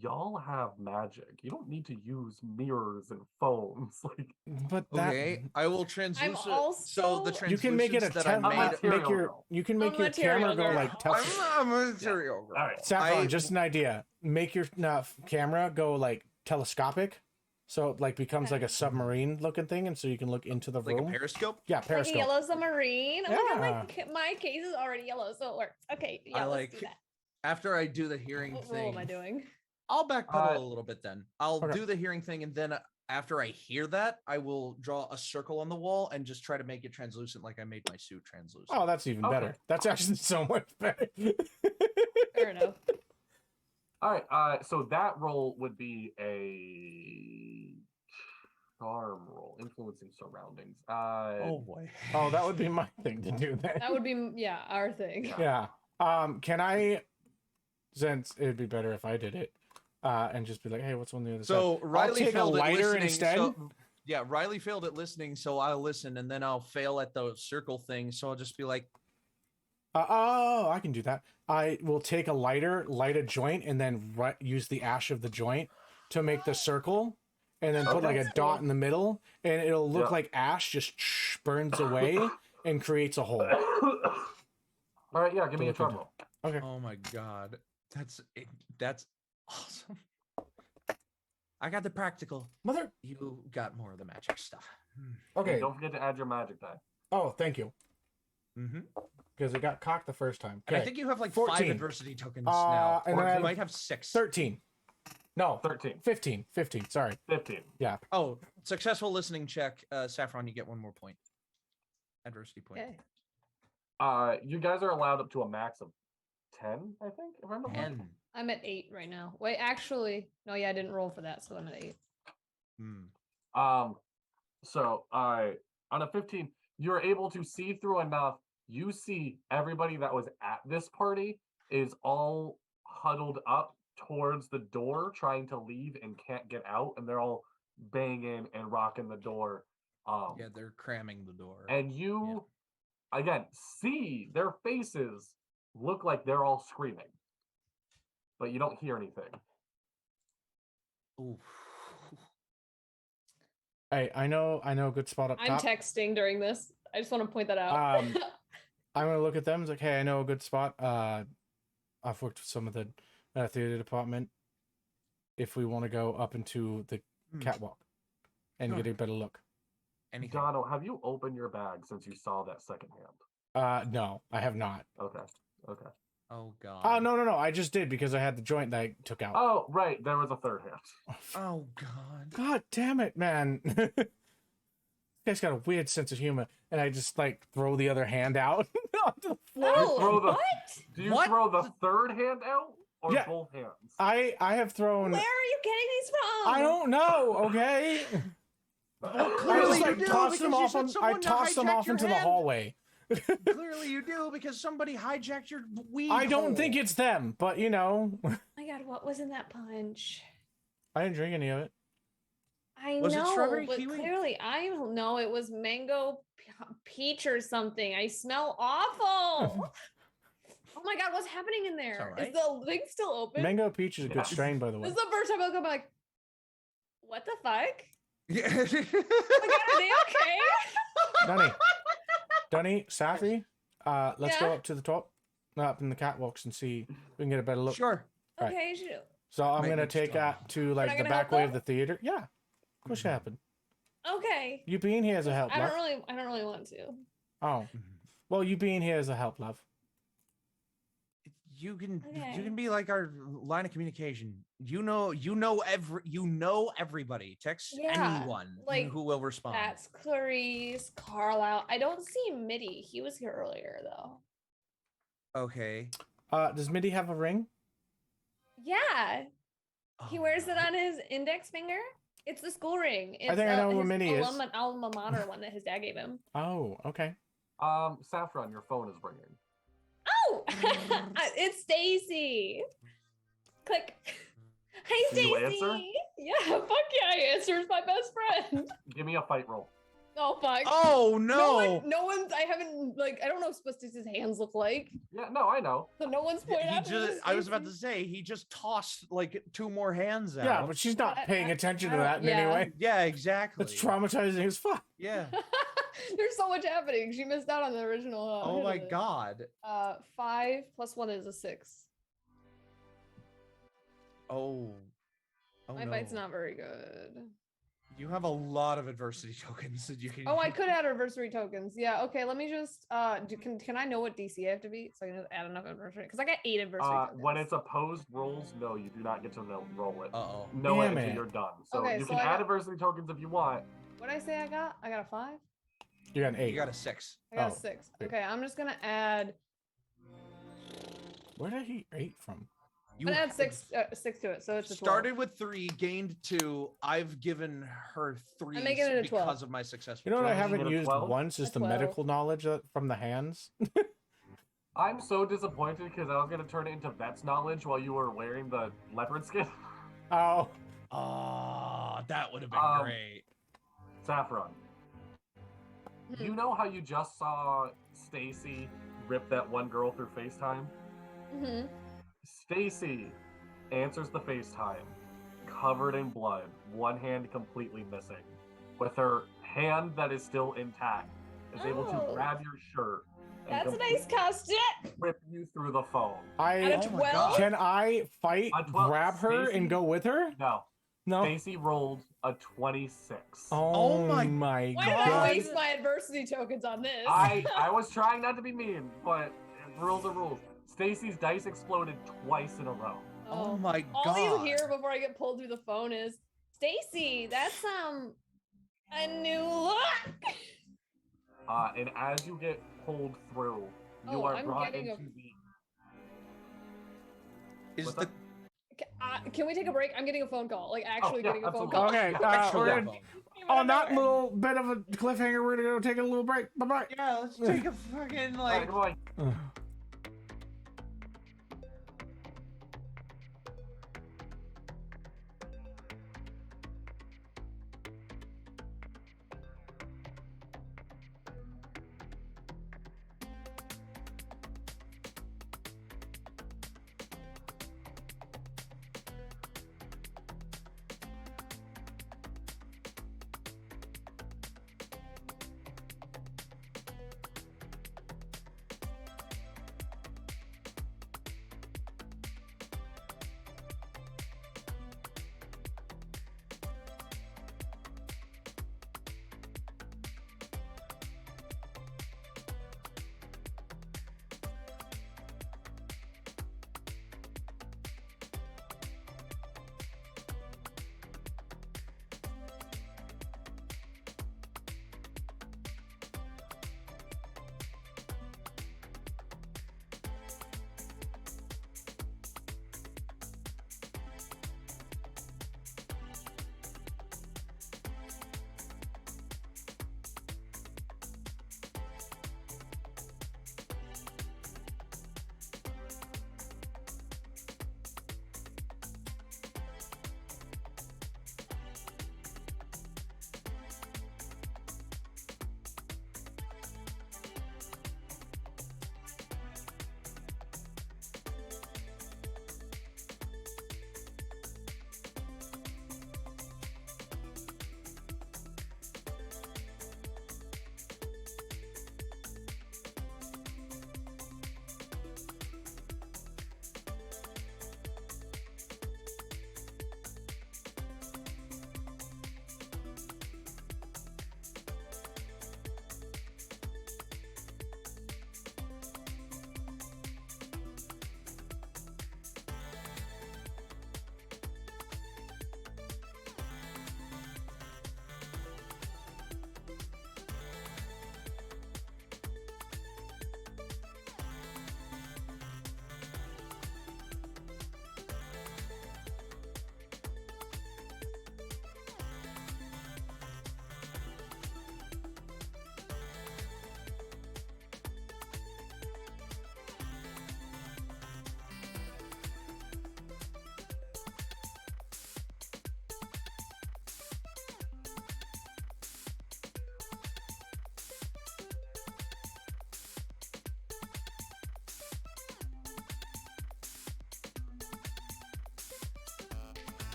y'all have magic. You don't need to use mirrors and phones. Like, But that Okay, I will translucent. So the also- you can make it a translucence that I made. material girl. you can make A your camera material go girl. like tell I'm a material girl. all right. Saffron, just an idea. Make your camera go like telescopic, so it like becomes like a submarine looking thing, and so you can look into the Like room. a periscope. Yeah, Like a periscope. yellow submarine. Oh my Yeah. god, my case is already yellow, so it works. Okay, yeah, I let's do like that. after I do the hearing What thing. role am I doing? I'll backpedal a little bit then. I'll Okay. do the hearing thing, and then after I hear that, I will draw a circle on the wall and just try to make it translucent, like I made my suit translucent. Oh, that's even better. Okay. That's actually so much better. Fair enough. All right. So that roll would be a charm roll, influencing surroundings. Oh boy. Oh, that would be my thing to do then. That would be, yeah, our thing. Yeah. Can I? Since it'd be better if I did it, and just be like, "Hey, what's on the other side?" So Riley take a failed at lighter listening. instead. So, yeah, Riley failed at listening, so I'll listen, and then I'll fail at the circle thing. So I'll just be like, Oh, I can do that. I will take a lighter, light a joint, and then use the ash of the joint to make the circle, and then put like a That's dot cool. in the middle, and it'll look Yeah. like ash just burns away and creates a hole. All right. Yeah. Give me a Look charm into- roll. Okay. "Oh my god, that's awesome." I got the practical. Mother. You got more of the magic stuff. Okay. And don't forget to add your magic die. Oh, thank you. Mm-hmm. Because it got cocked the first time. And I Okay. think you have like 14. 5 adversity tokens now. and Or then I you have might have 6. 13. No, 13, 15. 15. Sorry. 15. Yeah. Oh, successful listening check. Saffron, you get 1 more point. Adversity point. Okay. You guys are allowed up to a max of 10, I think. If I remember. 10. I'm at 8 right now. Wait, actually, no, yeah, I didn't roll for that, so I'm at 8. Hmm. So on a 15, you're able to see through enough. You see everybody that was at this party is all huddled up towards the door, trying to leave and can't get out, and they're all banging and rocking the door. Yeah, they're cramming the door. And you, again, see their faces look like they're all screaming, but you don't hear anything. Ooh. Hey, I know a good spot up I'm top. texting during this. I just want to point that out. I'm gonna look at them. It's like, hey, I know a good spot. I've worked with some of the theater department. If we want to go up into the catwalk and get a better look. Anything. Donald, have you opened your bag since you saw that second hand? No, I have not. Okay. Oh god. Oh no! I just did because I had the joint that I took out. Oh, right. There was a third hand. Oh god. God damn it, man! This guy's got a weird sense of humor, and I just like throw the other hand out onto the floor. Oh, throw the- what? Do you What? throw the third hand out or Yeah. both hands? I have thrown. Where are you getting these from? I don't know. Okay. I Clearly just you like do, toss because them you off. said I someone to toss them hijack off your into the hand. hallway. Clearly you do, because somebody hijacked your weed. I don't hole. think it's them, but you know, Oh my god, what was in that punch? I didn't drink any of it. I Was it know, strawberry but kiwi? clearly I don't know. It was mango peach or something. I smell awful. Oh my god, what's happening in there? Is alright. the thing still open? Mango peach is a good Yes. strain, by the This way. is the first time I'll come like, what the fuck? Yeah. Oh my god, are they okay? Dunny, Safi, let's go Yeah? up to the top, up in the catwalks, and see if we can get a better look. Sure. Right. Okay, shoot. So I'm gonna Maintenance take job. that to not like the gonna back help way them? of the theater. Yeah, of course you happen. Okay. You being here as a help, I love. don't really want to. Oh, well, you being here as a help, love. You Okay. can be like our line of communication. You know everybody. Text Yeah, anyone like, who will respond. That's Clarice, Carlisle. I don't see Mitty. He was here earlier though. Okay. Does Mitty have a ring? Yeah. He Oh, wears it no. on his index finger. It's the school ring. It's think I know who his Minnie is. alma mater one that his dad gave him. Oh, okay. Saffron, your phone is ringing. Oh, it's Stacy. Click. Hi, Do you answer? Stacy. Yeah, fuck yeah, I answer. It's my best friend. Give me a fight roll. Oh fuck. Oh no! No one's. I haven't like. I don't know what Stacy's hands look like. Yeah, no, I know. So no one's pointing He out. just, I was about to say he just tossed like 2 more hands out. Yeah, but she's not I- paying I- attention I to don't- that in yeah. any way. Yeah, exactly. It's traumatizing as fuck. Yeah. There's so much happening. She missed out on the original. Oh hit my of it. god. 5 + 1 is a 6. Oh. Oh My no. fight's not very good. You have a lot of adversity tokens that you can. Oh, I could add adversary tokens. Yeah. Okay. Let me just. Can I know what DC I have to beat so I can just add enough adversary? Because I got 8 adversary tokens. When it's opposed rolls, no, you do not get to roll it. Uh-oh. Know it Damn until it. you're done. So Okay, you so can I add got- adversity tokens if you want. What did I say I got? I got a 5. You got an 8. You got a 6. I got Oh, a 6. okay. Okay. I'm just gonna add. Where did he 8 from? You I'm gonna add 6 to it, so it's a 12. started with 3, gained 2. I've given her 3 making it a 12. because of my successful. You know what I Twelve, you haven't get a used 12? once is A the 12. medical knowledge from the hands. I'm so disappointed because I was gonna turn it into vet's knowledge while you were wearing the leopard skin. Oh, Ah, that would have been Um, great. Saffron, Hmm. you know how you just saw Stacy rip that one girl through FaceTime? Mhm. Stacy answers the FaceTime, covered in blood, one hand completely missing. With her hand that is still intact, is able to Oh. grab your shirt and That's a nice costume. rip you through the phone. I At a Oh my 12. God. can I fight, A 12, grab her, Stacy? and go with her? No, No. Stacy rolled a 26. Oh my my Why did I god! waste my adversity tokens on this? I was trying not to be mean, but rules are rules. Stacy's dice exploded twice in a row. Oh my god. All you hear before I get pulled through the phone is, Stacy, that's a new look. And as you get pulled through, you Oh, are I'm brought getting into a- the. Is What's the that? Can we take a break? I'm getting a phone call. Like actually yeah, getting a phone absolutely. call. Okay, actual we're phone? gonna, on that little bit of a cliffhanger, we're gonna go take a little break. Bye bye. Yeah, let's take a fucking like. Alright, come on.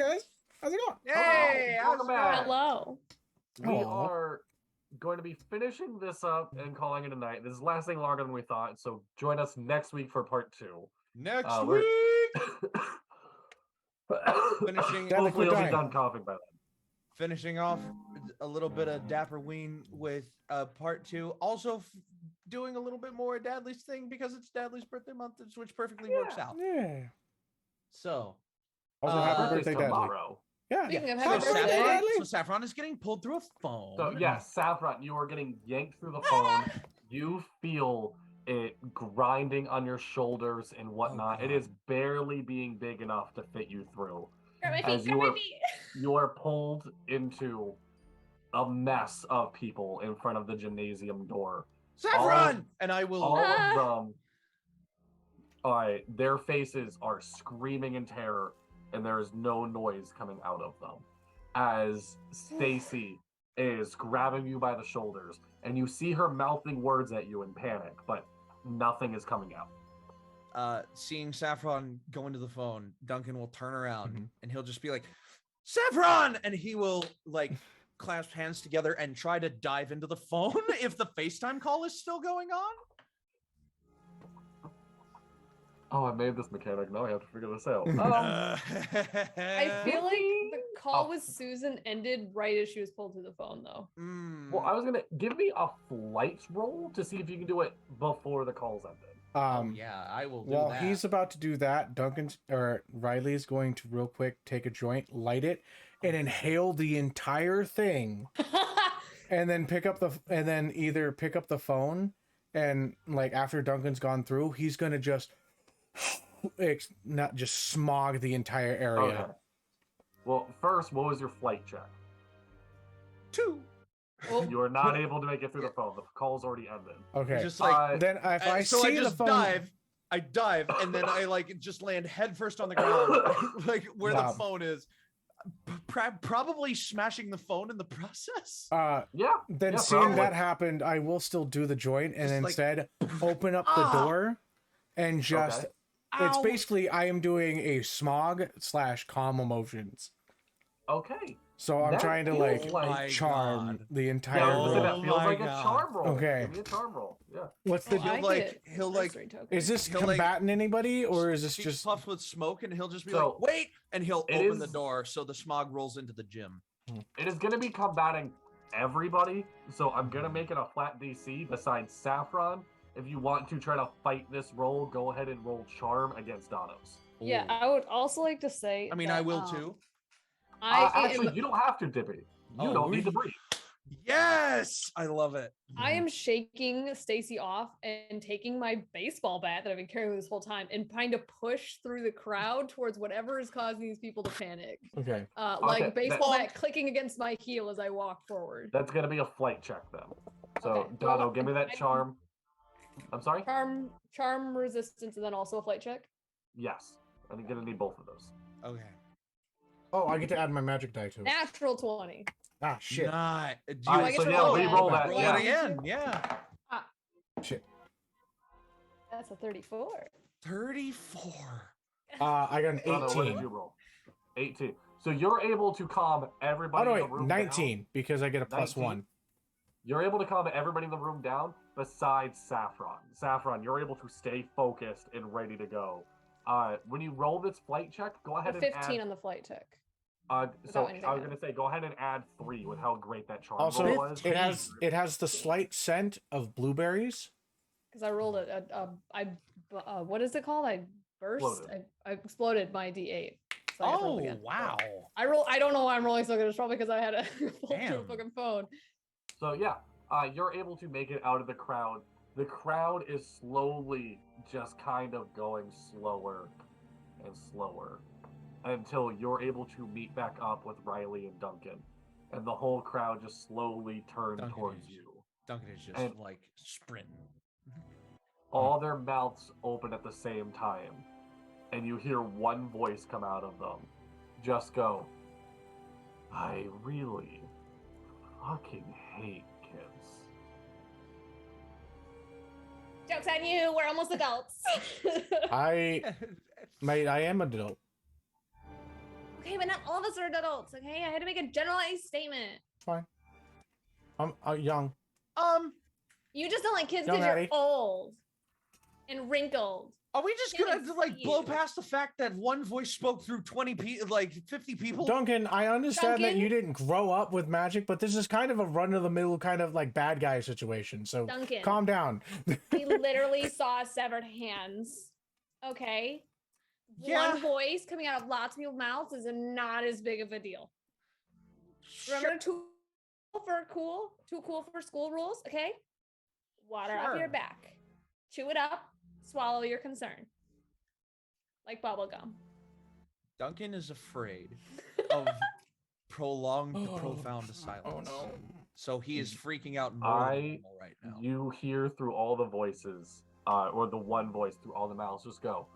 guys. How's it going? Hey, how's welcome it back. going? Hello. We Aw. are going to be finishing this up and calling it a night. This is lasting longer than we thought, so join us next week for part 2. Next we're- week, finishing Dadley, Hopefully, quit you'll be dying. done coughing by then. finishing off a little bit of DapperWeen with part 2. Also doing a little bit more of Dadley's thing because it's Dadley's birthday month, which perfectly works out. Yeah. So, Also, Uh, happy Birthday's birthday, Dadley. tomorrow. Yeah. Speaking of so happy birthday, Saffron, Dadley. Saffron is getting pulled through a phone. So yes, Saffron, you are getting yanked through the phone. You feel it grinding on your shoulders and whatnot. It God. is barely being big enough to fit you through. grab my As feet, you grab are- my feet. You are pulled into a mess of people in front of the gymnasium door. Saffron, and I will. All Ah. of them, their faces are screaming in terror, and there is no noise coming out of them. As Stacy is grabbing you by the shoulders, and you see her mouthing words at you in panic, but nothing is coming out. Seeing Saffron go into the phone, Duncan will turn around Mhm. and he'll just be like, Saffron! And he will like clasp hands together and try to dive into the phone if the FaceTime call is still going on. Oh, I made this mechanic. Now I have to figure this out. I feel like the call Oh. with Susan ended right as she was pulled through the phone, though. Well, I was gonna give me a flight roll to see if you can do it before the calls ended. Yeah, I will do While that. he's about to do that, Riley's going to real quick take a joint, light it, and inhale the entire thing, and then either pick up the phone, and like after Duncan's gone through, he's gonna just not just smog the entire area. Okay. Well, first, what was your flight check? 2. Oh, You are not able to make it through the phone. The call's already ended. Okay. Just like Then if I so see I just the phone, dive, and then I like just land headfirst on the ground, like where the Wow. phone is, probably smashing the phone in the process. Yeah. then yeah, seeing probably. that happened, I will still do the joint and Just like- instead open up the door and just. Okay. It's Ow. basically I am doing a smog / calm emotions. Okay. So I'm That trying to feels like Oh my charm God. the Yeah, entire I was gonna say, room. that feels my like a God. charm roll. Okay. Give me a charm roll. Yeah. What's the oh, I like- get he'll, like- sensory tokens. is this he'll, like, combating anybody or is this He just puffs with smoke, and he'll just be So, like, "Wait!" and he'll it open the is- door so the smog rolls into the gym. It is going to be combating everybody, so I'm going to make it a flat DC besides Saffron. If you want to try to fight this roll, go ahead and roll Charm against Danos. Yeah, I would also like to say. I mean, that, I will too. Actually, am you don't have to, Dippy. You Oh, don't need to really? breathe. Yes, I love it. I am shaking Stacy off and taking my baseball bat that I've been carrying this whole time and trying to push through the crowd towards whatever is causing these people to panic. okay? Like Okay, baseball that- bat clicking against my heel as I walk forward. That's going to be a flight check then. So, Okay, Dono, well, give me that I- Charm. I'm sorry? Charm resistance, and then also a flight check. Yes. I'm going to need both of those. Okay. Oh, I get to add my magic die too. Natural 20. Ah, shit, Not. Do All you right, I so get to yeah, roll re-roll that? that. roll Yeah. it again? Yeah. shit. That's a 34. 34. I got an Dono, what did 18. you roll? 18. So you're able to calm Oh everybody no, in the wait, room 19 down. because I get a plus 19? one. You're able to calm everybody in the room down besides Saffron. Saffron, you're able to stay focused and ready to go. When you roll this flight check, go A ahead and 15 add. on the flight check. So anything I was else. gonna say, go ahead and add 3 with how great that charm Also, roll was. it has the slight scent of blueberries. Because I rolled what is it called? I burst. Exploded. I exploded my D8. So I got to roll Oh, again. wow. I don't know why I'm rolling so good. It's probably because I had a pull through a Damn. fucking phone. So yeah, you're able to make it out of the crowd. The crowd is slowly just kind of going slower and slower until you're able to meet back up with Riley and Duncan. And the whole crowd just slowly turns Duncan towards is- you. Duncan is just And- like sprinting. All their mouths open at the same time. And you hear one voice come out of them. Just go, I really fucking hate kids. Joke's on you. We're almost adults. I am adult. Okay, but not all of us are adults. Okay, I had to make a generalized statement. Fine. I'm young. You just don't like kids Young because you're Addie. old and wrinkled. Are we just Can't gonna even like see blow you. past the fact that one voice spoke through 20 people, like 50 people? Duncan, I understand that Duncan? you didn't grow up with magic, but this is kind of a run-of-the-mill kind of like bad guy situation. So Duncan. calm down. We literally saw severed hands. Okay. Yeah. One voice coming out of lots of people's mouths is not as big of a deal. Remember, too cool for school rules. Okay. Water off your Sure. back. Chew it up. Swallow your concern. Like bubblegum. Duncan is afraid of prolonged, profound silence. Oh no. So he is freaking out more than normal right now. You hear through all the voices, or the one voice through all the mouths, just go,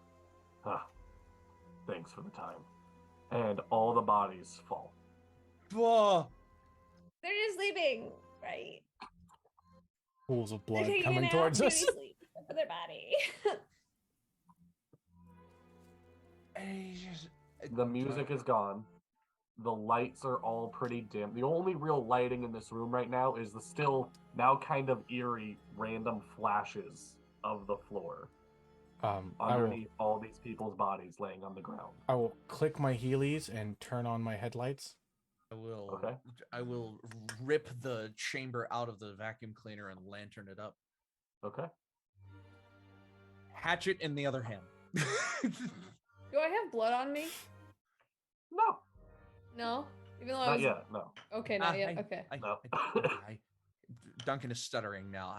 thanks for the time. And all the bodies fall. Whoa. They're just sleeping, right? Pools of They're blood taking a coming nap, towards us. beauty sleep for their body. The music is gone. The lights are all pretty dim. The only real lighting in this room right now is the still now kind of eerie random flashes of the floor underneath all these people's bodies laying on the ground. I will click my heelys and turn on my headlights. I will rip the chamber out of the vacuum cleaner and lantern it up. Okay. Hatchet in the other hand. Do I have blood on me? No. No? Even though I Not was... yet. No. Okay, not yet. Okay. No. Duncan is stuttering now.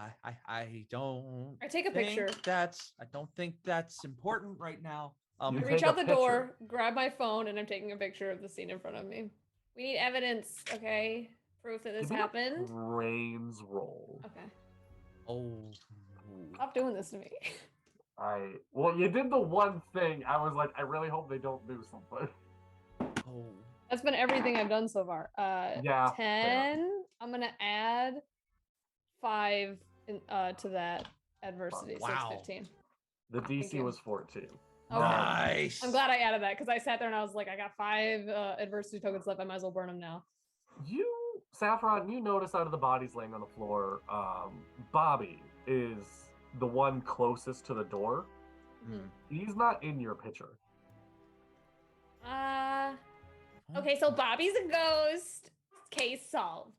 I don't. I take a think picture. I don't think that's important right now. I You reach take a out the door, picture. grab my phone, and I'm taking a picture of the scene in front of me. We need evidence, okay? Proof that this Give me a happened. brains roll. Okay. Oh. Stop doing this to me. Well, you did the one thing. I was like, I really hope they don't do something. Oh. That's been everything I've done so far. Yeah, 10. I'm gonna add 5 to that adversity. So Wow. it's 15. The Thank DC you. was 14. Okay. Nice. I'm glad I added that because I sat there and I was like, I got 5 adversity tokens left. I might as well burn them now. Saffron, you notice out of the bodies laying on the floor, Bobby is the one closest to the door. Mhm. He's not in your picture. Okay, so Bobby's a ghost. Case solved.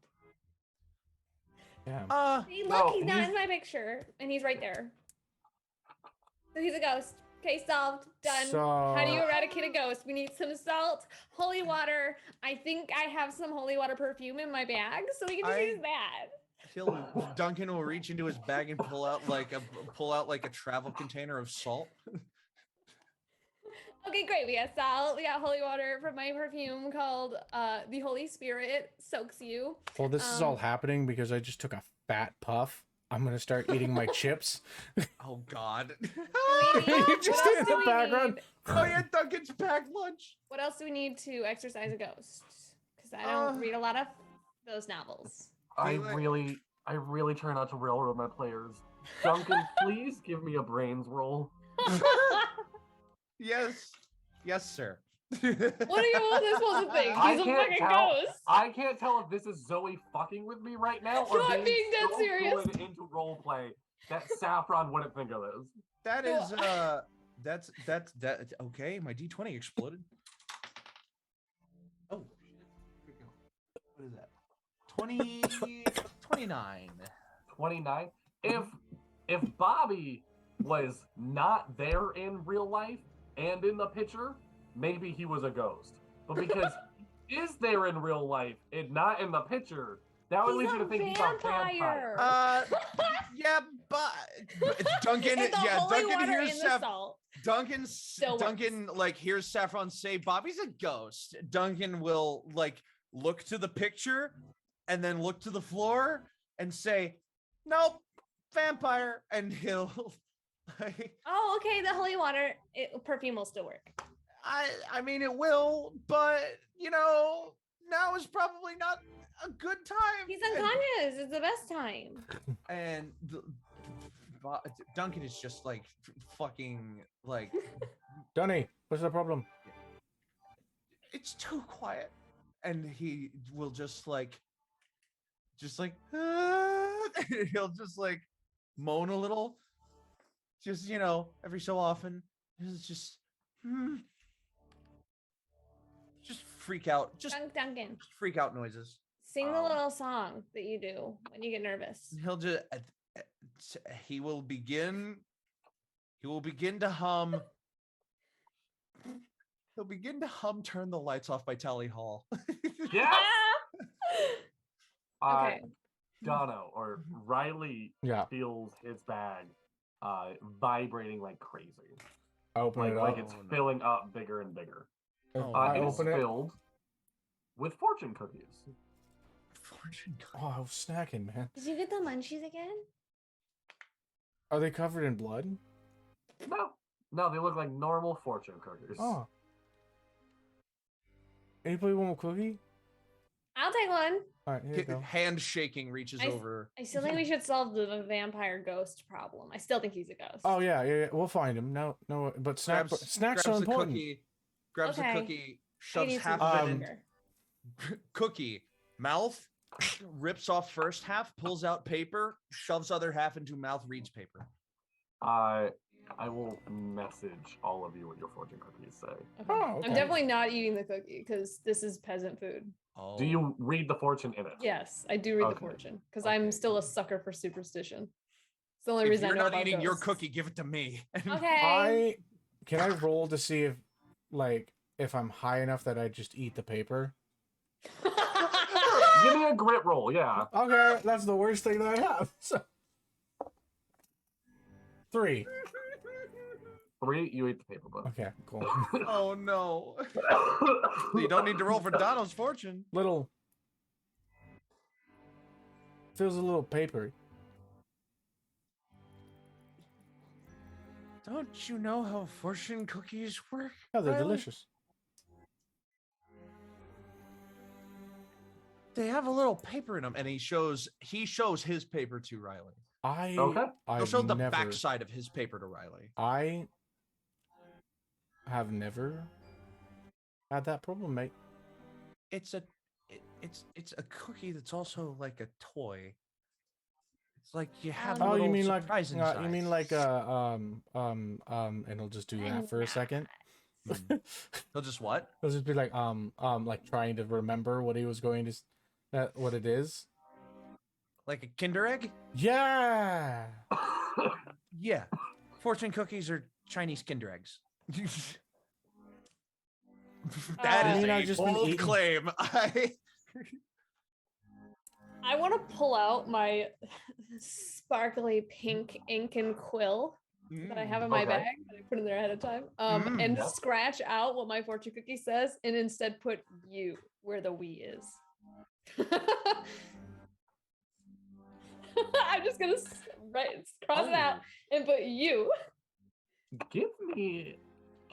Yeah. See, look, No, he's not he's- in my picture, and he's right there. So he's a ghost. Case solved. Done. How do you eradicate a ghost? We need some salt, holy water. I think I have some holy water perfume in my bag, so we can just use that. Duncan will reach into his bag and pull out like a travel container of salt. Okay, great. We got salt. We got holy water from my perfume called the Holy Spirit Soaks You. Well, this is all happening because I just took a fat puff. I'm gonna start eating my chips. Oh God. You just What in else the do we background. need? Oh yeah, Duncan's packed lunch. What else do we need to exorcise a ghost? Because I don't read a lot of those novels. I really try not to railroad my players. Duncan, please give me a brains roll. Yes. Yes, sir. What are you supposed to think? I He's a can't fucking tell. ghost. I can't tell if this is Zoe fucking with me right now or No, I'm being dead so serious. good into roleplay that Saffron wouldn't think of this. That No, is that okay, my D20 exploded. Oh. What is that? 29. 29. If Bobby was not there in real life and in the picture, maybe he was a ghost. But because he is there in real life and not in the picture, that would lead you to think he's a vampire. Yeah, but Duncan, And the yeah, holy Duncan water hears in the salt. Duncan like hears Saffron say Bobby's a ghost. Duncan will like look to the picture and then look to the floor and say, "Nope, vampire," and he'll like, Oh, okay. The holy water perfume will still work. I mean it will, but you know, now is probably not a good time. He's unconscious. It's the best time. And Duncan is just like fucking like Dunny, what's the problem? it's too quiet. And he will just like he'll just like moan a little, just every so often. It's just freak out, just Duncan, freak out noises. sing the little song that you do when you get nervous. He'll just he will begin to hum. He'll begin to hum "Turn the Lights Off" by Tally Hall. Yes. Okay. Dono or Riley Yeah. feels his bag vibrating like crazy. Open it up. Like it's filling up bigger and bigger. If Oh, I It is open it. filled with fortune cookies. Fortune cookies. Oh, I was snacking, man. Did you get the munchies again? Are they covered in blood? No, they look like normal fortune cookies. Oh. Anybody want a cookie? I'll take one. All right, here you go. Hand shaking reaches over. I still think we should solve the vampire ghost problem. I still think he's a ghost. Oh yeah. We'll find him. No, but snacks grabs are the important. cookie, grabs Okay. the cookie, I shoves need half some of it in. sugar. Cookie mouth, rips off first half, pulls out paper, shoves other half into mouth, reads paper. I will message all of you what your fortune cookies say. Okay. Oh, okay. I'm definitely not eating the cookie because this is peasant food. Oh. Do you read the fortune in it? Yes, I do read the Okay. fortune because Okay. I'm still a sucker for superstition. It's the only If reason you're I know not about eating your ghosts. cookie, give it to me. Okay. Can I roll to see if I'm high enough that I just eat the paper? Give me a grit roll, yeah. Okay, that's the worst thing that I have. So. 3. 3, you eat the paper, bud. Okay, cool. Oh no! You don't need to roll for Donald's fortune. Little feels a little papery. Don't you know how fortune cookies work? Oh, they're Riley? delicious. They have a little paper in them, and he shows his paper to Riley. Okay. He'll I've show the never, backside of his paper to Riley. I have never had that problem, mate. It's a cookie that's also like a toy. It's like you have. Oh, a you little mean like surprise you inside. mean like and he'll just do that for a second. He'll just what? He'll just be like trying to remember what he was going to what it is. Like a Kinder Egg? Yeah. Yeah. Fortune cookies are Chinese Kinder Eggs. That I is mean, I've a just been bold eating- claim. I want to pull out my sparkly pink ink and quill that I have in my Okay. bag that I put in there ahead of time, and Yep. scratch out what my fortune cookie says, and instead put "you" where the "we" is. I'm just gonna cross it out and put "you." Give me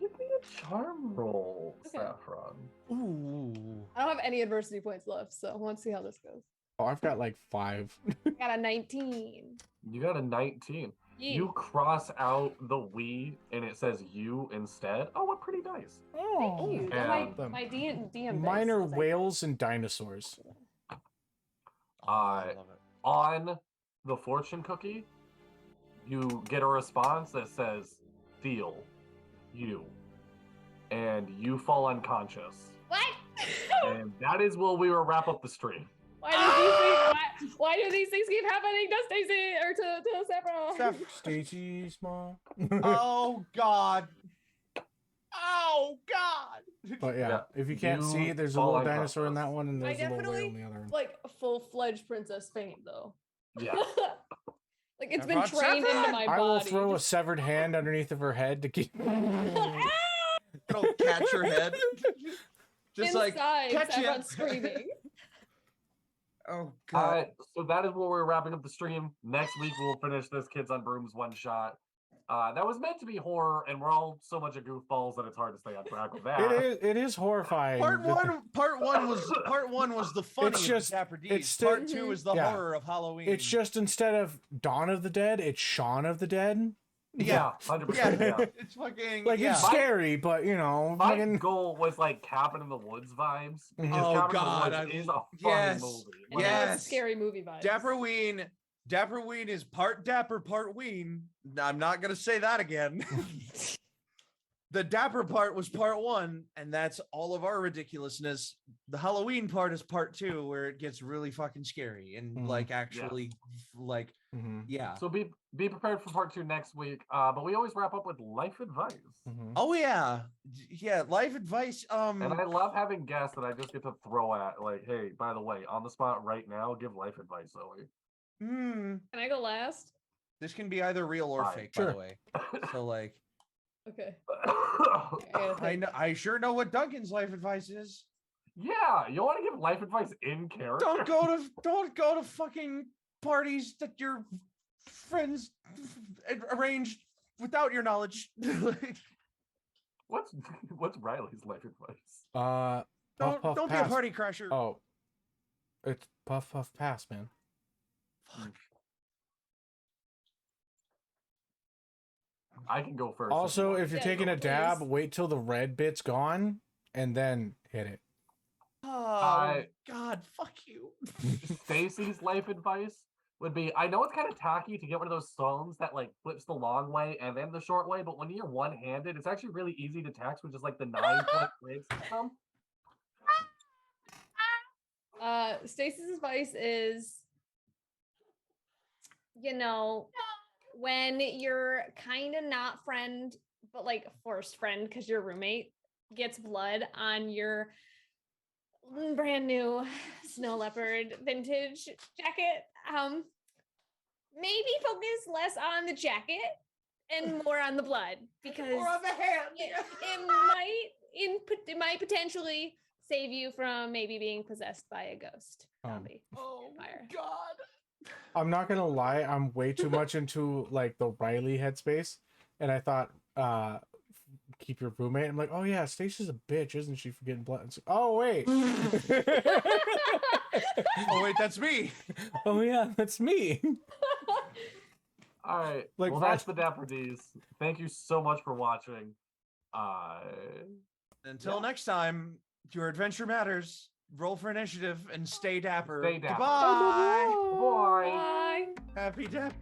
a charm roll, Okay. Saffron. Ooh. I don't have any adversity points left, so I want to see how this goes. Oh, I've got like 5. I got a 19. You got a 19. Yee. You cross out the we and it says you instead. Oh, what pretty dice. Oh, Thank you. and- My DM dice mine are is like- whales and dinosaurs. I love it. On the fortune cookie, you get a response that says feel you. And you fall unconscious. What? And that is where we will wrap up the stream. Why do these things keep happening to Stacy or to Saffron? Stacy Small. Oh God. Oh God. But yeah, Yeah, if you can't you see, there's a fall little dinosaur in that unconscious. one, and I there's a little whale definitely in the other one. like a full-fledged Princess Faint though. Yeah. Like it's been Saffron, trained into Saffron! my I will body. throw a Just- severed hand underneath of her head to keep. It'll catch your head. Just like inside, catch ya. Saffron's screaming. oh God. So that is where we're wrapping up the stream. Next week we'll finish this Kids on Brooms one shot. That was meant to be horror, and we're all so much of goofballs that it's hard to stay on track with that. It is horrifying. Part one was the funny It's of just- the Dapper D's. it's still- Part 2 is the Yeah. horror of Halloween. It's just instead of Dawn of the Dead, it's Shaun of the Dead. Yeah, 100%. Yeah. It's fucking Like yeah. it's scary, but you know, My fucking. goal was like Cabin in the Woods vibes. Mhm. Because Oh, Cabin God, in the Woods is a fucking yes, movie. I know Like, yes. it's scary movie vibes. DapperWeen is part Dapper, part Ween. I'm not gonna say that again. The Dapper part was part 1, and that's all of our ridiculousness. The Halloween part is part 2, where it gets really fucking scary and Mhm. like actually like Mhm. yeah. So be prepared for part 2 next week. But we always wrap up with life advice. Mhm. Oh yeah, yeah. Life advice. And I love having guests that I just get to throw at, like, hey, by the way, on the spot right now, give life advice, Zoe. Can I go last? This can be either real or Fine. fake, by Sure. the way. So like, Okay. I gotta I think. know, I sure know what Duncan's life advice is. Yeah, you want to give life advice in character? Don't go to fucking parties that your friends arranged without your knowledge. What's Riley's life advice? Puff, puff, don't be a pass. party crasher. Oh, it's puff puff pass, man. I can go first. Also, you if you're Yeah, taking go a dab, please. wait till the red bit's gone and then hit it. Oh God, fuck you. want. Stacy's life advice would be: I know it's kind of tacky to get one of those phones that like flips the long way and then the short way, but when you're one-handed, it's actually really easy to text with just like the 9-point grid system. Stacy's advice is, When you're kind of not friend, but like forced friend because your roommate gets blood on your brand new snow leopard vintage jacket, maybe focus less on the jacket and more on the blood, because Or on the hand. it might potentially save you from maybe being possessed by a ghost zombie. Oh Fire. God. I'm not gonna lie, I'm way too much into like the Riley headspace, and I thought, keep your roommate. I'm like, oh yeah, Stacy's a bitch, isn't she, for getting blood? It's like, oh wait. Oh wait, that's me. Oh yeah, that's me. All right. Like, Well, that's the Dapper Ds. Thank you so much for watching. Until next time, your adventure matters. Roll for initiative and stay dapper. Stay dapper. Goodbye. Bye. Bye. Happy dap.